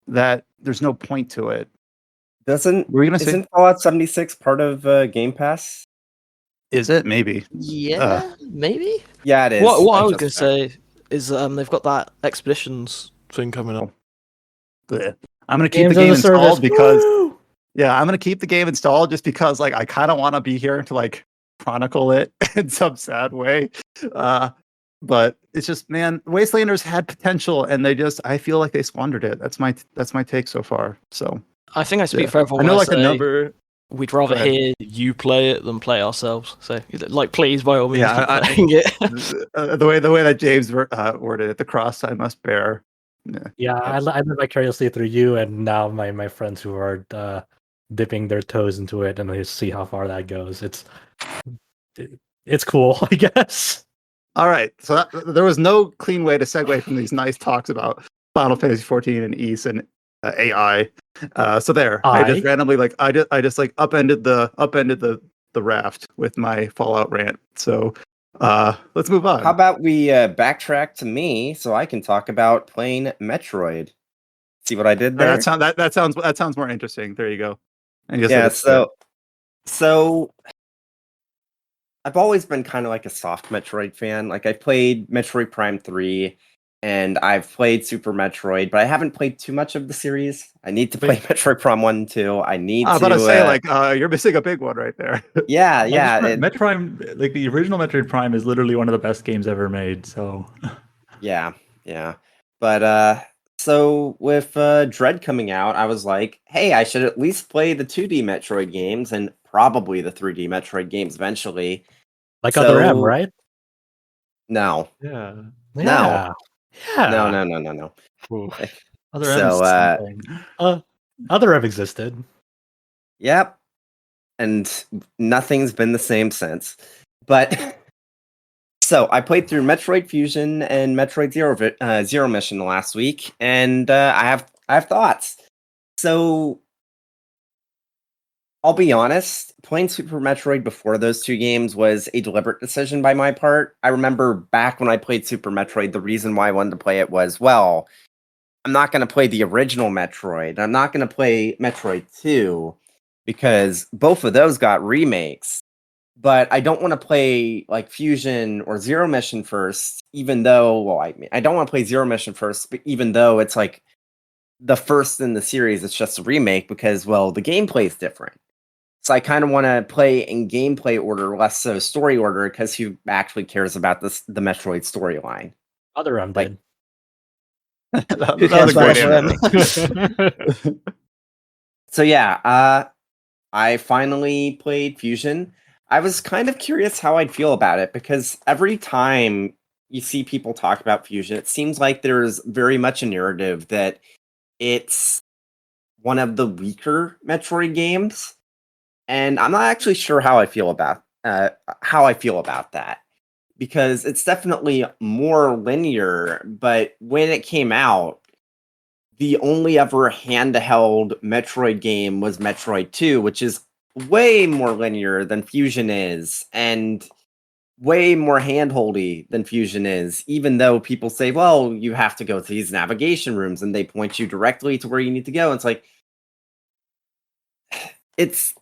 that there's no point to it. Isn't Fallout 76 part of Game Pass? Is it? Maybe. Yeah, maybe. Yeah, it is. What I was going to say is they've got that expeditions thing coming up. I'm going to keep the game installed because I'm going to keep the game installed just because like I kind of want to be here to like chronicle it in some sad way. But it's just, man, Wastelanders had potential and I feel like they squandered it. That's my take so far. So I think I speak for everyone. I know like a number. We'd rather hear you play it than play ourselves. So, like, please, by all means, keep playing it. The way that James worded it, the cross I must bear. I live vicariously through you, and now my friends who are dipping their toes into it, and they see how far that goes. It's cool, I guess. All right, so there was no clean way to segue from these nice talks about Final Fantasy XIV and Ys and AI. So there, I just randomly I just like upended the raft with my Fallout rant. So let's move on. How about we backtrack to me so I can talk about playing Metroid? See what I did there? That sounds more interesting. There you go. So I've always been kind of like a soft Metroid fan. Like I played Metroid Prime 3 and I've played Super Metroid, but I haven't played too much of the series. I need to play Metroid Prime 1 and 2. I was about to say, you're missing a big one right there. Yeah. Metroid, like the original Metroid Prime is literally one of the best games ever made, so... Yeah. But, so with Dread coming out, I was like, hey, I should at least play the 2D Metroid games and probably the 3D Metroid games eventually. Like Other M, right? No. Yeah. No. Yeah. No. Other M Other M existed. Yep. And nothing's been the same since. But so I played through Metroid Fusion and Metroid Zero Mission last week, and I have thoughts. So I'll be honest, playing Super Metroid before those two games was a deliberate decision by my part. I remember back when I played Super Metroid, the reason why I wanted to play it was, well, I'm not going to play the original Metroid. I'm not going to play Metroid 2 because both of those got remakes. But I don't want to play like Fusion or Zero Mission first, even though, I don't want to play Zero Mission first, but even though it's like the first in the series, it's just a remake because, the gameplay is different. So I kind of want to play in gameplay order, less so story order, because who actually cares about the Metroid storyline? Other M did. That was a great answer. So yeah, I finally played Fusion. I was kind of curious how I'd feel about it, because every time you see people talk about Fusion, it seems like there's very much a narrative that it's one of the weaker Metroid games. And I'm not actually sure how I feel about that, because it's definitely more linear. But when it came out, the only ever handheld Metroid game was Metroid 2, which is way more linear than Fusion is, and way more handholdy than Fusion is, even though people say, well, you have to go to these navigation rooms and they point you directly to where you need to go. It's like, it's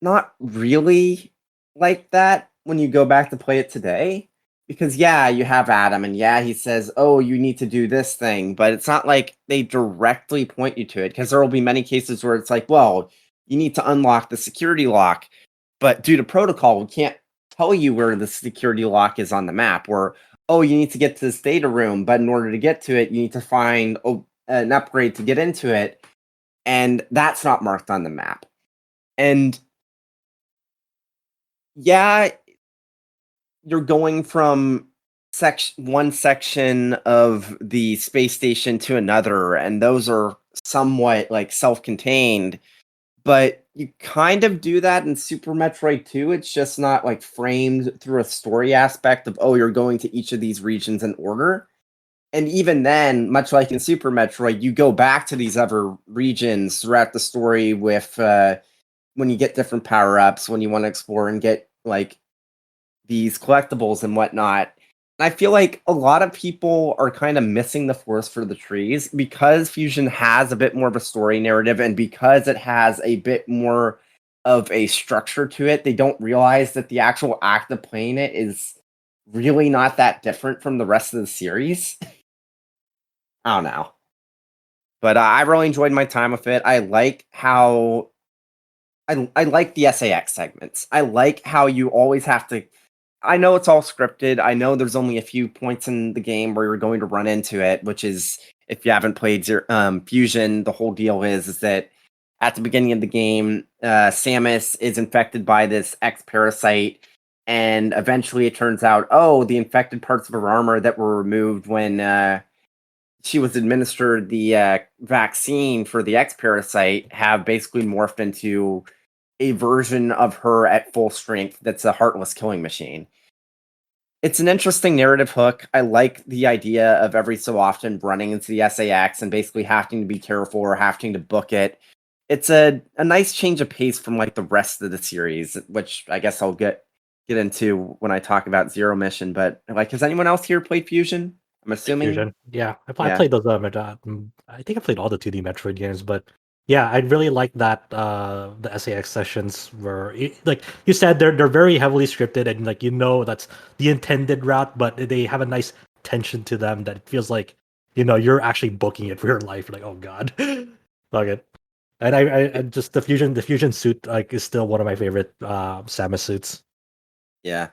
not really like that when you go back to play it today. Because, yeah, you have Adam, and yeah, he says, oh, you need to do this thing, but it's not like they directly point you to it, because there will be many cases where it's like, well, you need to unlock the security lock, but due to protocol, we can't tell you where the security lock is on the map, or, oh, you need to get to this data room, but in order to get to it, you need to find an upgrade to get into it, and that's not marked on the map. And yeah, you're going from one section of the space station to another, and those are somewhat like self-contained, but you kind of do that in Super Metroid 2. It's just not like framed through a story aspect of, oh, you're going to each of these regions in order. And even then, much like in Super Metroid, you go back to these other regions throughout the story with when you get different power-ups, when you want to explore and get like these collectibles and whatnot. I feel like a lot of people are kind of missing the forest for the trees because Fusion has a bit more of a story narrative, and because it has a bit more of a structure to it, they don't realize that the actual act of playing it is really not that different from the rest of the series. I don't know. But I really enjoyed my time with it. I like how I like the SAX segments. I like how you always have to. I know it's all scripted. I know there's only a few points in the game where you're going to run into it, which is, if you haven't played Fusion, the whole deal is that at the beginning of the game, Samus is infected by this X parasite, and eventually it turns out, oh, the infected parts of her armor that were removed when she was administered the vaccine for the X parasite have basically morphed into a version of her at full strength that's a heartless killing machine. It's an interesting narrative hook. I like the idea of every so often running into the SAX and basically having to be careful or having to book it. It's a nice change of pace from like the rest of the series, which I guess I'll get into when I talk about Zero Mission. But like, has anyone else here played Fusion? I'm assuming. Fusion. Yeah, I played those. I think I played all the 2D Metroid games, but yeah, I really like that the SAX sessions were like you said, they're very heavily scripted, and like that's the intended route, but they have a nice tension to them that it feels like you're actually booking it for your life. You're like, oh god, fuck it. And I just the fusion suit like is still one of my favorite Samus suits. Yeah.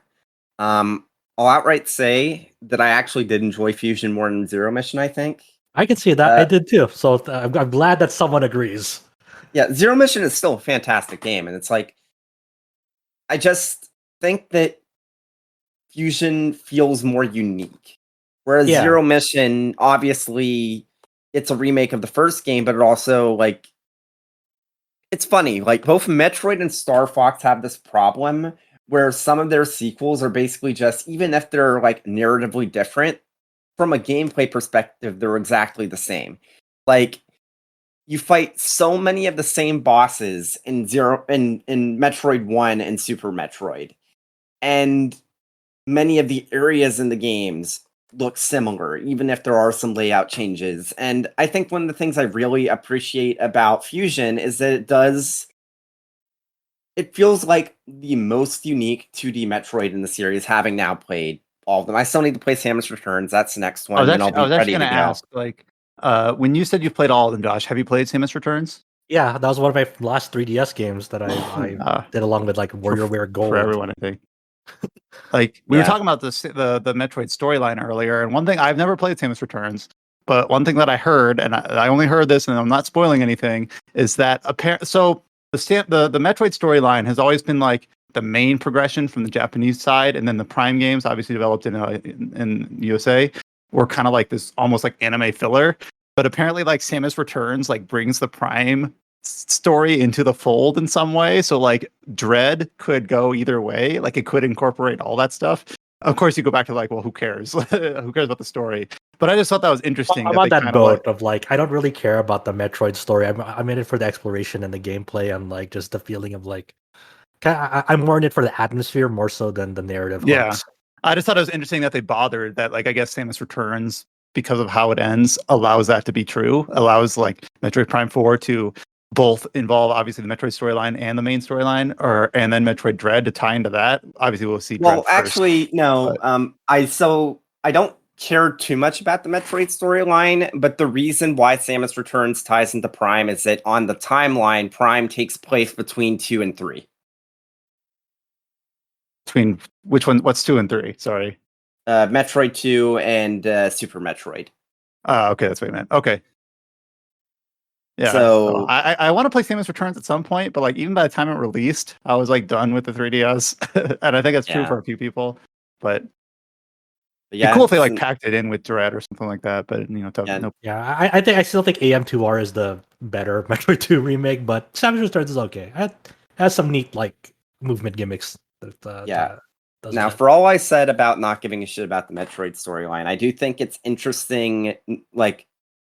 I'll outright say that I actually did enjoy Fusion more than Zero Mission, I think. I can see that. I did too. So I'm glad that someone agrees. Yeah, Zero Mission is still a fantastic game, and it's like, I just think that Fusion feels more unique. Whereas Zero Mission, obviously, it's a remake of the first game, but it also, like, it's funny. Like, both Metroid and Star Fox have this problem where some of their sequels are basically just, even if they're, like, narratively different, from a gameplay perspective, they're exactly the same. Like, you fight so many of the same bosses in Metroid 1 and Super Metroid. And many of the areas in the games look similar, even if there are some layout changes. And I think one of the things I really appreciate about Fusion is that it feels like the most unique 2D Metroid in the series, having now played all of them. I still need to play Samus Returns. That's the next one. I was actually going to ask, like, when you said you've played all of them, Josh, have you played Samus Returns? Yeah, that was one of my last 3DS games that I did along with like WarioWare Gold. For everyone, I think. Like, we were talking about the Metroid storyline earlier, and one thing, I've never played Samus Returns, but one thing that I heard, and I only heard this, and I'm not spoiling anything, is that so the Metroid storyline has always been like the main progression from the Japanese side, and then the Prime games, obviously developed in USA, were kind of like this almost like anime filler. But apparently, like, Samus Returns like brings the Prime story into the fold in some way. So like Dread could go either way. Like, it could incorporate all that stuff. of course, you go back to like, well, who cares? Who cares about the story? But I just thought that was interesting. I'm on they that kinda, boat of like, I don't really care about the Metroid story. I'm in it for the exploration and the gameplay and like just the feeling of like, I'm more in it for the atmosphere more so than the narrative Yeah. hooks. I just thought it was interesting that they bothered that, like, I guess Samus Returns, because of how it ends, allows that to be true. Allows like Metroid Prime 4 to both involve obviously the Metroid storyline and the main storyline, and then Metroid Dread to tie into that. Obviously, we'll see. Well, Dread first. actually, no. I don't care too much about the Metroid storyline, but the reason why Samus Returns ties into Prime is that on the timeline, Prime takes place between 2 and 3. Between which one? What's 2 and 3? Sorry. Metroid 2 and Super Metroid. Okay, that's what I meant. Okay. Yeah. So I want to play Samus Returns at some point, but like even by the time it released, I was like done with the 3DS, and I think that's true Yeah. for a few people. But yeah, it'd be cool if they like it's- packed it in with Dread or something like that. But Yeah. no. Yeah, I still think AM2R is the better Metroid 2 remake, but Samus Returns is okay. It has some neat like movement gimmicks. Yeah. Does Now, that. for all I said about not giving a shit about the Metroid storyline, I do think it's interesting, like,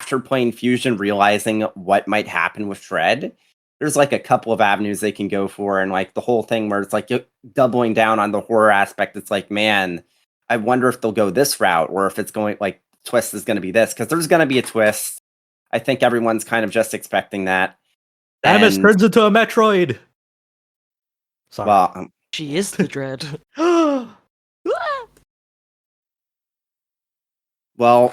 after playing Fusion, realizing what might happen with Dread. There's, like, a couple of avenues they can go for, and, like, the whole thing where it's, like, doubling down on the horror aspect. It's like, man, I wonder if they'll go this route, or if it's going, like, twist is going to be this, because there's going to be a twist. I think everyone's kind of just expecting that. Samus And- turns into a Metroid! Sorry. Well, She is the dread. Well,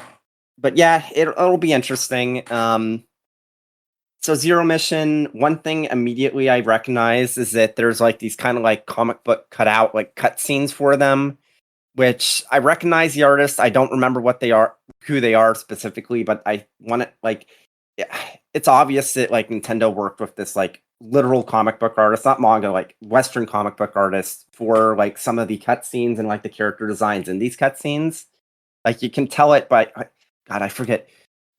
but yeah, it'll be interesting. So Zero Mission, one thing immediately I recognize is that there's like these kind of like comic book cutout like cutscenes for them, which I recognize the artist. I don't remember what they are, who they are specifically, but I want it like it's obvious that like Nintendo worked with this like literal comic book artist, not manga, like Western comic book artist for like some of the cutscenes and like the character designs in these cutscenes. Like you can tell it by God, I forget.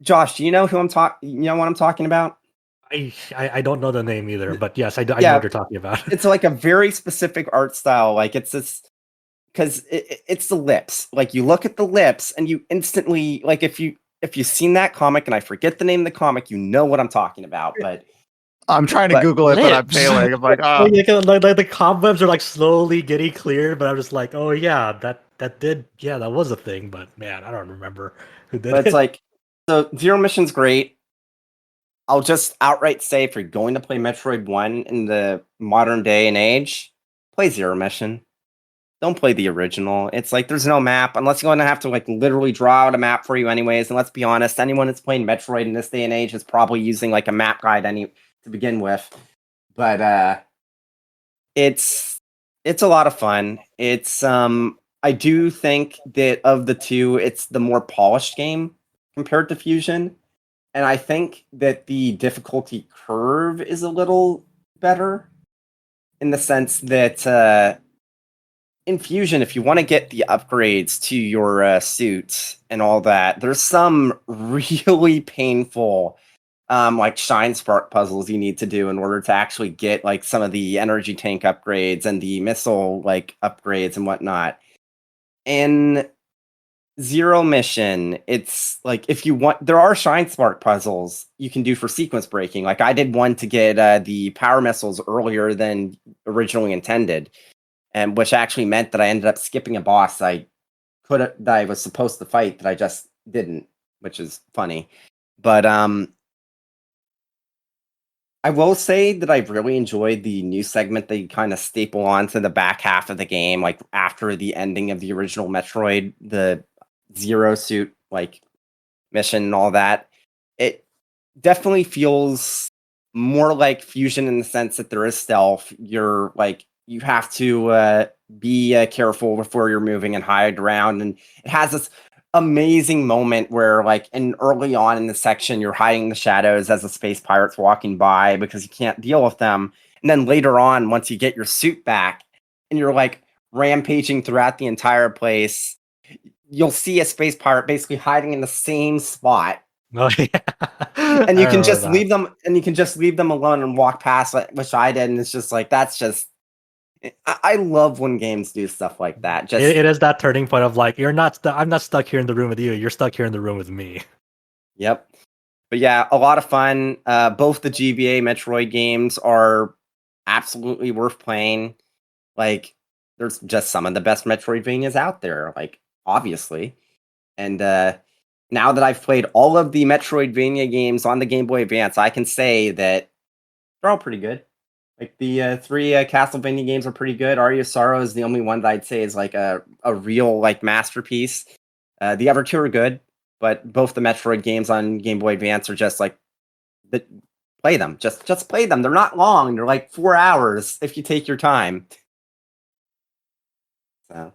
Josh, do you know who I'm talking? You know what I'm talking about? I don't know the name either, but yes, I know Yeah. what you're talking about. It's like a very specific art style. Like it's this because it's the lips. Like you look at the lips and you instantly like if you've seen that comic and I forget the name of the comic, you know what I'm talking about. But I'm trying to But Google it, but I'm lips. failing. I'm like, Like, like the cobwebs are like slowly getting cleared, but I'm just like, oh yeah, that was a thing, but man, I don't remember who did but it. it's like so Zero Mission's great. I'll just outright say if you're going to play Metroid 1 in the modern day and age, play Zero Mission. Don't play the original. It's like there's no map unless you're going to have to like literally draw out a map for you anyways. And let's be honest, anyone that's playing Metroid in this day and age is probably using like a map guide to begin with. But it's a lot of fun. It's I do think that of the two, it's the more polished game compared to Fusion. And I think that the difficulty curve is a little better in the sense that in Fusion, if you want to get the upgrades to your suit and all that, there's some really painful like shine spark puzzles you need to do in order to actually get like some of the energy tank upgrades and the missile like upgrades and whatnot. In Zero Mission, it's like if you want, there are shine spark puzzles you can do for sequence breaking. Like I did one to get the power missiles earlier than originally intended, and which actually meant that I ended up skipping a boss that I was supposed to fight that I just didn't, which is funny. But I will say that I've really enjoyed the new segment they kind of staple onto the back half of the game, like after the ending of the original Metroid, the Zero Suit like mission and all that. It definitely feels more like Fusion in the sense that there is stealth. You're like you have to be careful before you're moving and hide around, and it has this amazing moment where like early on in the section you're hiding in the shadows as the space pirates walking by because you can't deal with them, and then later on once you get your suit back and you're like rampaging throughout the entire place, you'll see a space pirate basically hiding in the same spot. Oh, yeah. And you I can just remember leave them alone and walk past, which I did, and it's just like that's just I love when games do stuff like that. Just It is that turning point of like, I'm not stuck here in the room with you. You're stuck here in the room with me. Yep. But yeah, a lot of fun. Both the GBA Metroid games are absolutely worth playing. Like, there's just some of the best Metroidvanias out there, like, obviously. And now that I've played all of the Metroidvania games on the Game Boy Advance, I can say that they're all pretty good. Like, the three Castlevania games are pretty good. Aria of Sorrow is the only one that I'd say is like a real like masterpiece. The other two are good, but both the Metroid games on Game Boy Advance are just like, play them. Just play them. They're not long. They're like 4 hours if you take your time. So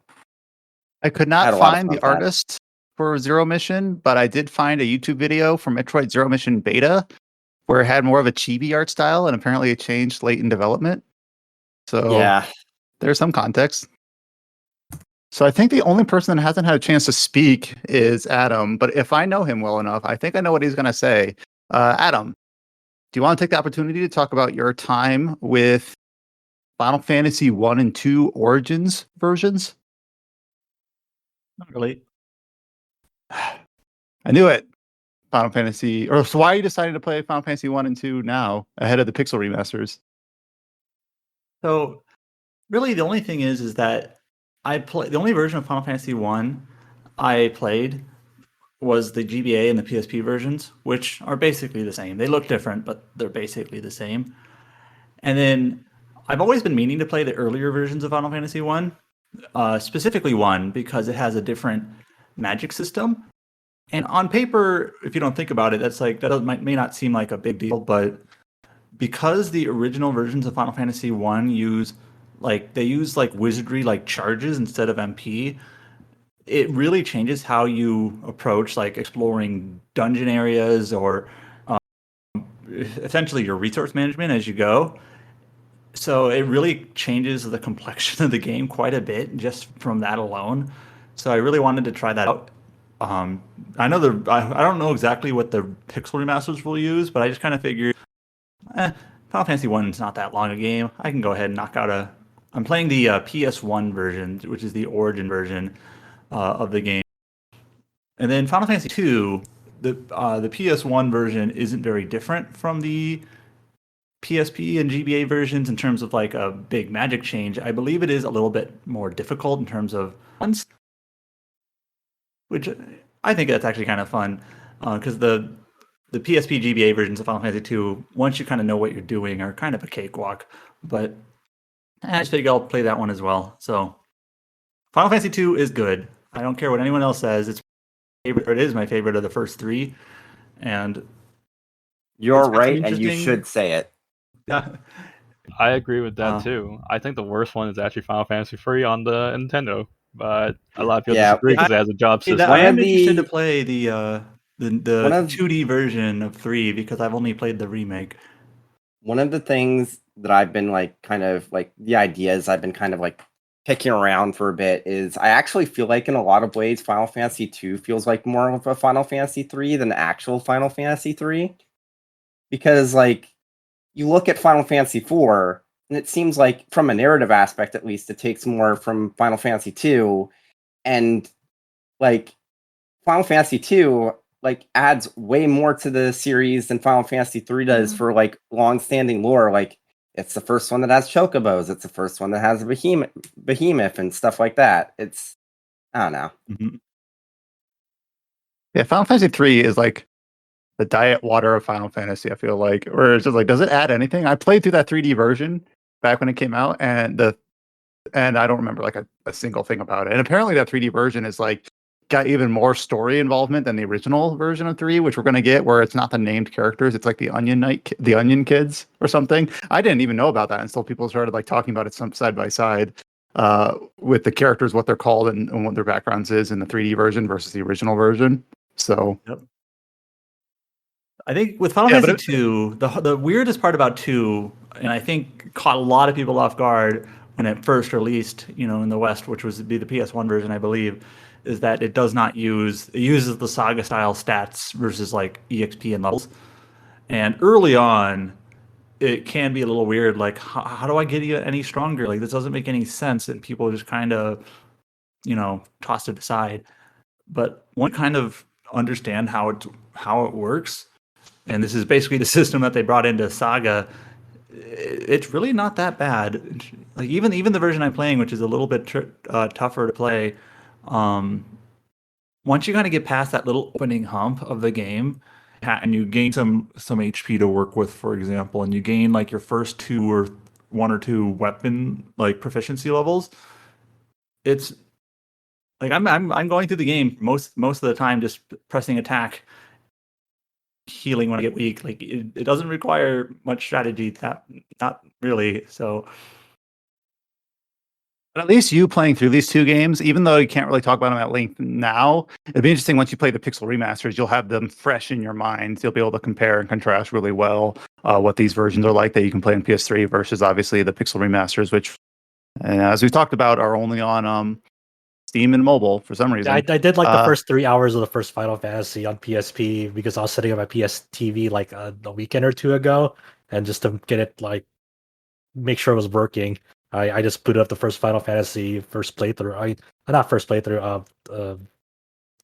I could I had not a lot of find fun the with that. artist for Zero Mission, but I did find a YouTube video for Metroid Zero Mission Beta where it had more of a chibi art style, and apparently it changed late in development. So Yeah. there's some context. So I think the only person that hasn't had a chance to speak is Adam, but if I know him well enough, I think I know what he's going to say. Adam, do you want to take the opportunity to talk about your time with Final Fantasy 1 and 2 Origins versions? Not really. I knew it. Final Fantasy, or so why are you deciding to play Final Fantasy 1 and 2 now ahead of the Pixel remasters? So really the only thing is that the only version of Final Fantasy 1 I played was the GBA and the PSP versions, which are basically the same. They look different, but they're basically the same. And then I've always been meaning to play the earlier versions of Final Fantasy 1, specifically 1, because it has a different magic system. And on paper, if you don't think about it, may not seem like a big deal, but because the original versions of Final Fantasy 1 use wizardry like charges instead of MP, it really changes how you approach like exploring dungeon areas or essentially your resource management as you go. So it really changes the complexion of the game quite a bit just from that alone. So I really wanted to try that out. I know I don't know exactly what the pixel remasters will use, but I just kind of figured, Final Fantasy 1 is not that long a game. I can go ahead and knock out I'm playing the PS1 version, which is the Origin version of the game. And then Final Fantasy 2, the PS1 version isn't very different from the PSP and GBA versions in terms of like a big magic change. I believe it is a little bit more difficult in terms of which I think that's actually kind of fun because the PSP GBA versions of Final Fantasy 2, once you kind of know what you're doing, are kind of a cakewalk. But I just think I'll play that one as well. So Final Fantasy 2 is good. I don't care what anyone else says. It is my favorite of the first three. And You're it's got some right, and you interesting- should say it. Yeah. I agree with that too. I think the worst one is actually Final Fantasy 3 on the Nintendo, but a lot of people Yeah. disagree because it has a job Hey, system. One I am of interested to the- play the One of- 2D version of 3 because I've only played the remake. One of the things that I've been like kind of like the ideas I've been kind of like kicking around for a bit is I actually feel like in a lot of ways Final Fantasy 2 feels like more of a Final Fantasy 3 than actual Final Fantasy 3. Because like you look at Final Fantasy 4 and it seems like from a narrative aspect at least it takes more from Final Fantasy 2, and like Final Fantasy 2 like adds way more to the series than Final Fantasy 3 does for like long-standing lore. Like it's the first one that has chocobos. It's the first one that has a behemoth and stuff like that. It's I don't know. Mm-hmm. Yeah, Final Fantasy 3 is like the diet water of Final Fantasy, I feel like. Or it's just like, does it add anything? I played through that 3D version back when it came out, and I don't remember like a single thing about it. And apparently that 3D version is like got even more story involvement than the original version of 3, which we're gonna get, where it's not the named characters, it's like the Onion Kids or something. I didn't even know about that until people started like talking about it side by side with the characters, what they're called and what their backgrounds is in the 3D version versus the original version. So I think with Final Fantasy 2, the weirdest part about 2, and I think caught a lot of people off guard when it first released, in the West, which was be the PS1 version, I believe, is that it uses the Saga style stats versus like EXP and levels. And early on, it can be a little weird. Like, how do I get you any stronger? Like, this doesn't make any sense, and people just kind of, toss it aside. But one kind of understand how it works, and this is basically the system that they brought into Saga. It's really not that bad. Like even the version I'm playing, which is a little bit tougher to play, once you kind of get past that little opening hump of the game, and you gain some HP to work with, for example, and you gain like your first one or two weapon like proficiency levels, it's like I'm going through the game most of the time just pressing attack, healing when I get weak. Like it doesn't require much strategy, not really. So But at least you playing through these two games, even though you can't really talk about them at length now, it'd be interesting once you play the Pixel remasters, you'll have them fresh in your mind. You'll be able to compare and contrast really well what these versions are like that you can play on PS3 versus obviously the Pixel remasters, which, as we've talked about, are only on Steam and mobile for some reason. I did like the first 3 hours of the first Final Fantasy on PSP because I was setting up my PS TV like a weekend or two ago, and just to get it like make sure it was working, I just booted up the first Final Fantasy first playthrough. Not first playthrough,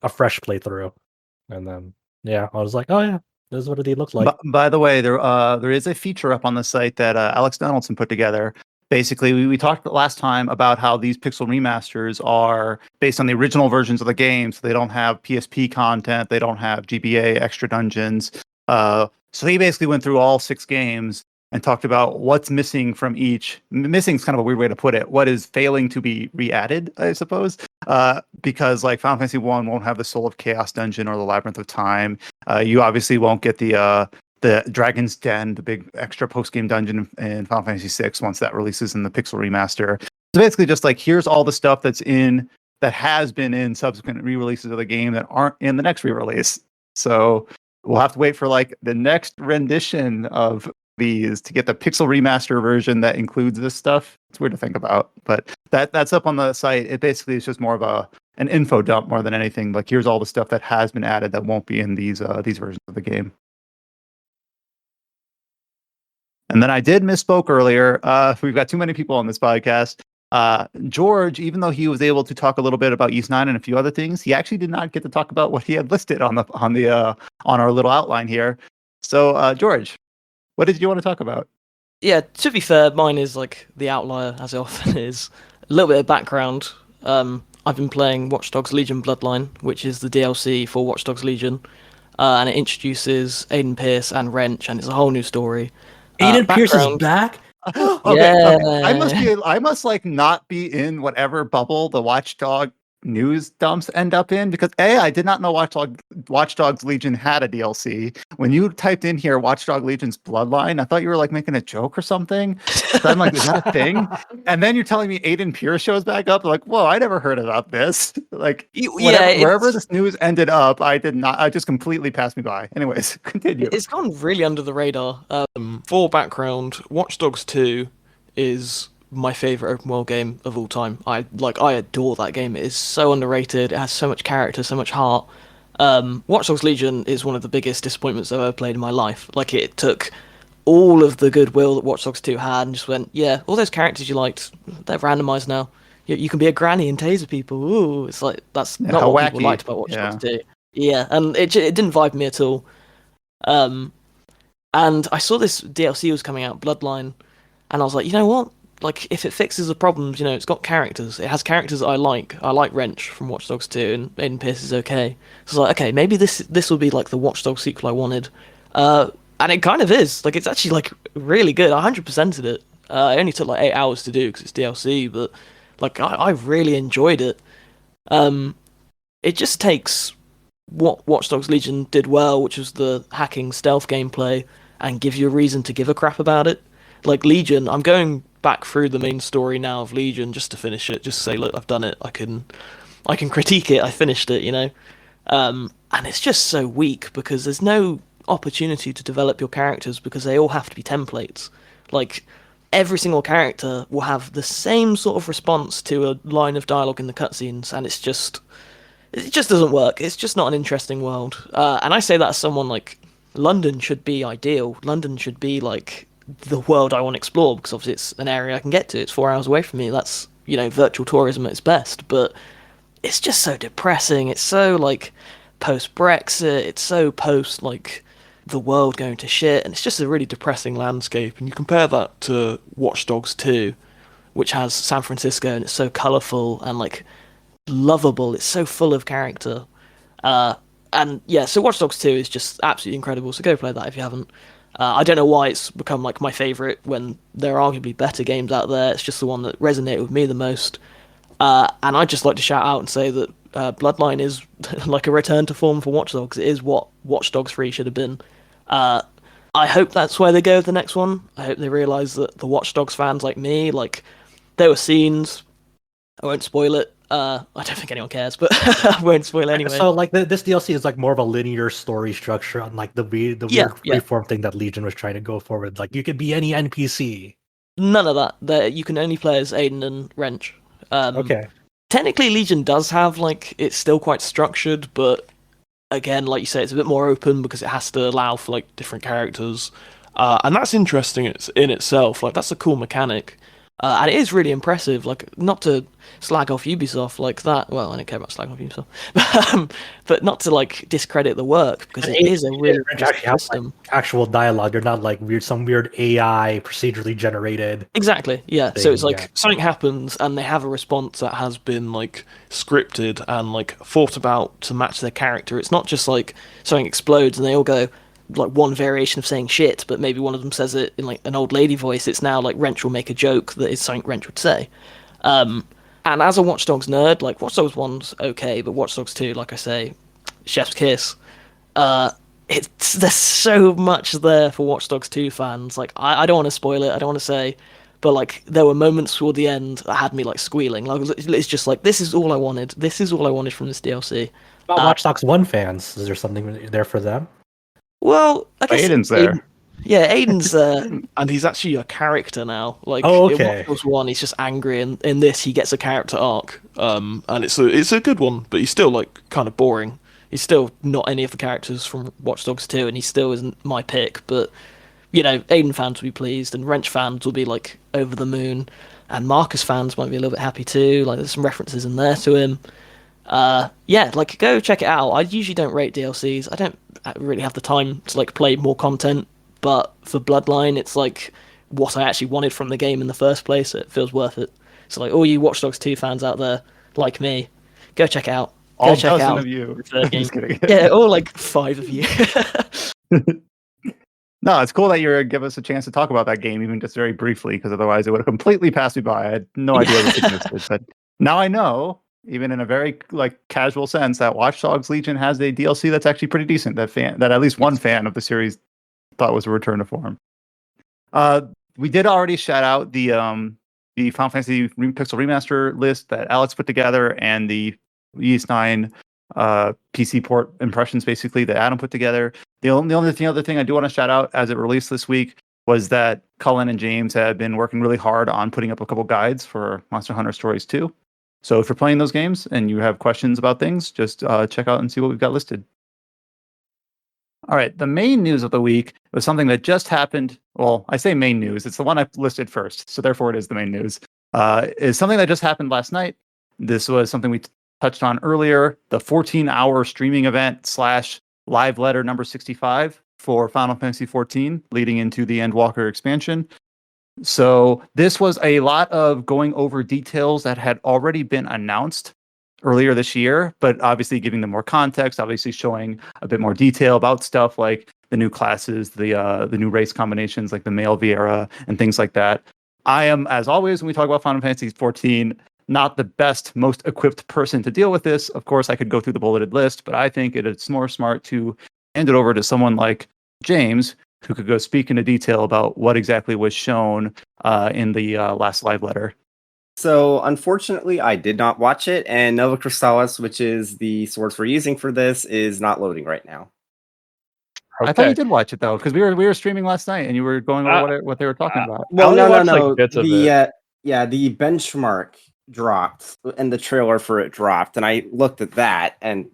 a fresh playthrough, and then I was like, oh yeah, this is what it looks like. By the way, there is a feature up on the site that Alex Donaldson put together. Basically, we talked last time about how these Pixel remasters are based on the original versions of the game, so they don't have PSP content, they don't have GBA extra dungeons. So he basically went through all 6 games and talked about what's missing from each. Missing is kind of a weird way to put it. What is failing to be re-added, I suppose, because like Final Fantasy 1 won't have the Soul of Chaos dungeon or the Labyrinth of Time. You obviously won't get the Dragon's Den, the big extra post-game dungeon in Final Fantasy VI once that releases in the Pixel remaster. So basically just like, here's all the stuff that has been in subsequent re-releases of the game that aren't in the next re-release. So we'll have to wait for like the next rendition of these to get the Pixel remaster version that includes this stuff. It's weird to think about, but that's up on the site. It basically is just more of an info dump more than anything. Like, here's all the stuff that has been added that won't be in these versions of the game. And then I did misspoke earlier. We've got too many people on this podcast. George, even though he was able to talk a little bit about Ys 9 and a few other things, he actually did not get to talk about what he had listed on our little outline here. So, George, what did you want to talk about? Yeah, to be fair, mine is like the outlier, as it often is. A little bit of background. I've been playing Watch Dogs Legion Bloodline, which is the DLC for Watch Dogs Legion, and it introduces Aiden Pierce and Wrench, and it's a whole new story. Aiden Pierce is back. Okay. I must like not be in whatever bubble the Watchdog news dumps end up in, because I did not know Watch Dogs Legion had a DLC. When you typed in here Watchdog Legion's Bloodline, I thought you were like making a joke or something. So I'm like, is that a thing? And then you're telling me Aiden Pierce shows back up. Like, whoa, I never heard about this. Like, wherever this news ended up, I just completely passed me by. Anyways, continue. It's gone really under the radar. For background, Watch Dogs 2 is my favorite open world game of all time. I adore that game. It is so underrated. It has so much character, so much heart. Watch Dogs Legion is one of the biggest disappointments I've ever played in my life. Like, it took all of the goodwill that Watch Dogs 2 had and just went, yeah, all those characters you liked, they're randomized now. You can be a granny and taser people. Ooh, it's like, that's not what people liked about Watch Dogs 2. Yeah, and it didn't vibe me at all. And I saw this DLC was coming out, Bloodline, and I was like, you know what? Like, if it fixes the problems, it's got characters. It has characters that I like. I like Wrench from Watch Dogs 2, and Aiden Pierce is okay. So it's like, okay, maybe this will be like the Watch Dogs sequel I wanted. And it kind of is. Like, it's actually like really good. I 100%ed it. It only took like 8 hours to do because it's DLC, but like I really enjoyed it. It just takes what Watch Dogs Legion did well, which was the hacking stealth gameplay, and gives you a reason to give a crap about it. Like Legion, I'm going back through the main story now of Legion just to finish it, just to say, look, I've done it. I can critique it. I finished it, and it's just so weak because there's no opportunity to develop your characters because they all have to be templates. Like, every single character will have the same sort of response to a line of dialogue in the cutscenes, and it just doesn't work. It's just not an interesting world. And I say that as someone like, London should be ideal. London should be like the world I want to explore, because obviously it's an area I can get to. It's 4 hours away from me. That's, virtual tourism at its best. But it's just so depressing. It's so like post Brexit. It's so post like the world going to shit, and it's just a really depressing landscape. And you compare that to Watch Dogs 2, which has San Francisco, and it's so colorful and like lovable. It's so full of character. And yeah, so Watch Dogs 2 is just absolutely incredible. So go play that if you haven't. I don't know why it's become like my favorite when there are arguably better games out there. It's just the one that resonated with me the most. And I'd just like to shout out and say that Bloodline is like a return to form for Watch Dogs. It is what Watch Dogs 3 should have been. I hope that's where they go with the next one. I hope they realise that the Watch Dogs fans like me, like, there were scenes. I won't spoil it. I don't think anyone cares, but I won't spoil it anyway. So like this DLC is like more of a linear story structure, unlike the weird freeform thing that Legion was trying to go forward. Like you could be any NPC. None of that. You can only play as Aion and Wrench. Okay. Technically, Legion does have like, it's still quite structured, but again, like you say, it's a bit more open because it has to allow for like different characters, and that's interesting in itself. Like that's a cool mechanic. And it is really impressive, like, not to slag off Ubisoft like that. Well, I don't care about slagging off Ubisoft. But not to, like, discredit the work, because it is a really actually have, system. like, actual dialogue. They're not, like, some weird AI procedurally generated. Exactly, yeah. Thing, so it's like, something happens, and they have a response that has been, like, scripted and, like, thought about to match their character. It's not just, like, something explodes and they all go, like, one variation of saying shit, but maybe one of them says it in like an old lady voice. It's now like Wrench will make a joke that is something Wrench would say. And as a Watch Dogs nerd, like Watch Dogs 1's okay, but Watch Dogs 2, like I say, chef's kiss. There's so much there for Watch Dogs 2 fans. Like I don't want to spoil it, I don't want to say, but like there were moments toward the end that had me like squealing. Like it's just like, this is all I wanted. This is all I wanted from this DLC. About Watch Dogs 1 fans, is there something there for them? Well, I guess Aiden's there. Yeah, Aiden's there, and he's actually a character now. Like, oh, in okay. Watch Dogs 1, he's just angry, and in this, he gets a character arc. And it's a good one, but he's still like kind of boring. He's still not any of the characters from Watch Dogs 2, and he still isn't my pick. But Aiden fans will be pleased, and Wrench fans will be like over the moon, and Marcus fans might be a little bit happy too. Like, there's some references in there to him. Yeah, like, go check it out. I usually don't rate DLCs. I don't really have the time to like play more content, but for Bloodline, it's like what I actually wanted from the game in the first place. So it feels worth it. So like, all you Watch Dogs 2 fans out there, like me, go check it out. Go All check dozen out of you. Just kidding. Yeah, all like 5 of you. No, it's cool that you're give us a chance to talk about that game, even just very briefly, because otherwise it would have completely passed me by. I had no idea this existed, but now I know, even in a very like casual sense, that Watch Dogs Legion has a DLC that's actually pretty decent. That at least one fan of the series thought was a return to form. We did already shout out the Final Fantasy Pixel Remaster list that Alex put together, and the ES9 PC port impressions, basically, that Adam put together. The only other thing I do want to shout out as it released this week was that Cullen and James have been working really hard on putting up a couple guides for Monster Hunter Stories 2. So if you're playing those games and you have questions about things, just check out and see what we've got listed. All right, the main news of the week was something that just happened. Well, I say main news. It's the one I listed first, so therefore it is the main news. Is something that just happened last night. This was something we touched on earlier, the 14-hour streaming event / live letter number 65 for Final Fantasy XIV, leading into the Endwalker expansion. So this was a lot of going over details that had already been announced earlier this year, but obviously giving them more context, obviously showing a bit more detail about stuff like the new classes, the new race combinations, like the male Viera and things like that. I am, as always, when we talk about Final Fantasy XIV, not the best, most equipped person to deal with this. Of course, I could go through the bulleted list, but I think it's more smart to hand it over to someone like James, who could go speak into detail about what exactly was shown in the last live letter. So, unfortunately, I did not watch it, and Nova Crystallis, which is the source we're using for this, is not loading right now. Okay. I thought you did watch it, though, because we were streaming last night, and you were going over what they were talking about. Well, no. Like, the benchmark dropped, and the trailer for it dropped, and I looked at that, and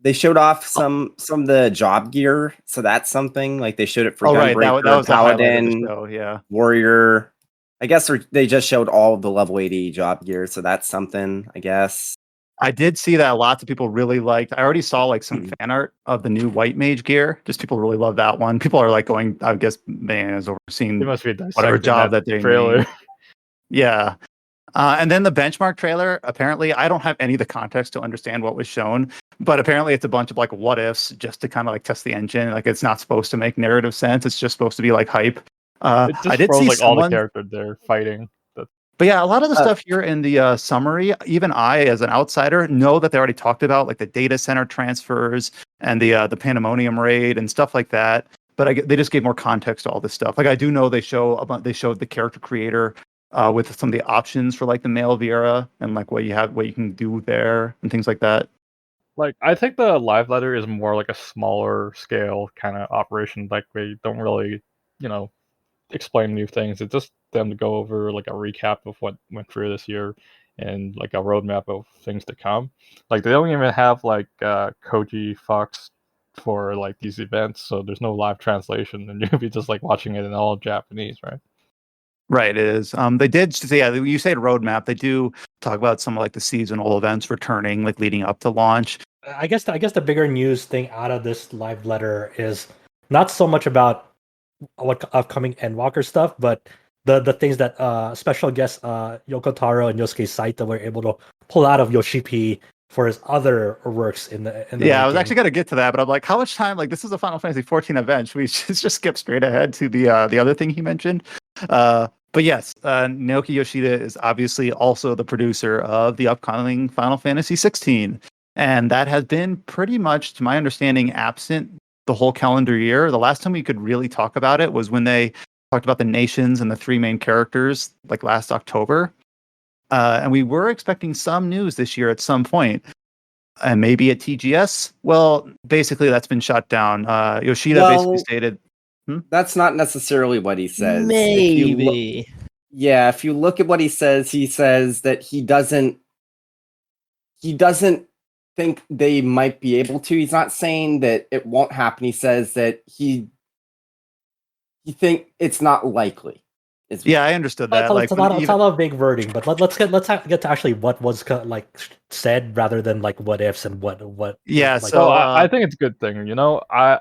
They showed off some of the job gear, so that's something. Like they showed it for Right, that Gunbreaker, was the highlight of the Paladin, show. Yeah. Warrior. I guess they just showed all of the level 80 job gear, so that's something, I guess. I did see that lots of people really liked. I already saw like some fan art of the new White Mage gear. Just people really love that one. People are like going, I guess, man is overseeing They must be whatever dissecting job that that they trailer. named. Yeah. And then the benchmark trailer, apparently, I don't have any of the context to understand what was shown, but apparently it's a bunch of like what ifs just to kind of like test the engine. Like it's not supposed to make narrative sense. It's just supposed to be like hype. It I just did throws see like all the someone, characters there fighting. but yeah, a lot of the stuff here in the summary, even I, as an outsider, know that they already talked about like the data center transfers and the Pandemonium raid and stuff like that. But they just gave more context to all this stuff. Like I do know they showed the character creator with some of the options for like the male Viera and like what you can do there and things like that. Like I think the live letter is more like a smaller scale kind of operation. Like they don't really, explain new things. It's just them to go over like a recap of what went through this year and like a roadmap of things to come. Like they don't even have like Koji Fox for like these events, so there's no live translation, and you'll be just like watching it in all Japanese, right? Right, it is. They did say, yeah, you say roadmap. They do talk about some of like the seasonal events returning, like leading up to launch. I guess the bigger news thing out of this live letter is not so much about what upcoming Endwalker stuff, but the things that special guests Yoko Taro and Yosuke Saito were able to pull out of Yoshipi for his other works in the Yeah, I was making. actually going to get to that, but I'm like, how much time? Like, this is a Final Fantasy XIV event. Should we just skip straight ahead to the other thing he mentioned? But yes, Naoki Yoshida is obviously also the producer of the upcoming Final Fantasy XVI, and that has been pretty much, to my understanding, absent the whole calendar year. The last time we could really talk about it was when they talked about the nations and the three main characters, like last October. And we were expecting some news this year at some point. And maybe at TGS. Well, basically that's been shut down. Yoshida basically stated That's not necessarily what he says. Maybe. If you look at what he says that he doesn't think they might be able to. He's not saying that it won't happen. He says that he think it's not likely. Yeah, I understood that. It's a lot of big wording, but let's get to actually what was said rather than like what ifs and what. Yeah, like, so I think it's a good thing. I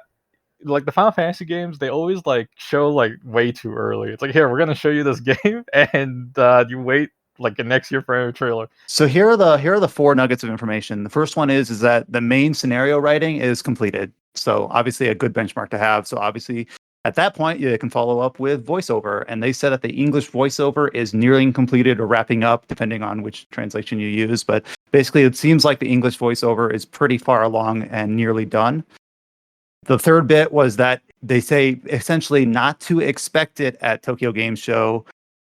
like the Final Fantasy games. They always like show like way too early. It's like, here, we're gonna show you this game, and you wait like the next year for a trailer. So here are the four nuggets of information. The first one is that the main scenario writing is completed. So obviously a good benchmark to have. So obviously at that point you can follow up with voiceover, and they said that the English voiceover is nearing completed or wrapping up, depending on which translation you use. But basically, it seems like the English voiceover is pretty far along and nearly done. The third bit was that they say essentially not to expect it at Tokyo Game Show.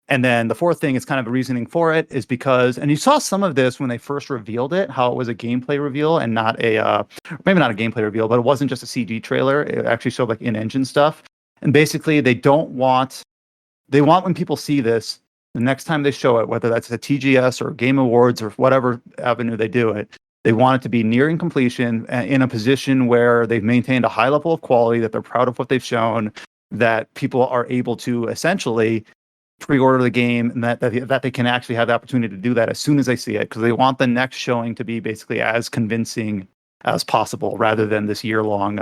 And then the fourth thing is kind of the reasoning for it is because, and you saw some of this when they first revealed it, how it was a gameplay reveal and not maybe not a gameplay reveal, but it wasn't just a CG trailer. It actually showed like in-engine stuff. And basically they want when people see this, the next time they show it, whether that's a TGS or Game Awards or whatever avenue they do it, they want it to be nearing completion in a position where they've maintained a high level of quality, that they're proud of what they've shown, that people are able to essentially pre-order the game, and that they can actually have the opportunity to do that as soon as they see it, because they want the next showing to be basically as convincing as possible rather than this year-long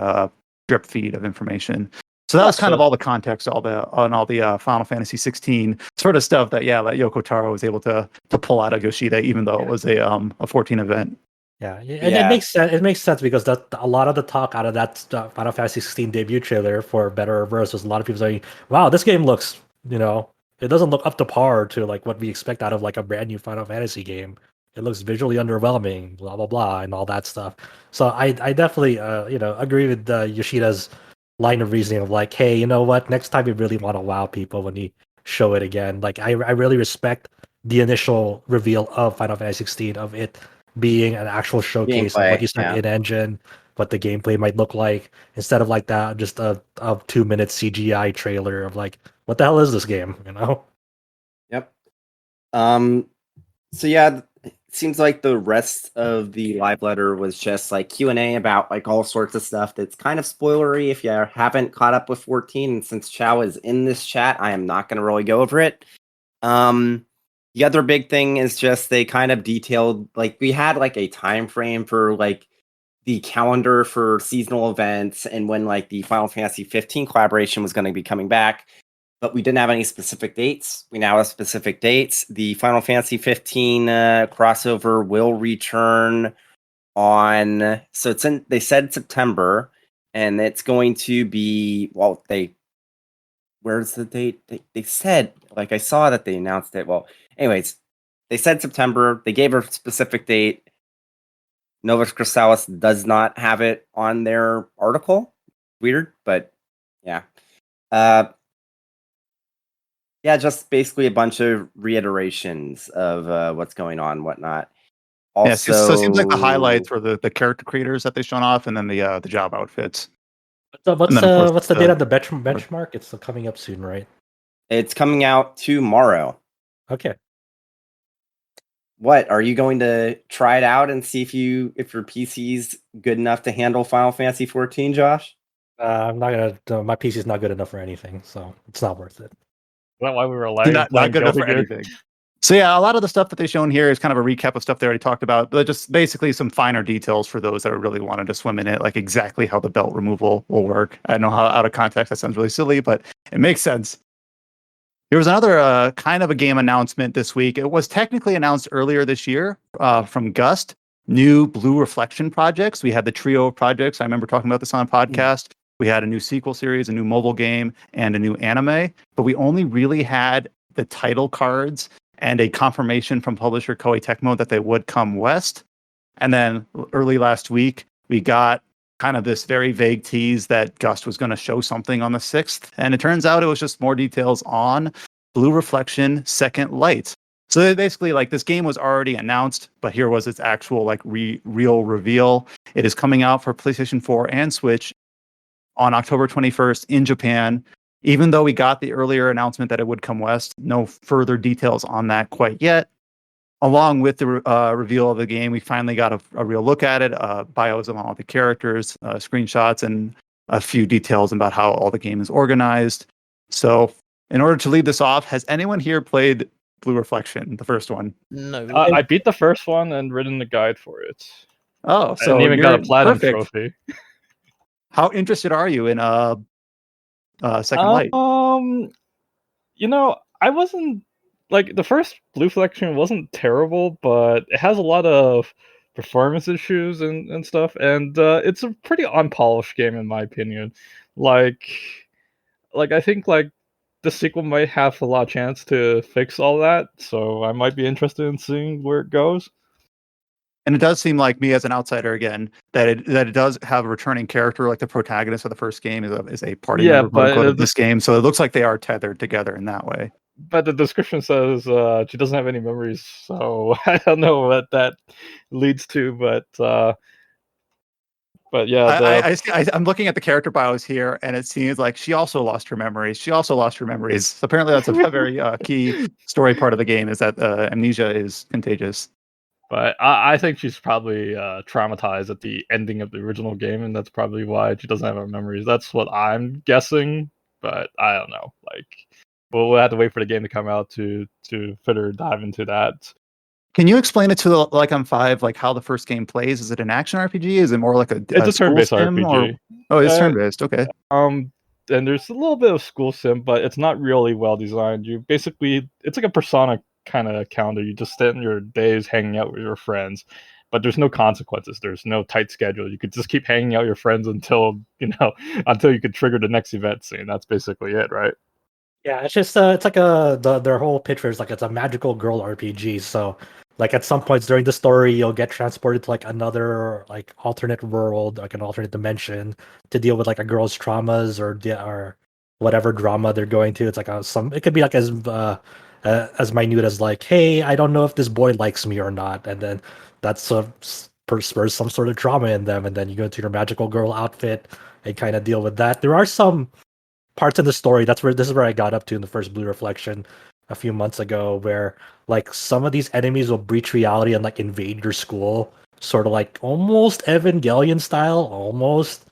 drip feed of information. So that was kind of all the context, all the Final Fantasy 16 sort of stuff that Yoko Taro was able to pull out of Yoshida, even though it was a 14 event. It makes sense. It makes sense because a lot of the talk out of that Final Fantasy 16 debut trailer, for better or worse, was a lot of people saying, "Wow, this game looks, it doesn't look up to par to like what we expect out of like a brand new Final Fantasy game. It looks visually underwhelming, blah blah blah, and all that stuff." So I definitely agree with Yoshida's line of reasoning of like, hey, you know what? Next time you really want to wow people when you show it again. Like I really respect the initial reveal of Final Fantasy 16 of it being an actual showcase of what you said in engine, what the gameplay might look like, instead of like that just a 2-minute CGI trailer of like, what the hell is this game? Yep. So yeah, seems like the rest of the live letter was just like Q&A about like all sorts of stuff that's kind of spoilery if you haven't caught up with 14. And since Chao is in this chat, I am not going to really go over it. The other big thing is just they kind of detailed, like we had like a time frame for like the calendar for seasonal events and when like the Final Fantasy 15 collaboration was going to be coming back, but we didn't have any specific dates. We now have specific dates. The Final Fantasy 15 crossover will return on, so it's in, they said September, and it's going to be, well, where's the date? They said, like I saw that they announced it. Well, anyways, they said September. They gave a specific date. Novus Chrysalis does not have it on their article. Weird, but yeah. Yeah, just basically a bunch of reiterations of what's going on, whatnot. Also, Yeah, so it seems like the highlights were the character creators that they shown off, and then the job outfits. So And then, of course, what's the date on the benchmark? It's coming up soon, right? it's coming out tomorrow. Okay. What, are you going to try it out and see if your PC's good enough to handle Final Fantasy 14, Josh? I'm not gonna. My PC is not good enough for anything, so it's not worth it. Is that why we were alive? Not good enough for anything. So yeah, a lot of the stuff that they've shown here is kind of a recap of stuff they already talked about, but just basically some finer details for those that are really wanting to swim in it, like exactly how the belt removal will work. I know how out of context that sounds really silly, but it makes sense. There was another kind of a game announcement this week. It was technically announced earlier this year from Gust, new Blue Reflection projects. We had the trio of projects. I remember talking about this on a podcast. We had a new sequel series, a new mobile game, and a new anime, but we only really had the title cards and a confirmation from publisher Koei Tecmo that they would come west. And then early last week, we got kind of this very vague tease that Gust was going to show something on the 6th. And it turns out it was just more details on Blue Reflection Second Light. So basically, like, this game was already announced, but here was its actual like real reveal. It is coming out for PlayStation 4 and Switch on October 21st in Japan. Even though we got the earlier announcement that it would come west, no further details on that quite yet. Along with the reveal of the game, we finally got a real look at it, bios of all the characters, screenshots, and a few details about how all the game is organized. So in order to lead this off, has anyone here played Blue Reflection, the first one? No. I beat the first one and written the guide for it. Oh, so I even got a you're platinum perfect. trophy. How interested are you in Second Light? You know, I wasn't like the first Blue Reflection wasn't terrible, but it has a lot of performance issues and stuff, and it's a pretty unpolished game in my opinion. Like I think like the sequel might have a lot of chance to fix all that, so I might be interested in seeing where it goes. And it does seem like, me as an outsider again, that it does have a returning character, like the protagonist of the first game is a party member, quote unquote, of this game. So it looks like they are tethered together in that way. But the description says she doesn't have any memories, so I don't know what that leads to. But yeah, I'm looking at the character bios here, and it seems like she also lost her memories. So apparently that's a very key story part of the game, is that amnesia is contagious. But I think she's probably traumatized at the ending of the original game, and that's probably why she doesn't have her memories. That's what I'm guessing, but I don't know. Like, we'll have to wait for the game to come out to further dive into that. Can you explain it to like on 5, like how the first game plays? Is it an action RPG? Is it more like It's a turn-based RPG. It's turn-based. Okay. And there's a little bit of school sim, but it's not really well designed. It's like a Persona kind of calendar. You just spend your days hanging out with your friends, but there's no consequences. There's no tight schedule. You could just keep hanging out with your friends until you could trigger the next event scene. That's basically it, right? Yeah, it's just it's like their whole picture is like it's a magical girl RPG. So like at some points during the story, you'll get transported to like another like alternate world, like an alternate dimension, to deal with like a girl's traumas or whatever drama they're going to. It's like it could be like as minute as like, hey, I don't know if this boy likes me or not, and then that's spurs some sort of trauma in them, and then you go to your magical girl outfit and kind of deal with that. There are some parts in the story this is where I got up to in the first Blue Reflection. a few months ago, where like some of these enemies will breach reality and like invade your school, sort of like almost Evangelion style, almost.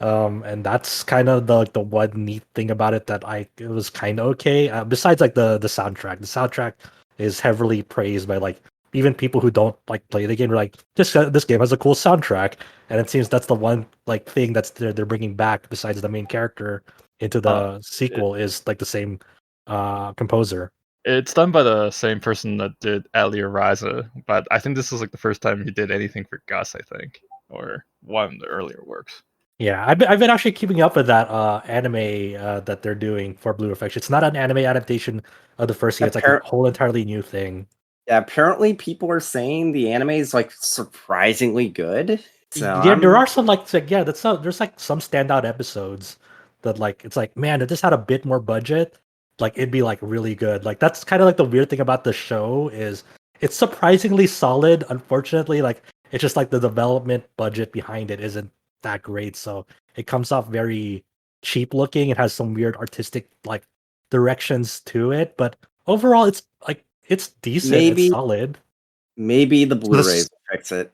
And that's kind of the one neat thing about it that it was kind of okay. Besides like the soundtrack is heavily praised by like even people who don't like play the game. Are like this game has a cool soundtrack, and it seems that's the one like thing that's they're bringing back besides the main character into the sequel is like the same composer. It's done by the same person that did Atelier Ryza, but I think this is like the first time he did anything for Gus, I think, or one of the earlier works. Yeah, I've been actually keeping up with that anime that they're doing for Blue Reflection. It's not an anime adaptation of the first game. It's like a whole entirely new thing. Yeah, apparently people are saying the anime is like surprisingly good. So yeah, there are some there's like some standout episodes that like it's like, man, if this had a bit more budget, like it'd be like really good. Like that's kind of like the weird thing about the show is it's surprisingly solid. Unfortunately, like it's just like the development budget behind it isn't that great, so it comes off very cheap looking. It has some weird artistic like directions to it, but overall it's like it's decent. It's solid. Maybe the Blu-rays will fix it.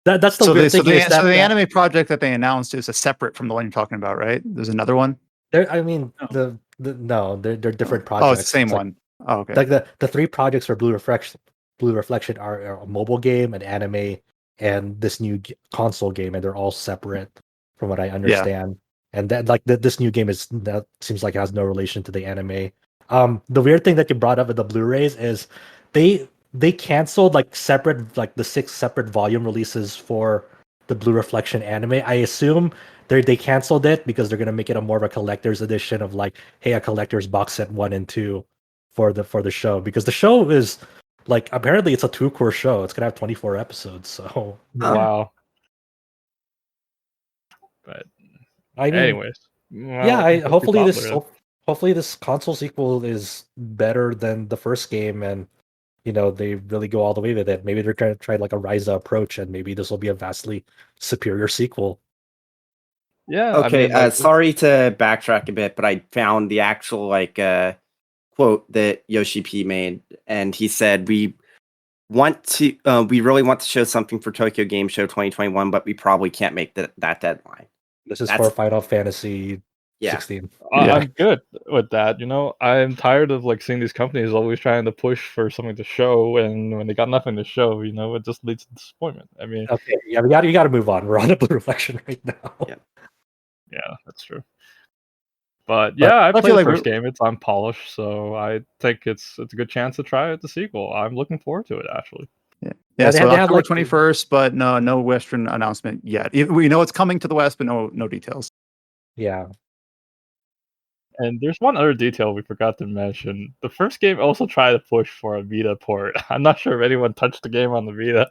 That's the weird thing. So the anime project that they announced is a separate from the one you're talking about, right? There's another one. They're different projects. Oh, it's the same one. Oh, okay. Like the three projects for Blue Reflection are a mobile game, an anime, and this new console game, and they're all separate from what I understand. Yeah. And that this new game that seems like it has no relation to the anime. The weird thing that you brought up with the Blu-rays is they canceled like the 6 separate volume releases for the Blue Reflection anime. I assume they canceled it because they're gonna make it a more of a collector's edition of like, hey, a collector's box set 1 and 2 for the show, because the show is like apparently it's a 2-core show. It's gonna have 24 episodes. So wow. But I mean, anyways, hopefully this console sequel is better than the first game, and they really go all the way with it. Maybe they're trying to try like a Ryza approach, and maybe this will be a vastly superior sequel. Yeah. Okay. I mean, sorry to backtrack a bit, but I found the actual quote that Yoshi P made, and he said, we really want to show something for Tokyo Game Show 2021, but we probably can't make that deadline. This is for Final Fantasy 16. I'm good with that. I'm tired of like seeing these companies always trying to push for something to show, and when they got nothing to show, it just leads to disappointment. I mean, okay, yeah, you got to move on. We're on a Blue Reflection right now. Yeah, that's true. But I played the first game. It's unpolished, so I think it's a good chance to try out the sequel. I'm looking forward to it, actually. Yeah. So October 21st, but no Western announcement yet. We know it's coming to the West, but no details. Yeah. And there's one other detail we forgot to mention. The first game also tried to push for a Vita port. I'm not sure if anyone touched the game on the Vita.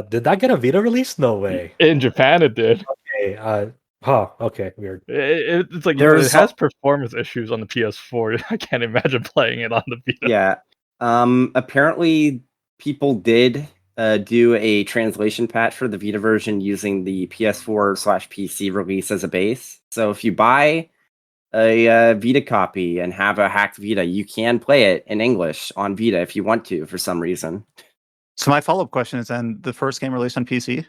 Did that get a Vita release? No way. In Japan, it did. Okay. Okay, weird. It's like it has performance issues on the PS4. I can't imagine playing it on the Vita. Yeah. Apparently, people did do a translation patch for the Vita version using the PS4/PC release as a base. So if you buy a Vita copy and have a hacked Vita, you can play it in English on Vita if you want to, for some reason. So my follow-up question is, then the first game released on PC?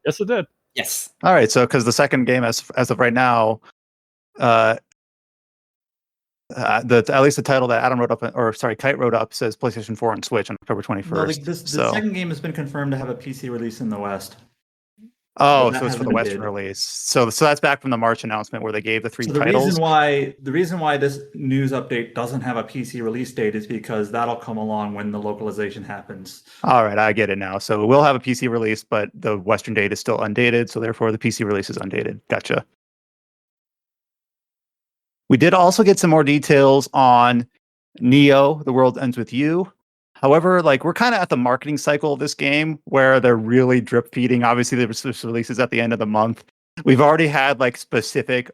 Yes, it did. Yes. All right. So because the second game, as of right now, at least the title that Adam wrote up, Kite wrote up, says PlayStation 4 and Switch on October 21st. No, the second game has been confirmed to have a PC release in the West. Oh, so it's for the Western release. So that's back from the March announcement where they gave the 3 titles. The reason why this news update doesn't have a PC release date is because that'll come along when the localization happens. All right, I get it now. So we'll have a PC release, but the Western date is still undated, so therefore the PC release is undated. Gotcha. We did also get some more details on Neo, The World Ends With You. However, we're kind of at the marketing cycle of this game where they're really drip feeding. Obviously, there's releases at the end of the month. We've already had specific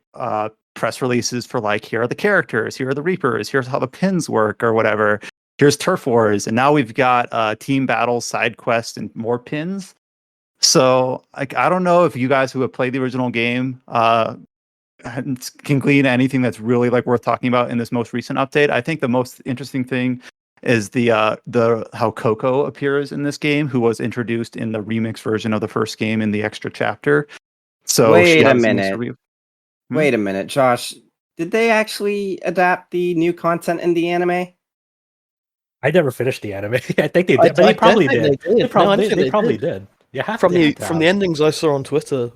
press releases for here are the characters, here are the Reapers, here's how the pins work or whatever. Here's Turf Wars, and now we've got team battles, side quests, and more pins. So I don't know if you guys who have played the original game can glean anything that's really like worth talking about in this most recent update. I think the most interesting thing is the how Coco appears in this game, who was introduced in the remix version of the first game in the extra chapter. So Wait a minute. Hmm? Wait a minute, Josh. Did they actually adapt the new content in the anime? I never finished the anime. I think they I- did, but I they don't probably think did. they did. They No, I probably, think they they probably did. did. You have From to, the have to from the have. endings I saw on Twitter,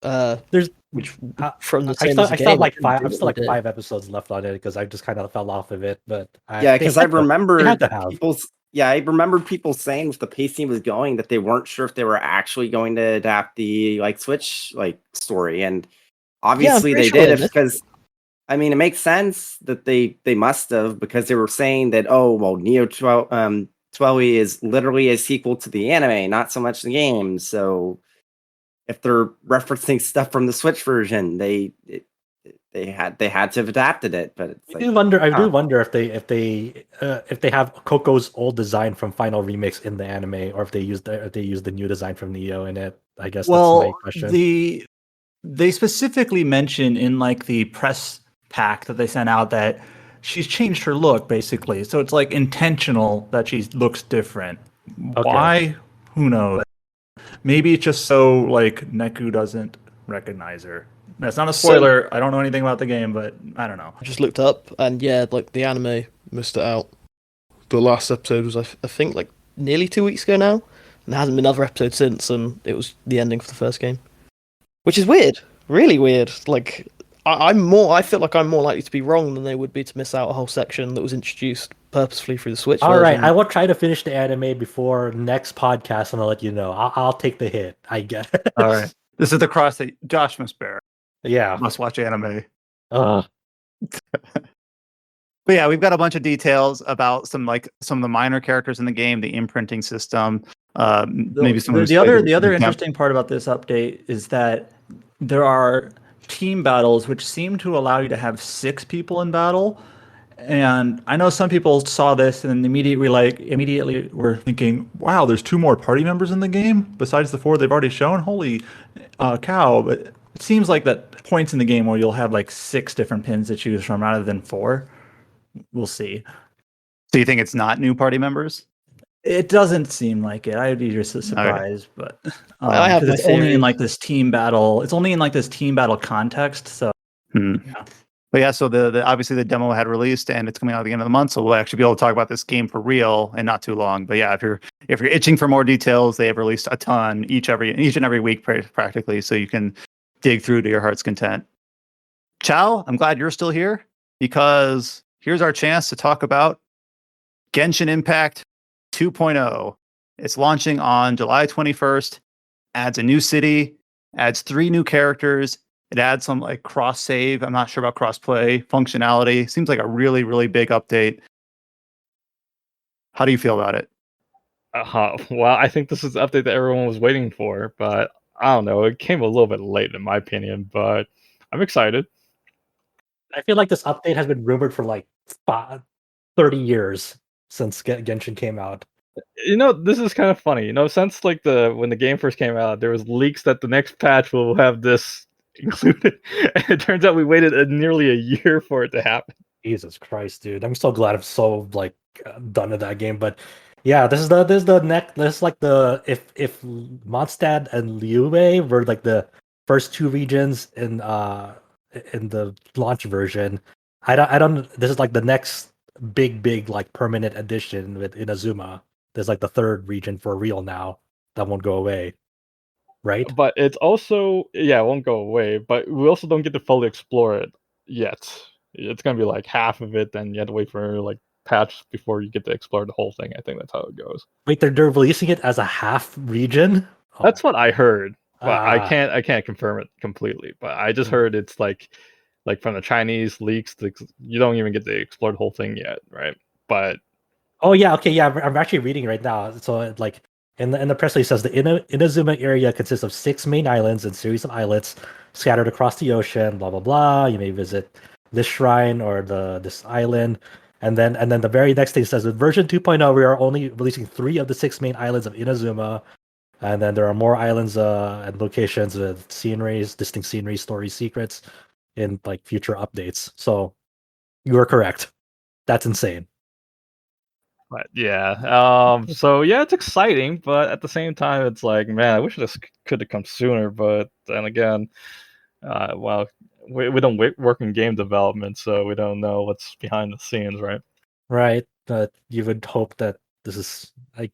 There's which I from the I same still, as the I still have game, like I five. I'm think still they like did. 5 episodes left on it because I just kind of fell off of it. But Yeah, because I remember they had to have. I remember people saying if the pacing was going that they weren't sure if they were actually going to adapt the like Switch like story, and obviously pretty they sure did. they If did. because I mean, it makes sense that they must have because they were saying that Neo 12 is literally a sequel to the anime, not so much the game. So if they're referencing stuff from the Switch version, they had to have adapted it. But it's I like do wonder. I do huh. wonder if they have Coco's old design from Final Remix in the anime, or if they use the new design from Neo in it. I guess that's my Well, question. they specifically mention in like the press pack that they sent out that she's changed her look basically. So it's like intentional that she looks different. Okay. Why? Who knows? Maybe it's just so like Neku doesn't recognize her. That's not a spoiler. I don't know anything about the game, but I don't know. I just looked up, and yeah, like the anime missed it out. The last episode was, I think, like nearly 2 weeks ago now, and there hasn't been another episode since, and it was the ending for the first game, which is weird, really weird. Like, I feel like I'm more likely to be wrong than they would be to miss out a whole section that was introduced purposefully through the Switch All right, version. I will try to finish the anime before next podcast, and I'll let you know. I'll take the hit. I guess. All right. This is the cross that Josh must bear. Yeah. Must watch anime. Uh, But yeah, we've got a bunch of details about some of the minor characters in the game, the imprinting system, maybe some of The other interesting part about this update is that there are team battles which seem to allow you to have 6 people in battle. And I know some people saw this and immediately were thinking, "Wow, there's 2 more party members in the game besides the 4 they've already shown. Holy cow!" But it seems like that points in the game where you'll have like 6 different pins to choose from rather than 4. We'll see. So you think it's not new party members? It doesn't seem like it. I'd be just surprised, but I have 'cause my it's only in theories. like this team battle. It's only in like this team battle context. So yeah. But yeah, so the obviously the demo had released and it's coming out at the end of the month, so we'll actually be able to talk about this game for real and not too long. But yeah, if you're itching for more details, they have released a ton each and every week practically, so you can dig through to your heart's content. Chao, I'm glad you're still here because here's our chance to talk about Genshin Impact 2.0. It's launching on July 21st, adds a new city, adds 3 new characters. It adds some like cross save. I'm not sure about cross play functionality. Seems like a really, really big update. How do you feel about it? Well, I think this is the update that everyone was waiting for, but I don't know. It came a little bit late, in my opinion, but I'm excited. I feel like this update has been rumored for like 30 years since Genshin came out. This is kind of funny. Since like when the game first came out, there was leaks that the next patch will have this included, and it turns out we waited nearly a year for it to happen. Jesus Christ, dude! I'm so glad I'm so like done with that game. But yeah, this is the next. This is like the if Mondstadt and Liu were like the first 2 regions in the launch version. I don't. This is like the next big like permanent addition with Inazuma. There's like the 3rd region for real now that won't go away, right? But it's also it won't go away. But we also don't get to fully explore it yet. It's gonna be like half of it, then you have to wait for like patch before you get to explore the whole thing. I think that's how it goes. Wait, they're releasing it as a half region? Oh. That's what I heard, but I Ah. can't confirm it completely. But I just heard it's like from the Chinese leaks, you don't even get to explore the whole thing yet, right? But Oh yeah, okay, yeah. I'm actually reading right now. So like in the press release says the Inazuma area consists of 6 main islands and series of islets scattered across the ocean. Blah blah blah. You may visit this shrine or this island, and then the very next thing says with version 2.0 we are only releasing 3 of the 6 main islands of Inazuma, and then there are more islands and locations with sceneries, distinct scenery, stories, secrets. in like future updates. So you are correct. That's insane. But yeah, so yeah, it's exciting, but at the same time, it's like, man, I wish this could have come sooner. But then again, well, we don't work in game development, so we don't know what's behind the scenes, right? Right. But you would hope that this is like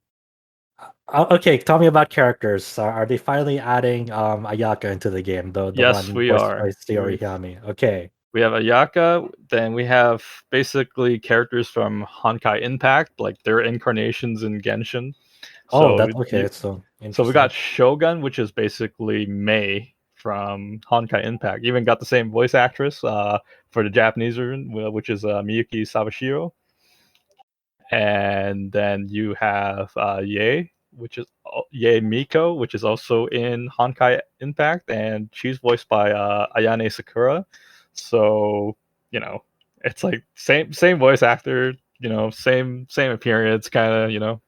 okay, tell me about characters. Are they finally adding Ayaka into the game? The Yes, one we voiced are. by Steelrising. Okay. We have Ayaka, then we have basically characters from Honkai Impact, like their incarnations in Genshin. Oh, So that's okay. you- So so we interesting. got Shogun, which is basically Mei from Honkai Impact. Even got the same voice actress for the Japanese version, which is Miyuki Sawashiro. And then you have Ye, which is Ye Miko, which is also in Honkai Impact, and she's voiced by Ayane Sakura. So it's like same voice actor, same appearance, kind of.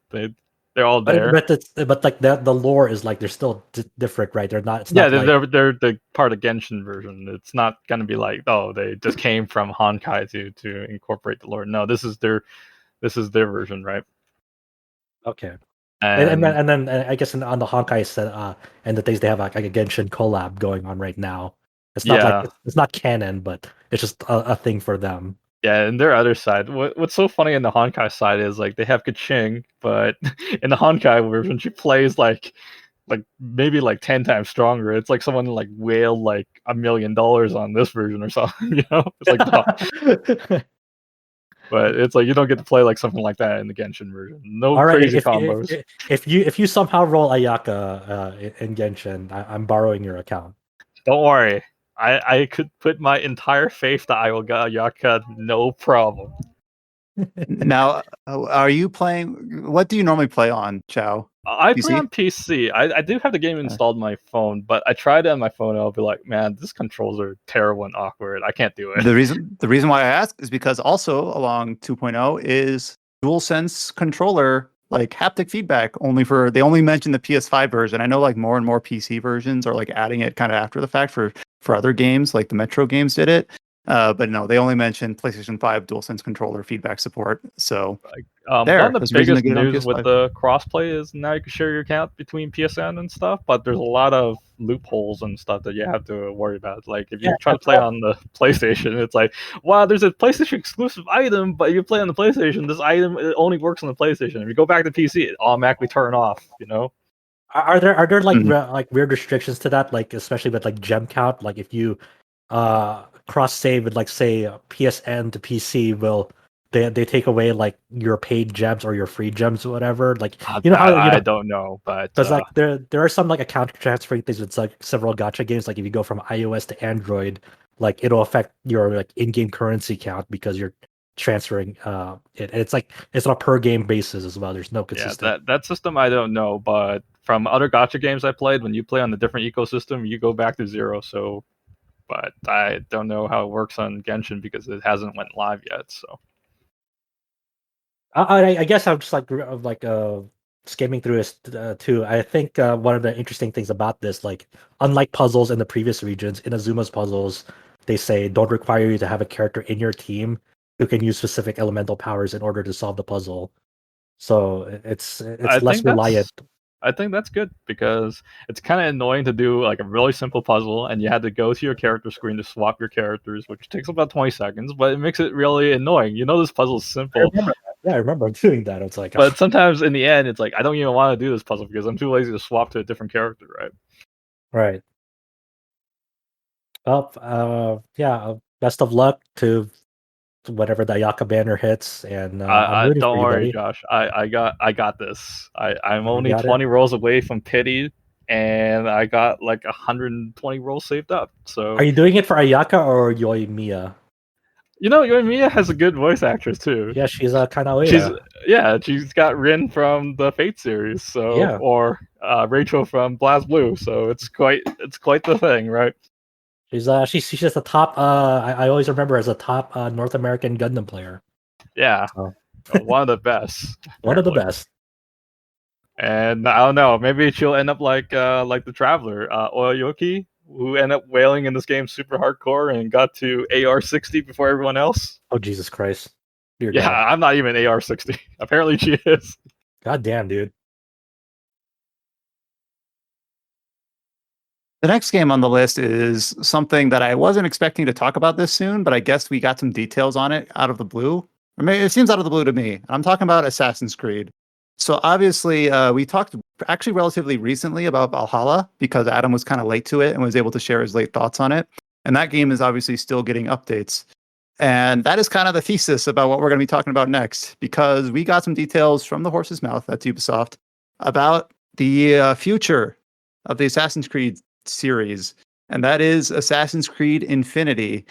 They're all there. But like the lore is like they're still different, right? They're not. It's Yeah, not like they're the part of Genshin version. It's not gonna be like, oh, they just came from Honkai to incorporate the lore. No, this is their version, right? okay. And And then I guess on the Honkai set and the things they have like a Genshin collab going on right now. It's not like yeah, it's not canon, but it's just a thing for them. yeah, and their other side. What's so funny in the Honkai side is like they have Kaching, but in the Honkai version, she plays like maybe like 10 times stronger. It's like someone like whaled like $1 million on this version or something. It's like but it's like you don't get to play like something like that in the Genshin version. No All right, crazy combos. if you somehow roll Ayaka in Genshin, I'm borrowing your account. Don't worry. I could put my entire faith that I will get Ayaka, no problem. Now, are you playing? What do you normally play on, Chao? I play PC? on PC. I do have the game installed on my phone, but I tried it on my phone and I'll be like, man, this controls are terrible and awkward. I can't do it. The reason why I ask is because also along 2.0 is DualSense controller like haptic feedback they only mention the PS5 version. I know like more and more PC versions are like adding it kind of after the fact for other games, like the Metro games did it. But no, they only mentioned PlayStation 5 DualSense controller feedback support. So One of the there's a reason to biggest get it on news with PS5. the crossplay is now you can share your account between PSN and stuff, but there's a lot of loopholes and stuff that you have to worry about. Like if you try to play on the PlayStation, it's like, wow, there's a PlayStation exclusive item, but you play on the PlayStation, this item it only works on the PlayStation. If you go back to PC, it automatically turn off. Are there like Mhm. like weird restrictions to that? Like especially with like gem count, like if you cross save with like say PSN to PC, will they take away like your paid gems or your free gems or whatever? Like you know how I don't know, but because like there are some like account transferring things with like several gacha games. Like if you go from iOS to Android, like it'll affect your like in-game currency count because you're transferring it. And it's like it's on a per game basis as well. There's no consistent. that system I don't know, but from other gacha games I played, when you play on a different ecosystem, you go back to zero. So, but I don't know how it works on Genshin because it hasn't went live yet. So. I guess I'm just like skimming through this too. I think one of the interesting things about this, like unlike puzzles in the previous regions, in Azuma's puzzles, they say don't require you to have a character in your team who can use specific elemental powers in order to solve the puzzle. So it's I less think reliant. I think that's good because it's kind of annoying to do like a really simple puzzle and you had to go to your character screen to swap your characters, which takes about 20 seconds, but it makes it really annoying. This puzzle is simple, I remember doing that. It's like but sometimes in the end, it's like I don't even want to do this puzzle because I'm too lazy to swap to a different character, right? right. Well, yeah. Best of luck to whatever the Ayaka banner hits, and I'm rooting Don't for you, worry, buddy. Josh. I got this. I'm You only got it? 20 rolls away from pity, and I got like 120 rolls saved up. So Are you doing it for Ayaka or Yoimiya? Yoimiya has a good voice actress too. Yeah, she's kind of She's got Rin from the Fate series, so Yeah. or Rachel from BlazBlue, so it's quite the thing, right? She's just a top. I always remember her as a top North American Gundam player. Yeah, So. one of the best. One of the apparently. best. And I don't know, maybe she'll end up like the Traveler, Oyoki. who ended up whaling in this game super hardcore and got to AR 60 before everyone else. Oh Jesus Christ! Dear Yeah, God. I'm not even AR 60. Apparently she is. God damn, dude. The next game on the list is something that I wasn't expecting to talk about this soon, but I guess we got some details on it out of the blue. I mean, it seems out of the blue to me. I'm talking about Assassin's Creed. So obviously, we talked actually relatively recently about Valhalla because Adam was kind of late to it and was able to share his late thoughts on it. And that game is obviously still getting updates. And that is kind of the thesis about what we're going to be talking about next, because we got some details from the horse's mouth, that's Ubisoft, about the future of the Assassin's Creed series, and that is Assassin's Creed Infinity.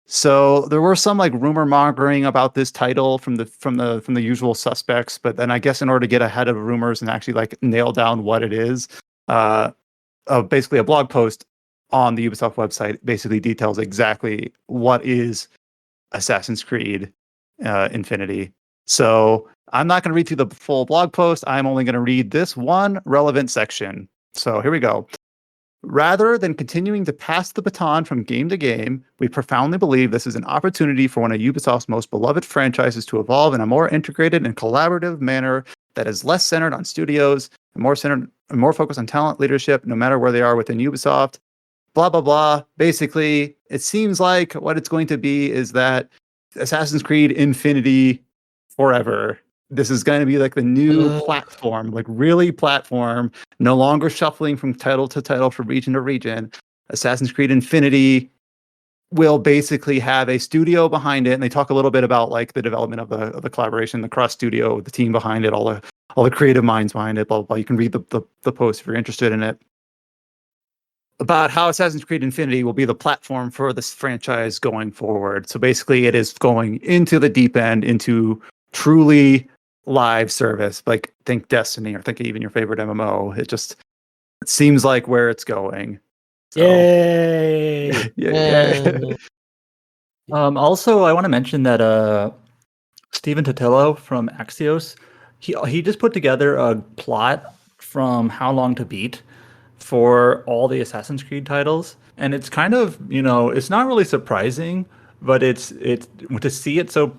So there were some like rumor mongering about this title from the usual suspects, but then I guess in order to get ahead of rumors and actually like nail down what it is, basically a blog post on the Ubisoft website basically details exactly what is Assassin's Creed Infinity. So I'm not going to read through the full blog post. I'm only going to read this one relevant section. So here we go. Rather than continuing to pass the baton from game to game, we profoundly believe this is an opportunity for one of Ubisoft's most beloved franchises to evolve in a more integrated and collaborative manner that is less centered on studios and more focused on talent leadership, no matter where they are within Ubisoft. Blah, blah, blah. Basically, it seems like what it's going to be is that Assassin's Creed Infinity forever. This is going to be like the new platform, like really platform, no longer shuffling from title to title, from region to region. Assassin's Creed Infinity will basically have a studio behind it, and they talk a little bit about like the development of the collaboration, the cross studio, the team behind it, all the creative minds behind it. Blah, blah, blah. You can read the post if you're interested in it, about how Assassin's Creed Infinity will be the platform for this franchise going forward. So basically, it is going into the deep end, into truly live service, like think Destiny or think even your favorite MMO. It seems like where it's going. So, Yay! yeah. Also, I want to mention that Stephen Totillo from Axios, he just put together a plot from How Long to Beat for all the Assassin's Creed titles, and it's kind of, it's not really surprising, but it's to see it so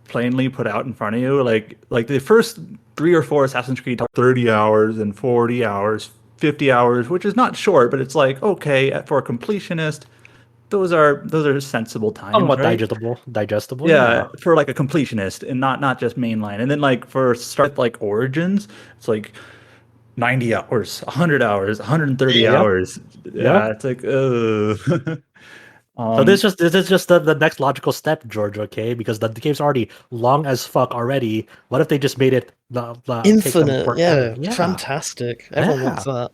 plainly put out in front of you, like the first 3 or 4 Assassin's Creed 30 hours and 40 hours, 50 hours, which is not short, but it's like, okay, for a completionist, those are sensible times. Somewhat right? digestible. Yeah, for like a completionist and not just mainline. And then like for start like Origins, it's like 90 hours, 100 hours, 130 Yep. hours. Yeah, it's like, So this is just the next logical step, George. Okay, because the game's already long as fuck already. What if they just made it Infinite? forever? Yeah, fantastic. Everyone wants that.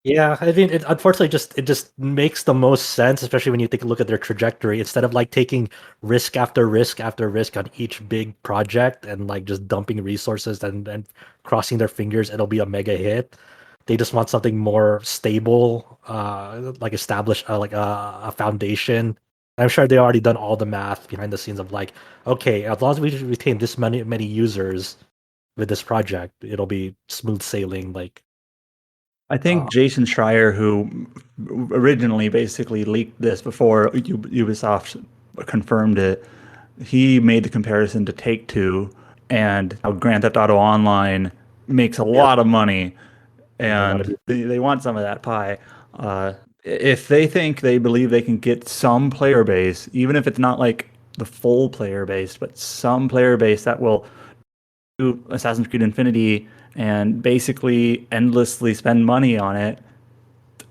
Yeah, I mean, unfortunately, it just makes the most sense, especially when you take a look at their trajectory. Instead of like taking risk after risk after risk on each big project and like just dumping resources and crossing their fingers, it'll be a mega hit. They just want something more stable, like established, like a foundation. I'm sure they already done all the math behind the scenes of like, okay, as long as we retain this many users with this project, it'll be smooth sailing. Like, I think Jason Schreier, who originally basically leaked this before Ubisoft confirmed it, he made the comparison to Take-Two and how Grand Theft Auto Online makes a lot of money, and they want some of that pie. If they believe they can get some player base, even if it's not like the full player base, but some player base that will do Assassin's Creed Infinity and basically endlessly spend money on it,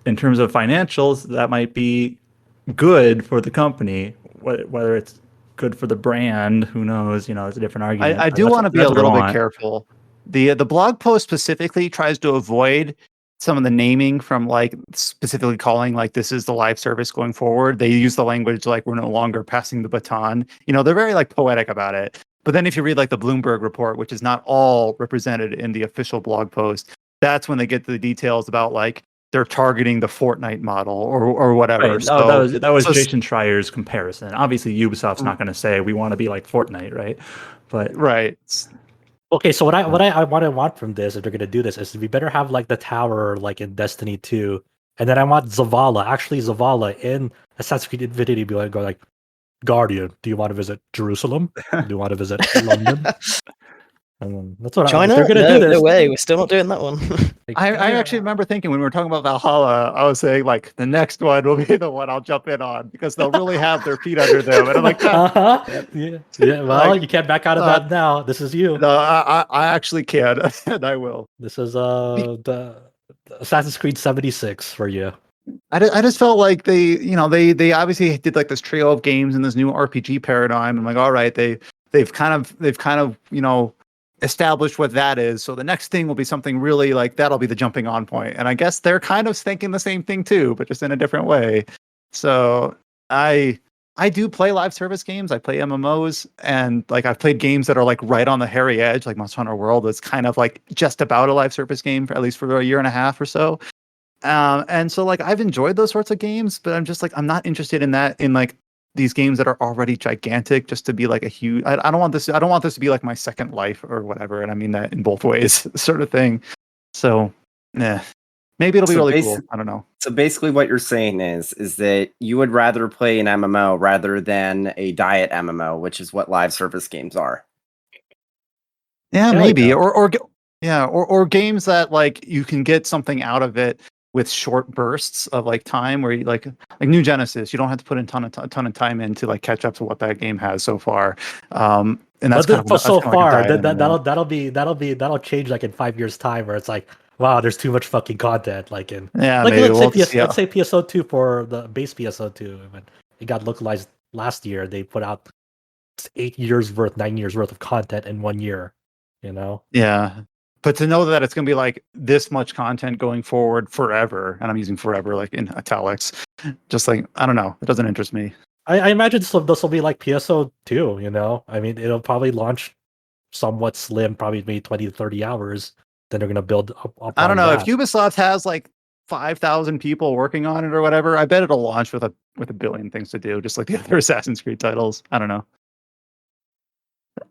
in terms of financials, that might be good for the company. Whether it's good for the brand, who knows? It's a different argument. I do want to be a little bit careful. The blog post specifically tries to avoid some of the naming from like specifically calling like this is the live service going forward. They use the language like we're no longer passing the baton. They're very like poetic about it. But then if you read like the Bloomberg report, which is not all represented in the official blog post, that's when they get to the details about like they're targeting the Fortnite model or whatever. Right. So, that was Jason Schreier's comparison. Obviously, Ubisoft's not going to say we want to be like Fortnite, right? But right. Okay, so what I want from this, if they're gonna do this, is we better have like the tower like in Destiny 2, And then I want Zavala, actually Zavala in Assassin's Creed Infinity, be like, go like, Guardian, do you want to visit Jerusalem? Do you want to visit London? And that's what China? if they're gonna No, do this. no way. We're still not doing that one. like, I actually remember thinking when we were talking about Valhalla, I was saying like the next one will be the one I'll jump in on because they'll really have their feet under them. And I'm like, uh-huh. yeah. Well, Like, you can't back out of that now. This is you. no, I actually can, and I will. This is the Assassin's Creed 76 for you. I just felt like they obviously did like this trio of games in this new RPG paradigm. I'm like, all right, they've kind of established what that is. So the next thing will be something really like that'll be the jumping on point. And I guess they're kind of thinking the same thing too, but just in a different way. So I do play live service games. I play MMOs, and like I've played games that are like right on the hairy edge, like Monster Hunter World. It's kind of like just about a live service game for at least for a year and a half or so. And so like I've enjoyed those sorts of games, but I'm just like I'm not interested in that in like these games that are already gigantic just to be like a huge I don't want this to be like my second life or whatever, and I mean that in both ways sort of thing. So maybe it'll be really cool. I don't know. So basically what you're saying is that you would rather play an MMO rather than a diet MMO, which is what live service games are. Yeah, maybe. Or games that like you can get something out of it with short bursts of like time where you like New Genesis, you don't have to put in a ton of time in to like catch up to what that game has so far. And that's that'll change like in 5 years time where it's like, wow, there's too much fucking content. Like in maybe let's say PSO2 for the base PSO2, when it got localized last year, they put out 9 years worth of content in 1 year. Yeah. But to know that it's going to be like this much content going forward forever, and I'm using forever like in italics, just like, I don't know. It doesn't interest me. I imagine this will be like PSO2, I mean, it'll probably launch somewhat slim, probably maybe 20 to 30 hours. Then they're going to build up I don't know. that. If Ubisoft has like 5,000 people working on it or whatever, I bet it'll launch with a billion things to do, just like the other Assassin's Creed titles. I don't know.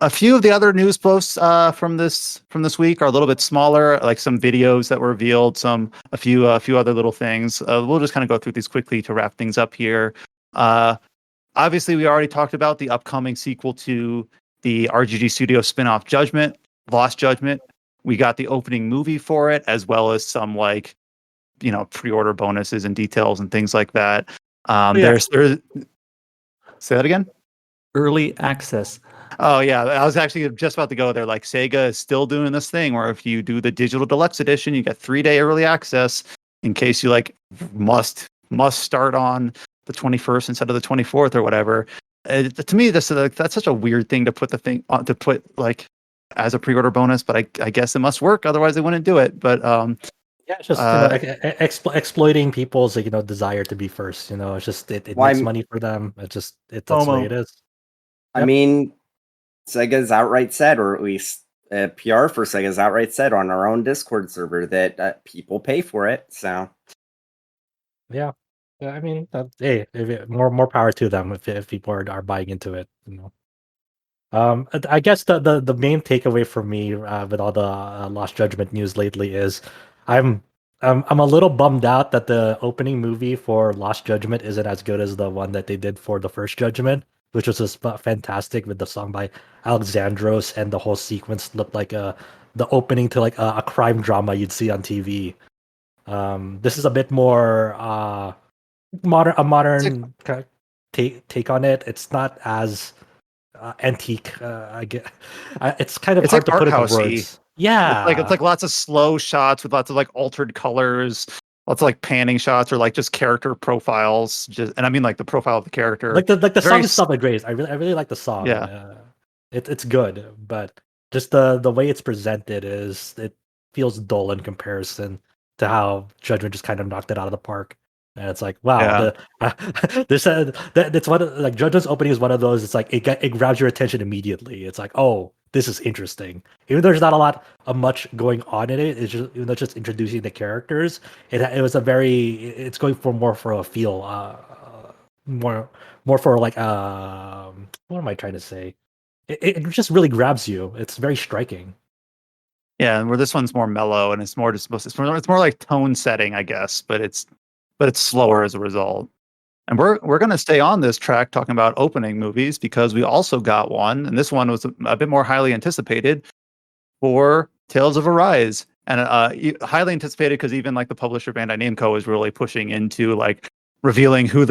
A few of the other news posts from this week are a little bit smaller, like some videos that were revealed, a few other little things. We'll just kind of go through these quickly to wrap things up here. Obviously, we already talked about the upcoming sequel to the RGG Studio spin-off Judgment, Lost Judgment. We got the opening movie for it, as well as some like pre-order bonuses and details and things like that. There's say that again. Early access. Oh yeah, I was actually just about to go there. Like Sega is still doing this thing where if you do the digital deluxe edition, you get 3-day early access in case you like must start on the 21st instead of the 24th or whatever. To me, that's such a weird thing to put like as a pre-order bonus, but I guess it must work, otherwise they wouldn't do it. But yeah, it's just exploiting people's desire to be first. It's just it makes money for them. That's the way it is. I mean, Sega's outright said, or at least PR for Sega's outright said on our own Discord server that people pay for it. So, yeah, I mean, hey, more power to them if people are buying into it. I guess the main takeaway for me with all the Lost Judgment news lately is I'm a little bummed out that the opening movie for Lost Judgment isn't as good as the one that they did for the first Judgment, which was just fantastic with the song by Alexandros, and the whole sequence looked like the opening to like a crime drama you'd see on TV. This is a bit more modern take on it. It's not as antique. It's kind of hard to put into words. Yeah, it's like lots of slow shots with lots of like altered colors. Lots of like panning shots or like just character profiles, and I mean like the profile of the character. Like the song itself is great. I really like the song. Yeah, it's good, but just the way it's presented it feels dull in comparison to how Judgment just kind of knocked it out of the park. And it's like, wow, that's one like Judgment's opening is one of those. It's like it grabs your attention immediately. It's like, oh, this is interesting. Even though there's not much going on in it, it's just even though it's just introducing the characters. It was it's going for more for a feel, more for like what am I trying to say? It just really grabs you. It's very striking. Yeah, and where this one's more mellow and it's more like tone setting, I guess. But it's but it's slower as a result. And we're going to stay on this track talking about opening movies because we also got one, and this one was a bit more highly anticipated for Tales of Arise, and highly anticipated because even like the publisher Bandai Namco is really pushing into like revealing who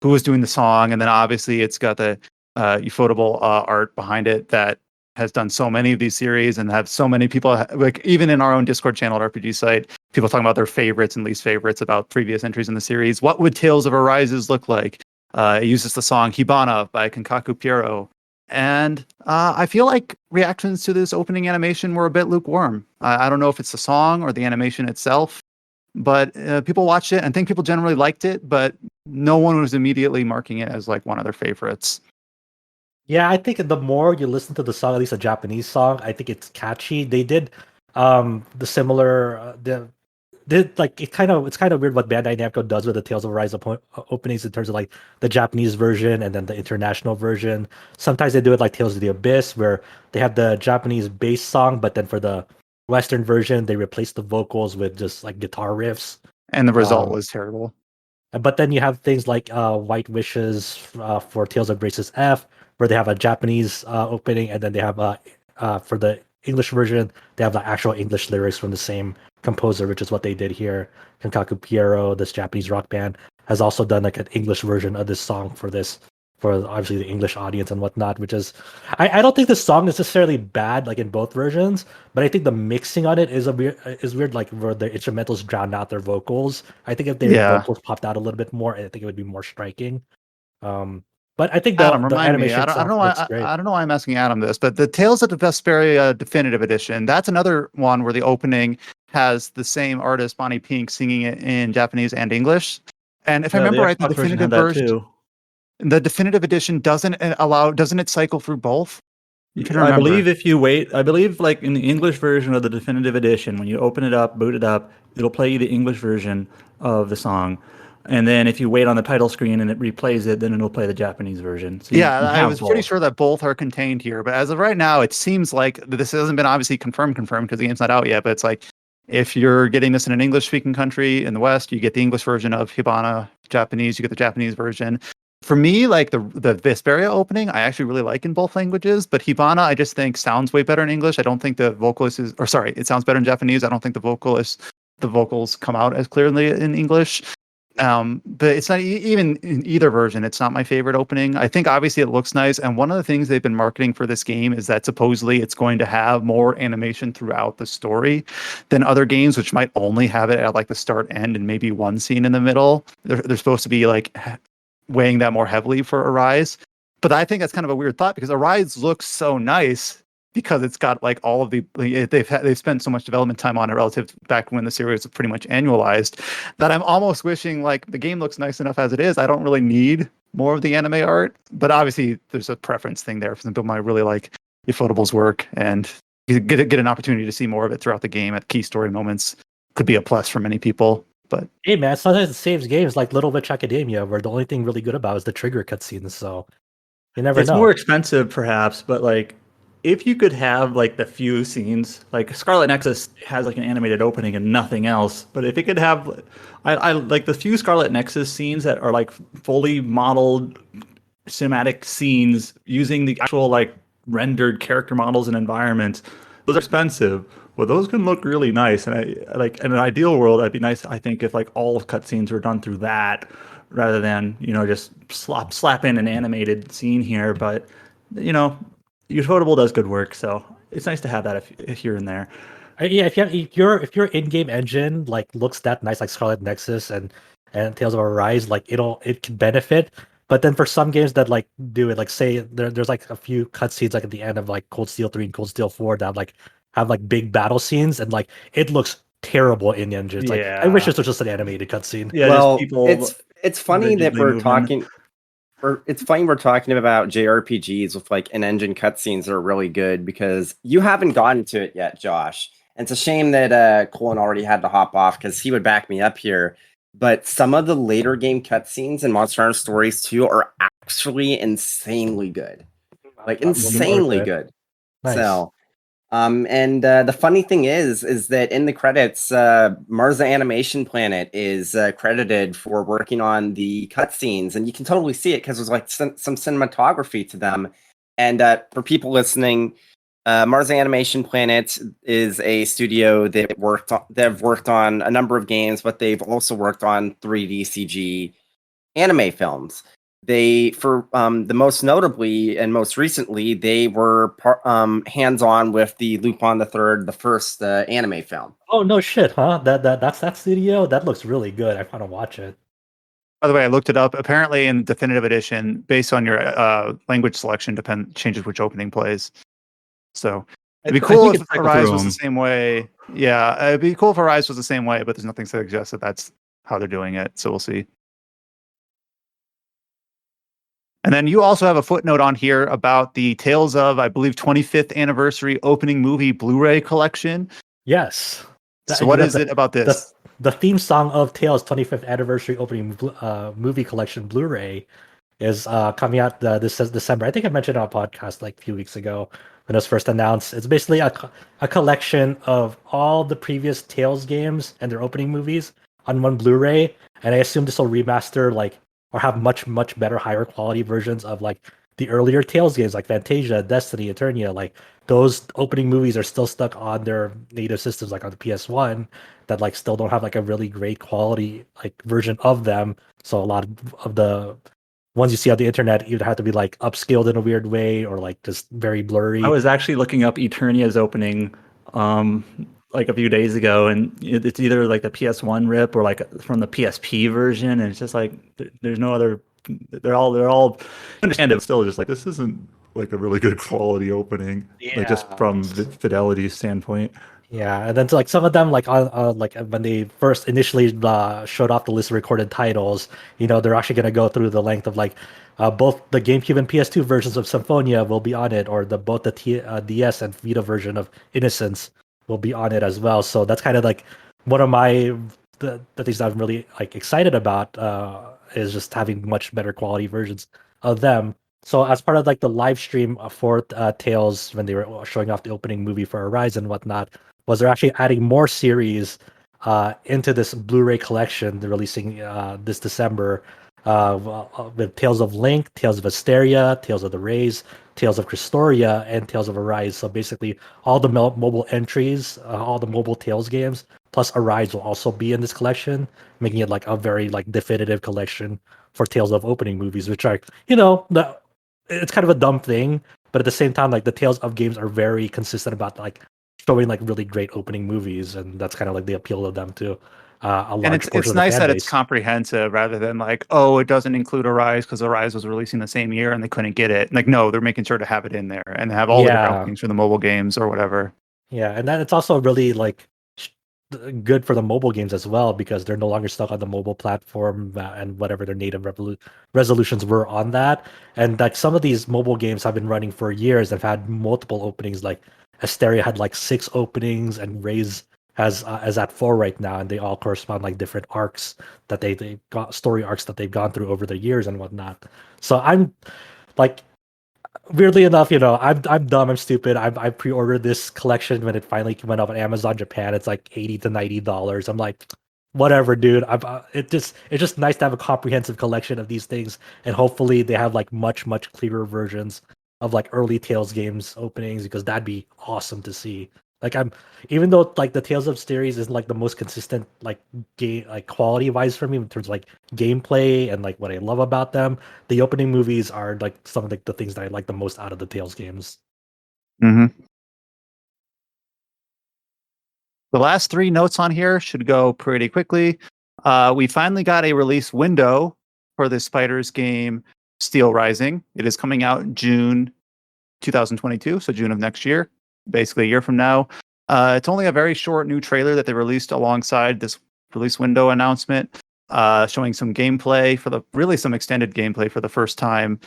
was doing the song, and then obviously it's got the ufotable art behind it that has done so many of these series and have so many people like even in our own Discord channel at RPG site, people talking about their favorites and least favorites about previous entries in the series. What would Tales of Arises look like? It uses the song Hibana by Kenkaku Piero. And I feel like reactions to this opening animation were a bit lukewarm. I don't know if it's the song or the animation itself, but people watched it and think people generally liked it, but no one was immediately marking it as like one of their favorites. Yeah, I think the more you listen to the song, at least a Japanese song, I think it's catchy. They did the similar it's kind of weird what Bandai Namco does with the Tales of Arise openings in terms of like the Japanese version and then the international version. Sometimes they do it like Tales of the Abyss, where they have the Japanese bass song, but then for the Western version, they replace the vocals with just like guitar riffs. And the result was terrible. But then you have things like White Wishes for Tales of Graces F, where they have a Japanese opening, and then they have for the English version, they have the actual English lyrics from the same composer, which is what they did here. Kenkaku Piero, this Japanese rock band, has also done like an English version of this song for obviously the English audience and whatnot, which is I don't think the song is necessarily bad like in both versions, but I think the mixing on it is weird, like where the instrumentals drown out their vocals. I think if their vocals popped out a little bit more, I think it would be more striking. But I think the animation looks great. I don't know why I'm asking Adam this, but the Tales of the Vesperia Definitive Edition, that's another one where the opening has the same artist, Bonnie Pink, singing it in Japanese and English. And if I remember right, the definitive version, the definitive edition doesn't it cycle through both? I believe if you wait, I believe like in the English version of the definitive edition, when you open it up, boot it up, it'll play you the English version of the song. And then if you wait on the title screen and it replays it, then it'll play the Japanese version. So I was pretty sure that both are contained here. But as of right now, it seems like this hasn't been obviously confirmed because the game's not out yet. But it's like if you're getting this in an English-speaking country in the West, you get the English version of Hibana. Japanese, you get the Japanese version. For me, like the Vesperia opening, I actually really like in both languages. But Hibana, I just think sounds way better in English. I don't think the vocalist it sounds better in Japanese. I don't think the vocals come out as clearly in English. But it's not even in either version. It's not my favorite opening. I think obviously it looks nice. And one of the things they've been marketing for this game is that supposedly it's going to have more animation throughout the story than other games, which might only have it at like the start, end, and maybe one scene in the middle. They're supposed to be like weighing that more heavily for Arise. But I think that's kind of a weird thought because Arise looks so nice because it's got like all of they've spent so much development time on it relative back when the series was pretty much annualized that I'm almost wishing like the game looks nice enough as it is. I don't really need more of the anime art, but obviously there's a preference thing there. Some people might really like Ufotable's work and get an opportunity to see more of it throughout the game at key story moments could be a plus for many people. But hey man, sometimes it saves games like Little Witch Academia where the only thing really good about is the trigger cutscenes, so you never know. It's more expensive perhaps, but like if you could have like the few scenes, like Scarlet Nexus has like an animated opening and nothing else, but if it could have, I like the few Scarlet Nexus scenes that are like fully modeled cinematic scenes using the actual like rendered character models and environments. Those are expensive, but those can look really nice. And I like in an ideal world, that'd be nice. I think if like all cutscenes were done through that, rather than just slap in an animated scene here. But Ufotable does good work, so it's nice to have that here and there. Yeah, if your in-game engine like looks that nice, like Scarlet Nexus and Tales of Arise, like it can benefit. But then for some games that like do it, like say there's like a few cutscenes like at the end of like Cold Steel 3 and Cold Steel 4 that have like big battle scenes, and like it looks terrible in engines. Like I wish this was just an animated cutscene. Yeah, well, it's funny that we're talking. It's funny we're talking about JRPGs with like in-engine cutscenes that are really good because you haven't gotten to it yet, Josh. And it's a shame that Colin already had to hop off because he would back me up here. But some of the later game cutscenes in Monster Hunter Stories 2 are actually insanely good. Like insanely good. Nice. So And the funny thing is that in the credits, Marza Animation Planet is credited for working on the cutscenes, and you can totally see it because there's like some cinematography to them. And for people listening, Marza Animation Planet is a studio that they've worked on a number of games, but they've also worked on 3D CG anime films. They, for the most notably and most recently, they were hands-on with the Lupin the Third, the first anime film. Oh no shit, huh? That's that studio. That looks really good. I want to watch it. By the way, I looked it up. Apparently, in definitive edition, based on your language selection, changes which opening plays. So it'd be cool if Arise was the same way. Yeah, it'd be cool if Arise was the same way, but there's nothing to suggest that that's how they're doing it. So we'll see. And then you also have a footnote on here about the Tales of, I believe, 25th anniversary opening movie Blu-ray collection. Yes. So what is it about this? The theme song of Tales 25th anniversary opening movie collection Blu-ray is coming out this December. I think I mentioned it on a podcast like a few weeks ago when it was first announced. It's basically a collection of all the previous Tales games and their opening movies on one Blu-ray. And I assume this will remaster or have much better, higher quality versions of like the earlier Tales games like Fantasia, Destiny, Eternia. Like those opening movies are still stuck on their native systems, like on the PS1, that like still don't have like a really great quality like version of them. So a lot of the ones you see on the internet either have to be like upscaled in a weird way or like just very blurry. I was actually looking up Eternia's opening like a few days ago, and it's either like the PS1 rip or like from the PSP version, and it's just like there's no other. They're all understand it. Still, just like this isn't like a really good quality opening, like just from the fidelity standpoint. Yeah, and then like some of them, like like when they first initially showed off the list of recorded titles, they're actually going to go through the length of like both the GameCube and PS2 versions of Symphonia will be on it, or both the DS and Vita version of Innocence will be on it as well. So that's kind of like one of the things I'm really like excited about is just having much better quality versions of them. So as part of like the live stream for Tales when they were showing off the opening movie for Arise and whatnot, was they're actually adding more series into this Blu-ray collection they're releasing this December with Tales of Link, Tales of Asteria, Tales of the Rays, Tales of Cristoria, and Tales of Arise. So basically all the mobile entries, all the mobile Tales games, plus Arise will also be in this collection, making it like a very like definitive collection for Tales of opening movies, which are, it's kind of a dumb thing, but at the same time, like the Tales of games are very consistent about like showing like really great opening movies, and that's kind of like the appeal of them too. And it's nice that it's comprehensive rather than like, oh, it doesn't include Arise because Arise was releasing the same year and they couldn't get it. Like, no, they're making sure to have it in there and have all the different openings for the mobile games or whatever. Yeah, and then it's also really like good for the mobile games as well because they're no longer stuck on the mobile platform and whatever their native resolutions were on that. And like some of these mobile games have been running for years and have had multiple openings. Like Asteria had like 6 openings, and Raze has is at 4 right now, and they all correspond like different arcs that they got, story arcs that they've gone through over the years and whatnot. So I'm like, weirdly enough, I'm dumb, I'm stupid. I pre-ordered this collection when it finally went up on Amazon Japan. It's like $80 to $90. I'm like, whatever, dude. It's just nice to have a comprehensive collection of these things, and hopefully they have like much clearer versions of like early Tales games openings, because that'd be awesome to see. Like even though like the Tales of series isn't like the most consistent like game like quality wise for me in terms of like gameplay and like what I love about them, the opening movies are like some of the things that I like the most out of the Tales games. Mm-hmm. The last 3 notes on here should go pretty quickly. We finally got a release window for the Spiders game Steelrising. It is coming out June 2022, so June of next year, basically a year from now. It's only a very short new trailer that they released alongside this release window announcement, showing some gameplay some extended gameplay for the first time.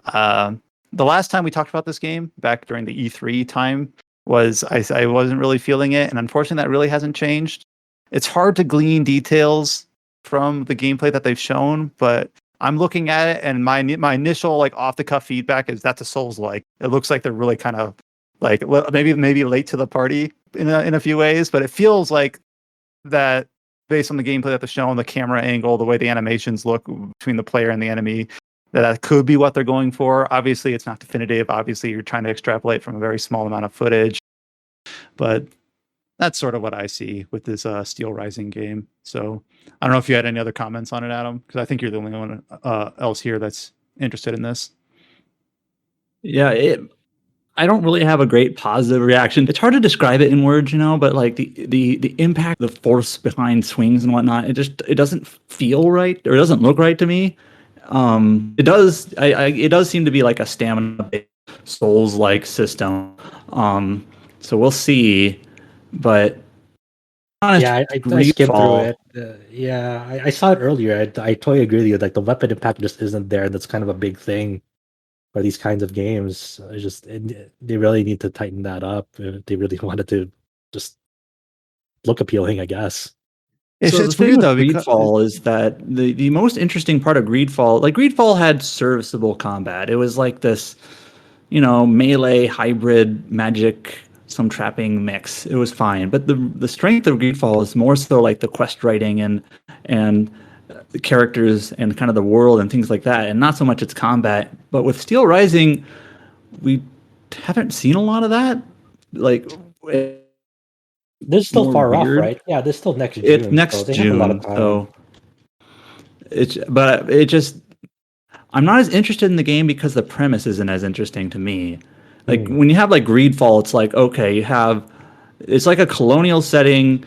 The last time we talked about this game, back during the E3 time, was I wasn't really feeling it, and unfortunately that really hasn't changed. It's hard to glean details from the gameplay that they've shown, but I'm looking at it, and my initial like off the cuff feedback is that's a Souls-like. It looks like they're really kind of like maybe late to the party in a few ways, but it feels like that based on the gameplay that they're showing, the camera angle, the way the animations look between the player and the enemy, that could be what they're going for. Obviously, it's not definitive. Obviously, you're trying to extrapolate from a very small amount of footage, but that's sort of what I see with this Steelrising game. So I don't know if you had any other comments on it, Adam, because I think you're the only one else here that's interested in this. Yeah, I don't really have a great positive reaction. It's hard to describe it in words, but like the impact, the force behind swings and whatnot, it doesn't feel right, or it doesn't look right to me. It does. It does seem to be like a stamina Souls-like system. So we'll see. But Yeah, I skimmed through it. I saw it earlier. I totally agree with you. Like the weapon impact just isn't there. That's kind of a big thing for these kinds of games. They really need to tighten that up if they really wanted to just look appealing, I guess. It's weird though, because Greedfall is that the most interesting part of Greedfall, like Greedfall had serviceable combat. It was like this, melee hybrid magic, some trapping mix. It was fine, but the strength of Greedfall is more so like the quest writing and the characters and kind of the world and things like that, and not so much its combat. But with Steelrising, we haven't seen a lot of that. Like, they're still far off, right? Yeah, they're still next June. It's next June, so I'm not as interested in the game because the premise isn't as interesting to me. Like when you have like Greedfall, it's like, okay, it's like a colonial setting.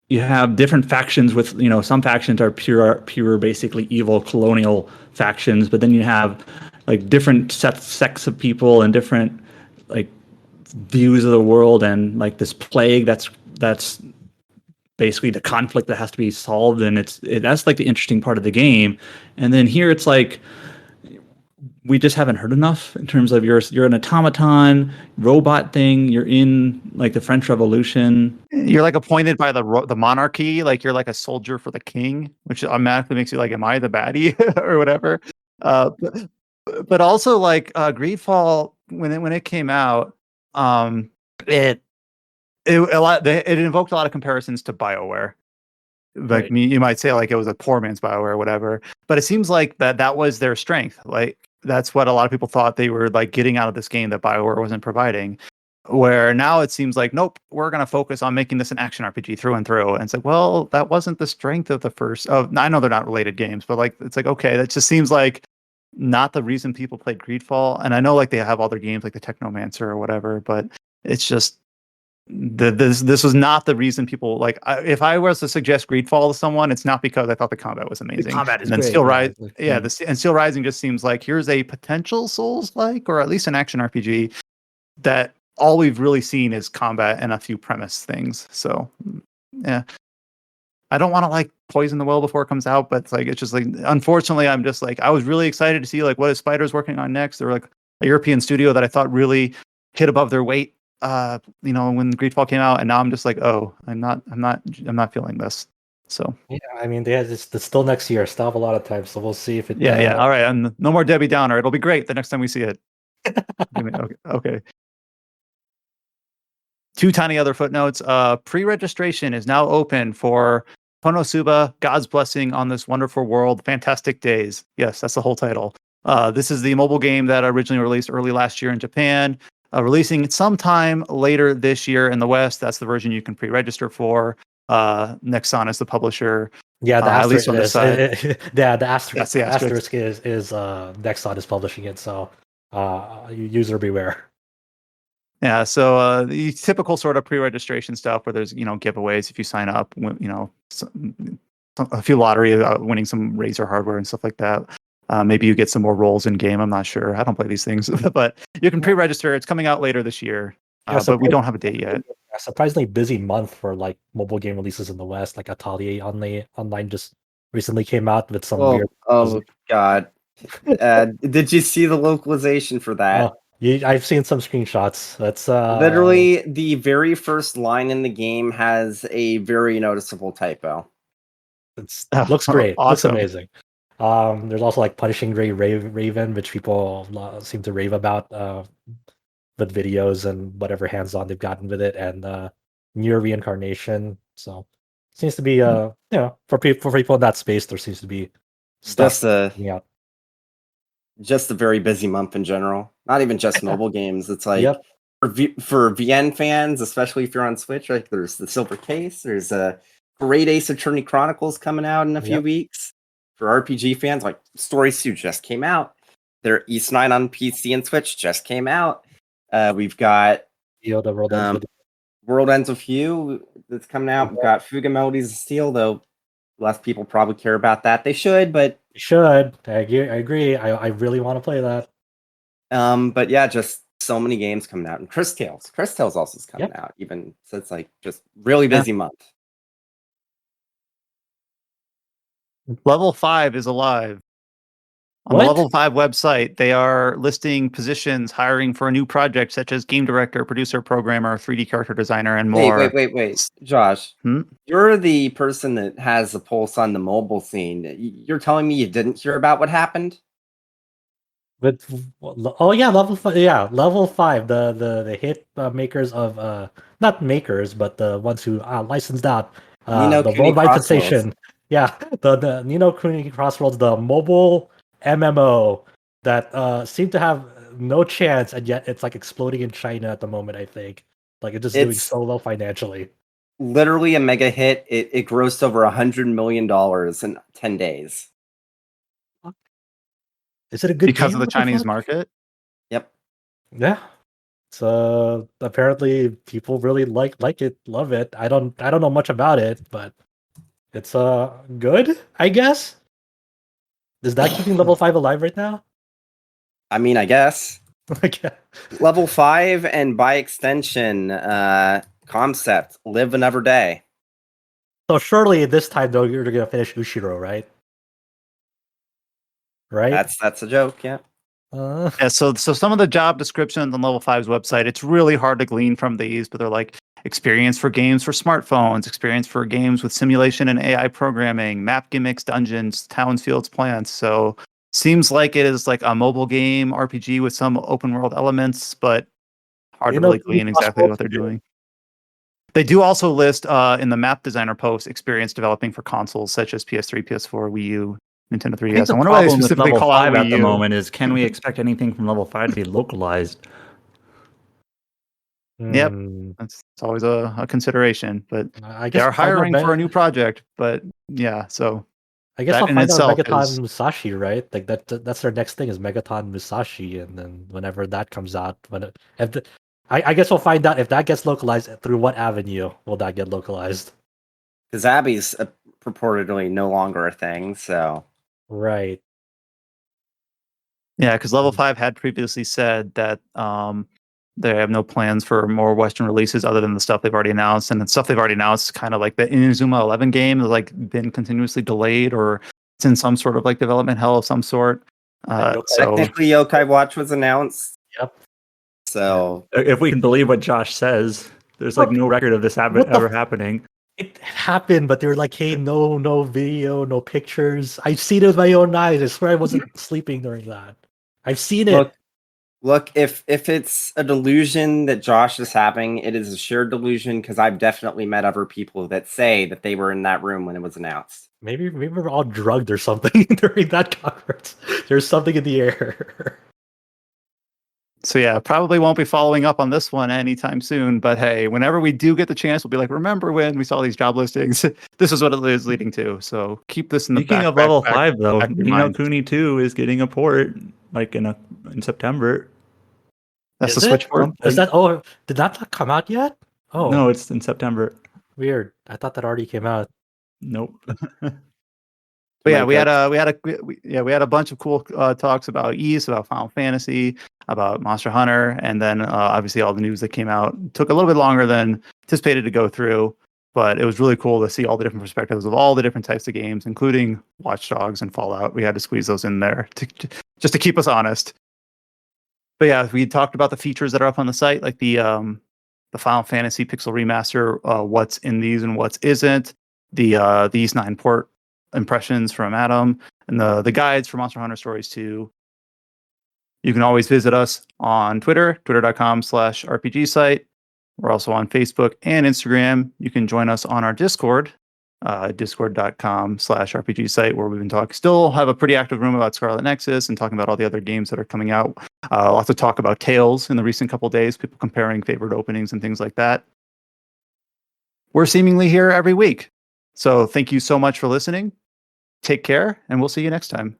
You have different factions with, some factions are pure basically evil colonial factions, but then you have like different sects of people and different like views of the world, and like this plague that's basically the conflict that has to be solved, and that's like the interesting part of the game. And then here it's like we just haven't heard enough in terms of you're an automaton robot thing. You're in like the French Revolution. You're like appointed by the monarchy. Like you're like a soldier for the king, which automatically makes you like, am I the baddie or whatever? But also like Greedfall when it came out, it invoked a lot of comparisons to BioWare. Like you might say like it was a poor man's BioWare or whatever, but it seems like that was their strength. Like that's what a lot of people thought they were like getting out of this game that BioWare wasn't providing. Where now it seems like, nope, we're going to focus on making this an action RPG through and through. And it's like, well, that wasn't the strength of the first. I know they're not related games, but like it's like, okay, that just seems like not the reason people played Greedfall. And I know like they have other games like the Technomancer or whatever, but it's just this was not the reason people like. If I was to suggest Greedfall to someone, it's not because I thought the combat was amazing. The combat is and then great. Steelrising just seems like here's a potential Souls-like or at least an action RPG that all we've really seen is combat and a few premise things. So yeah, I don't want to like poison the well before it comes out, but it's just like unfortunately I'm just like I was really excited to see like what is Spider's working on next. They're like a European studio that I thought really hit above their weight. When Greedfall came out, and now I'm just like, oh, I'm not feeling this. So yeah, I mean, it's still next year. Still have a lot of time, so we'll see if it. Yeah. All right, and no more Debbie Downer. It'll be great the next time we see it. Okay. Two tiny other footnotes. Pre-registration is now open for KonoSuba, God's Blessing on This Wonderful World, Fantastic Days. Yes, that's the whole title. This is the mobile game that originally released early last year in Japan. Releasing sometime later this year in the West. That's the version you can pre-register for. Nexon is the publisher. Yeah, the at least on the side. The asterisk is Nexon is publishing it, so user beware. Yeah, so the typical sort of pre-registration stuff where there's giveaways if you sign up, a few lottery winning some Razer hardware and stuff like that. Maybe you get some more roles in game. I'm not sure. I don't play these things, but you can pre-register. It's coming out later this year, but we don't have a date yet. A surprisingly busy month for like mobile game releases in the West. Like Atelier Online just recently came out with some weird. Oh God! Did you see the localization for that? I've seen some screenshots. That's literally the very first line in the game has a very noticeable typo. It looks great. Awesome. Looks amazing. There's also like Punishing Gray Raven, which people seem to rave about. with videos and whatever hands-on they've gotten with it, and Near Reincarnation. So seems to be for people in that space, there seems to be stuff coming out. Just a very busy month in general. Not even just mobile games. It's like Yep. for VN fans, especially if you're on Switch, like there's the Silver Case, there's a Great Ace Attorney Chronicles coming out in a few weeks. For RPG fans, like Stories 2 just came out. Their East 9 on PC and Switch just came out. We've got The World Ends With You that's coming out. We've got Fuga Melodies of Steel, though less people probably care about that. They should, but You should. I agree. I really want to play that. But yeah, just so many games coming out. And Chris Tales also is coming out, even so it's like just really busy month. Level 5 is alive. On the Level 5 website, they are listing positions, hiring for a new project such as game director, producer, programmer, 3D character designer, and more. Wait. Josh, you're the person that has a pulse on the mobile scene. You're telling me you didn't hear about what happened? But level 5. Yeah, level 5. The hit makers of not makers, but the ones who licensed out the worldwide sensation. Yeah, the Ni no Kuni Crossroads, the mobile MMO that seemed to have no chance, and yet it's like exploding in China at the moment. I think like it's just doing so well financially. Literally a mega hit. It grossed over $100 million in 10 days. Is it a good because game? of the Chinese market? Yep. Yeah. So apparently people really like it, love it. I don't know much about it, but it's good, I guess. Is that keeping level 5 alive right now? I mean, I guess. Level 5 and by extension, Concept, Live Another Day. So surely this time though you're gonna finish Ushiro, right? Right? That's a joke, yeah. Yeah, so some of the job descriptions on Level 5's website, it's really hard to glean from these, but they're like experience for games for smartphones, experience for games with simulation and AI programming, map gimmicks, dungeons, towns, fields, plants. So seems like it is like a mobile game RPG with some open world elements, but hard to really glean exactly what they're doing. They do also list in the map designer post experience developing for consoles such as PS3, PS4, Wii U, Nintendo 3DS. I wonder why they specifically call out Wii U. At the moment is, can we expect anything from Level 5 to be localized? Yep, it's always a consideration, but I guess they are hiring for a new project. But yeah, so I guess I'll find out Megaton Musashi, right? Like that's their next thing is Megaton Musashi, and then whenever that comes out, I guess we'll find out if that gets localized through what avenue will that get localized. Because Abby's purportedly no longer a thing, so right. Yeah, because Level 5 had previously said that they have no plans for more Western releases other than the stuff they've already announced. And the stuff they've already announced, kind of like the Inazuma 11 game, has like been continuously delayed or it's in some sort of like development hell of some sort. Technically, Yokai Watch was announced. Yep. So if we can believe what Josh says, there's like no record of this ever happening. It happened, but they were like, "Hey, no video, no pictures. I've seen it with my own eyes. I swear I wasn't sleeping during that. I've seen it." Look, if it's a delusion that Josh is having, it is a shared delusion because I've definitely met other people that say that they were in that room when it was announced. Maybe we're all drugged or something during that conference. There's something in the air. So yeah, probably won't be following up on this one anytime soon. But hey, whenever we do get the chance, we'll be like, remember when we saw these job listings? This is what it is leading to. So keep this in the Speaking of Level 5, though, Ni no Kuni 2 is getting a port like in September. That's the Switch port. Is that? Did that not come out yet? Oh no, it's in September. Weird. I thought that already came out. Nope. But yeah, we had a bunch of cool talks about Ys, about Final Fantasy, about Monster Hunter, and then obviously all the news that came out. Took a little bit longer than anticipated to go through, but it was really cool to see all the different perspectives of all the different types of games, including Watch Dogs and Fallout. We had to squeeze those in there just to keep us honest. But yeah, we talked about the features that are up on the site, like the Final Fantasy Pixel Remaster, what's in these and what isn't, the Ys 9 port impressions from Adam, and the guides for Monster Hunter Stories 2. You can always visit us on Twitter, twitter.com/RPG site. We're also on Facebook and Instagram. You can join us on our Discord, discord.com/RPG site, where we've been talking, still have a pretty active room about Scarlet Nexus and talking about all the other games that are coming out. Lots of talk about Tales in the recent couple days, people comparing favorite openings and things like that. We're seemingly here every week. So thank you so much for listening. Take care, and we'll see you next time.